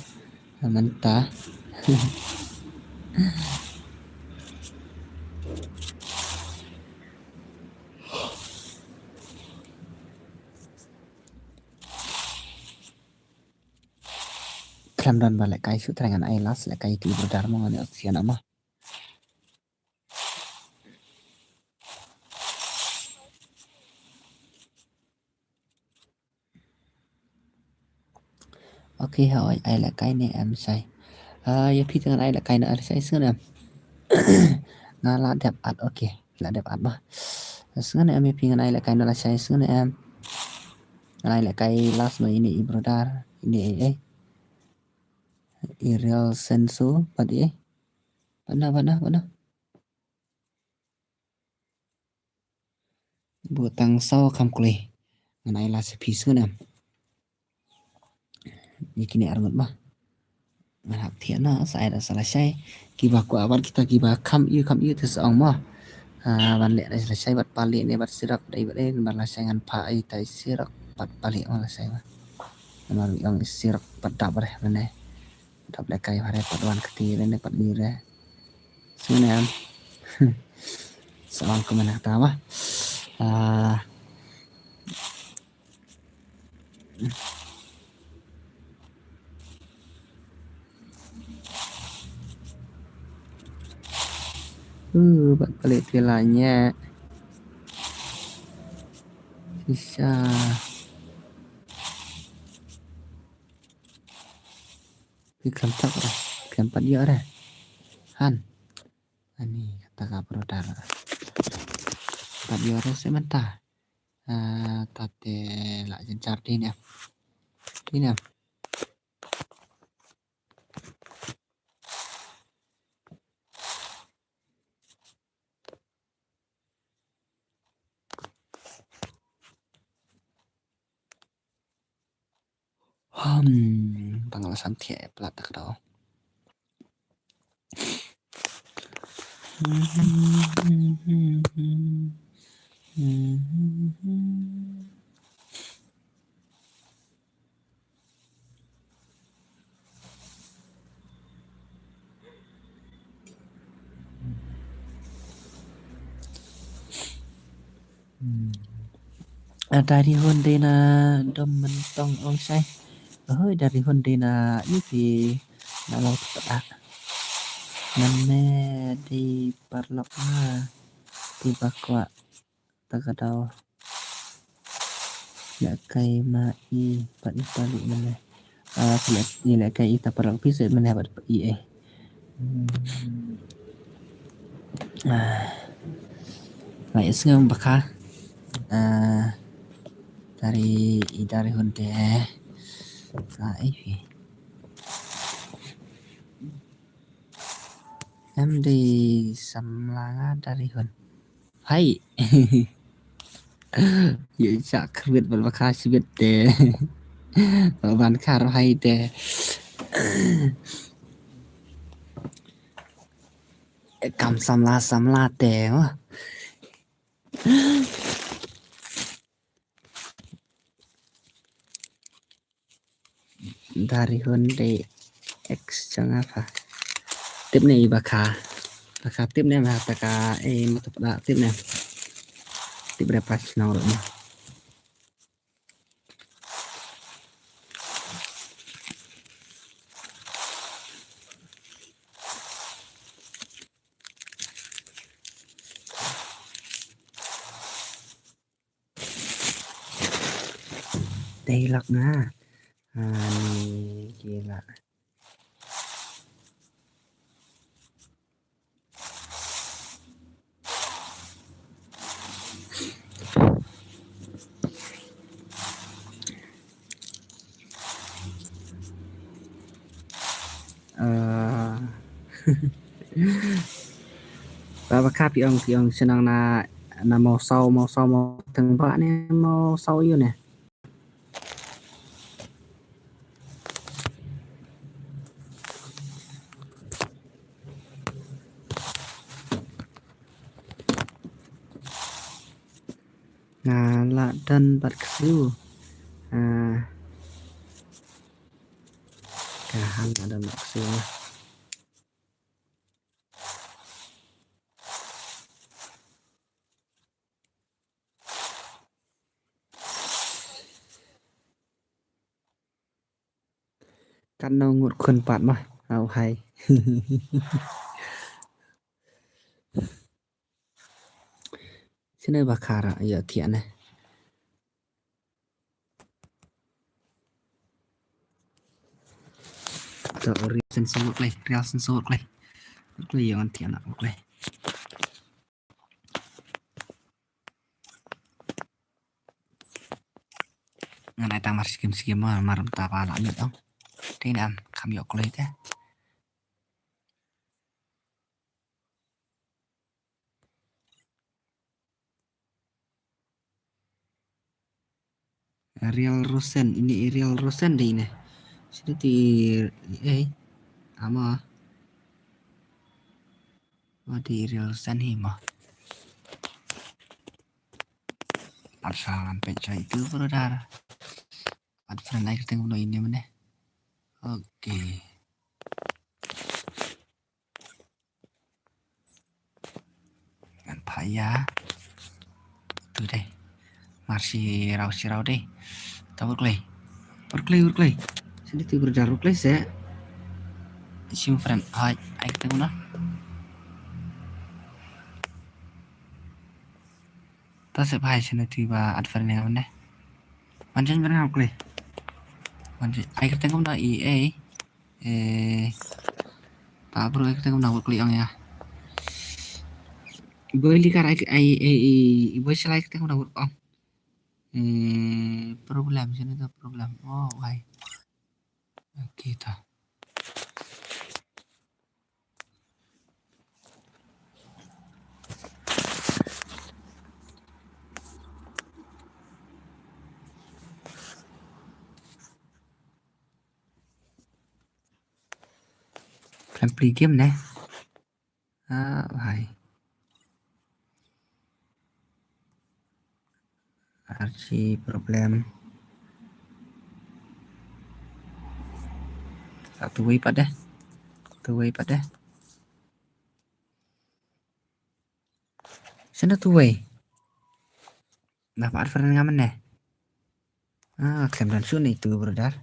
mentah dan balik kai su terangan ai las lek kai ti berdharma ngane sian ama oke hỏi ai là cái này em sai ya phi dengan ai là cái này sai sương em là đẹp ad ok là đẹp ad mà sương này em phi dengan ai là cái nó là sai sương này em Lại lại cái last mà ini brother ini Real Sensu bật đi vẫn buat tang sau kam kule này là sẽ piece nè như kini argut mah ngap thiện nó sai đã selesai kiba ku awan kita kiba kam yu terus ong mah ban lek dah selesai bat palik ni bat sirak dai bat ban la sangan pa ai tai sirak bat palik on la sai mah ban yang sirak bat dap dah mana dap lek kai hare paduan keti ne pat ni re sunam salam ke mana ta mah bat palik tilanya bisa iklan tak dah iklan pat dia dah han ani kata ka produk pat dia dah sementara tate lại dân chạp đi nè bằng là sẵn thẻ là được đó dari Honda na dom mentong ong say dari Honda na ini na laut tak name di parlok na di bakwa takadaw ya kay mai pat ipali mana lihat ni kay ita parlok pisah mana pat lại xem baka dari Honda lại em đi xăm lá dari Honda hay vậy chắc biết vào baka chỉ biết để ở bàn khá rồi hay để cầm xăm lá để mà dari Honda X chẳng apa tiếp này baka tiếp này mà taka một tập đã tiếp này tiếp berapa nào rồi mà đây lọc na ini gila và piong senang na màu sau thằng bạn em màu sau yêu nè là dan bật siêu cả hai là dan bật siêu căn đâu ngột khuôn bạn mà hay xin ơi bà khả ra giờ thiện này real sensor này rất là nhiều anh thiện ạ này ngan ai tang mar skim ma maram ta pa la mi dong thế nam kham yok lấy thế Ariel Rosen ini Ariel Rosen deh ini sini di ama di Ariel Rosen hima pasalan peca itu brother ada friend naik tengok no ini mana oke kan paya itu deh masih sirau deh tahu Berkeley sini tuh brother Berkeley saya sim friend hai aik tengok no tas sepai sini tiba ada friend yang mana Manjan benar Berkeley Manjan aik tengok no Pak bro aik tengok no Berkeley ang ya Boy likar boy selai kita udah on problem sini tuh problem oh why kita plan play game nih why archi problem satu way pada sini tuh way Bapak Arfan ngamen nih klaim dan sun itu brother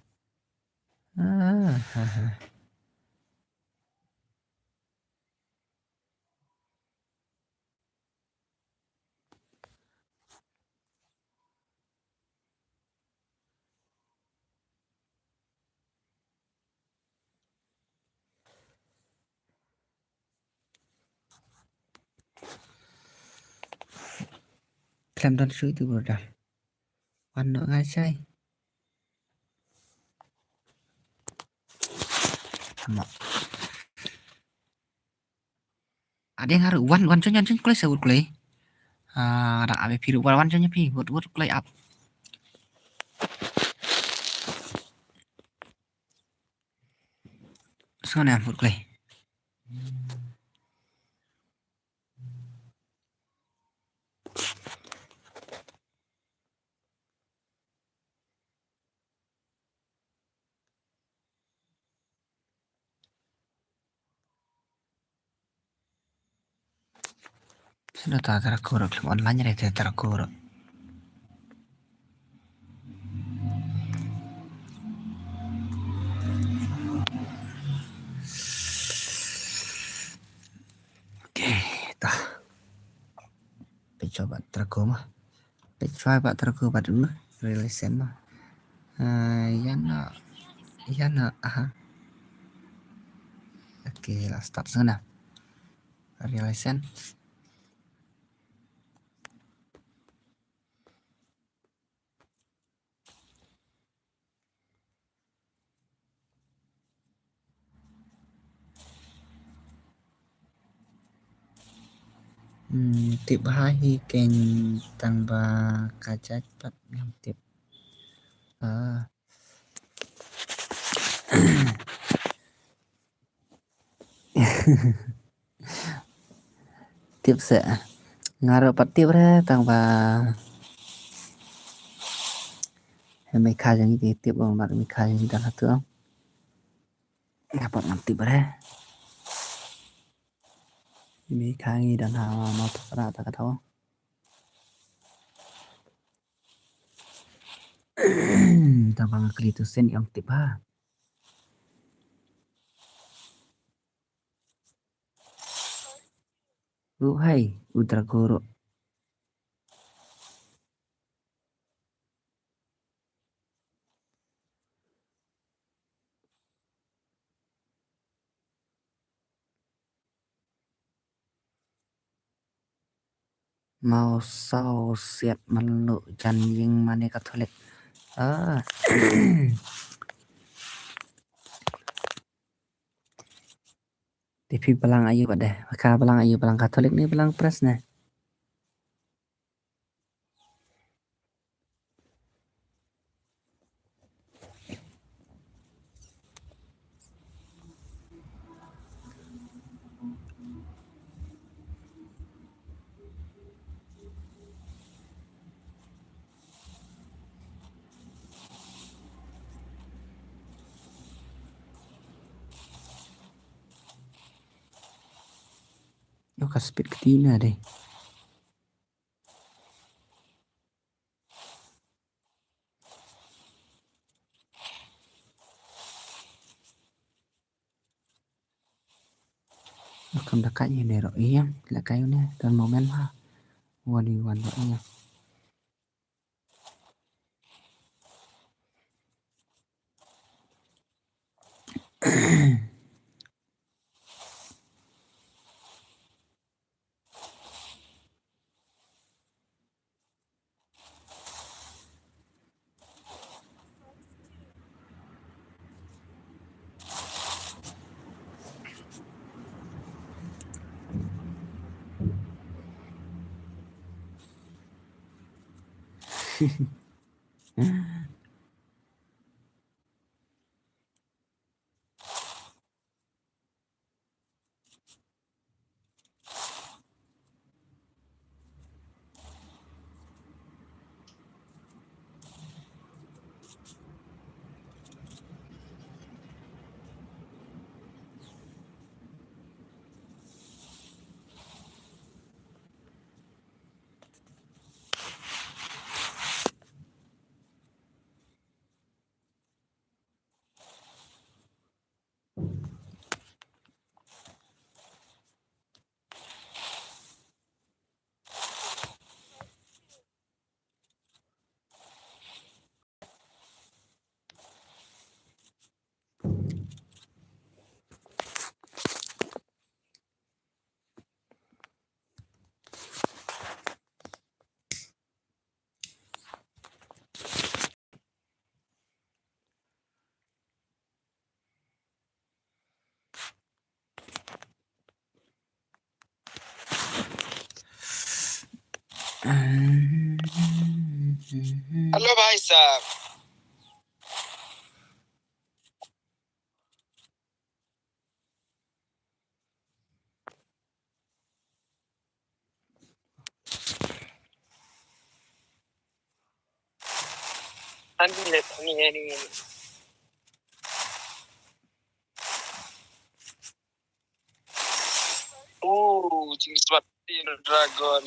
klaim dan sun itu brother Wano ngasai sama ada yang harus one cunya klay sebut klay ada abe piru one cunya pi buat klay up sana buat klay sudah tak terakur klaim online nya deh terakur coba terko mah try pak terko pak dulu releasen mah yana oke lah start sana releasen tip hai keng tambah kaca cepat tip tips ngaruh pati bre tambah mấy khai yang ini tiếp bằng bạn mấy khai yang đang thưa dapat nanti bre mấy khai dan mau tak tahu tambah ngeklik itu sen yang tip hai udra guru mau sau siap melu jan ying mane katolik TV Belang Ayu pada maka Belang Ayu Belang Katolik nih Belang Pres nah. Yo kaspit ketina deh. Makam dekatnya nih ro iya lek kayu nih dan momen mah. Wani-wan iya. Hello भाई साहब ini jenis seperti dragon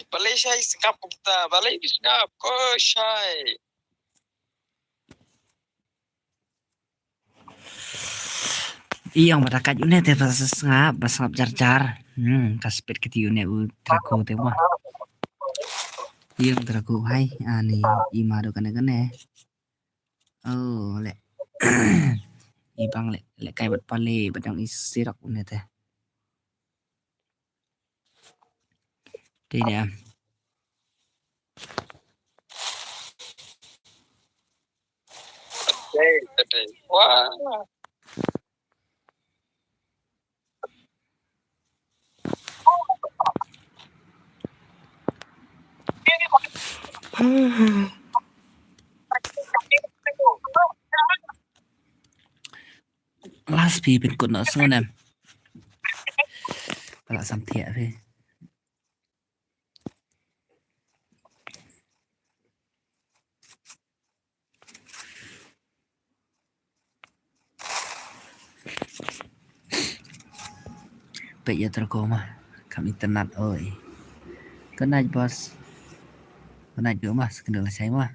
balai syai singap kita balai di singap ko syai Iyong madakat yun teh pasangap jar-jar. Kaspit ketiyo ne utrako teh mah. Iyong trako hai ani imado kane. Oh lek. Ibang lek kai bat pale badang isirak une teh. Tidak. wah Last piเป็นกดเนาะซึ่งเนี่ยปละสัมเทียพี่ Vậy giờ trako mah kami internet oi. Good night bos. Good night juga mas, kendala saya mah.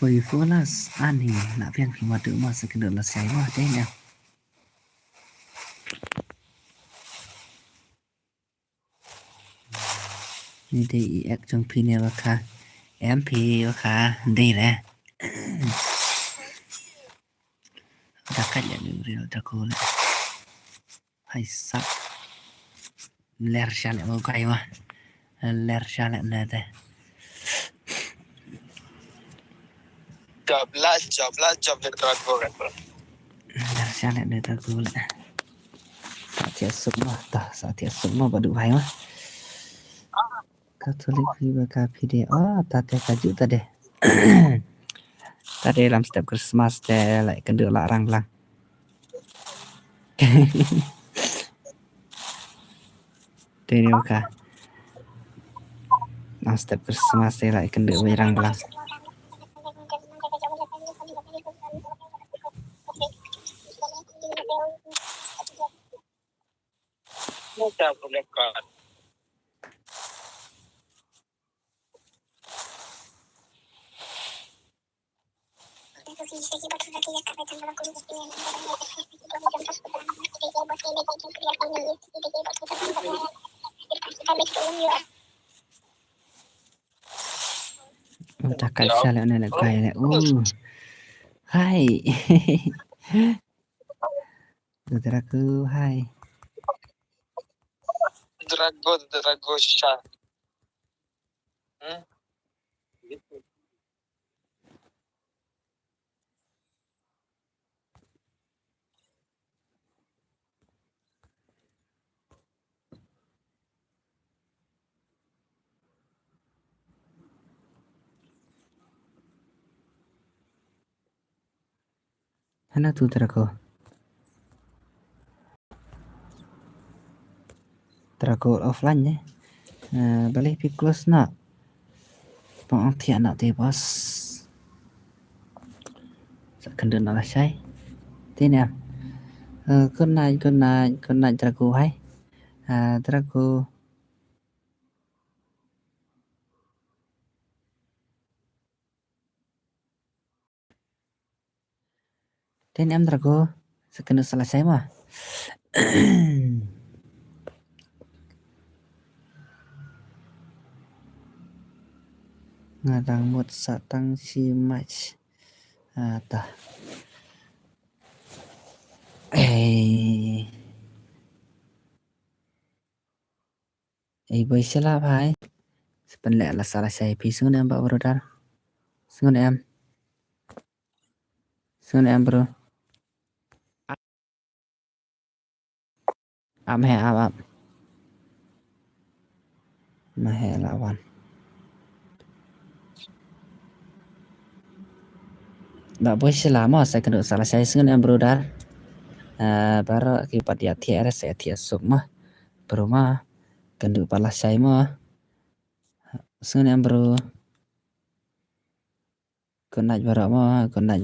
Với phố là an thì nạ viên khi mà tự mà sẽ kendala saya mah deh ya. Ni đi yak trong phi này kha em phi kha đi nè đã cách nhận được ta cô lại hay sắc ler ra lại một cái mà ler ra lại nè đây job the drug program. ler ra lại nè ta cô lại sao thiệt sụp mà ta sao thiệt sụp mà bắt được hay mà Catholic riba ka pide tate kaju tade tade dalam setiap Christmas te lại cần được larang lang thế nếu cả dalam setiap Christmas te lại cần được larang lang Macam boleh kan. udah kaca lại này lại cày lại hai Saudara ku hai Drago Shah. Hana tu Drago offline ya balik pi close nak pang thiện nak te bos sẽ cần được là sai thế nè con này Drago hay Drago thế em Drago sẽ cần được selesai mà ngadang mood satang si match ta bây sẽ là phải phần lẽ là selesai pi sungun em bro dar sungun em bro am mahe lawan Mbak Boy selama saya kena salah saya dengan bro dar baru akibat ya tiara saya tiada sukma berumah kendu pala saya mah dengan bro kena baru mah kena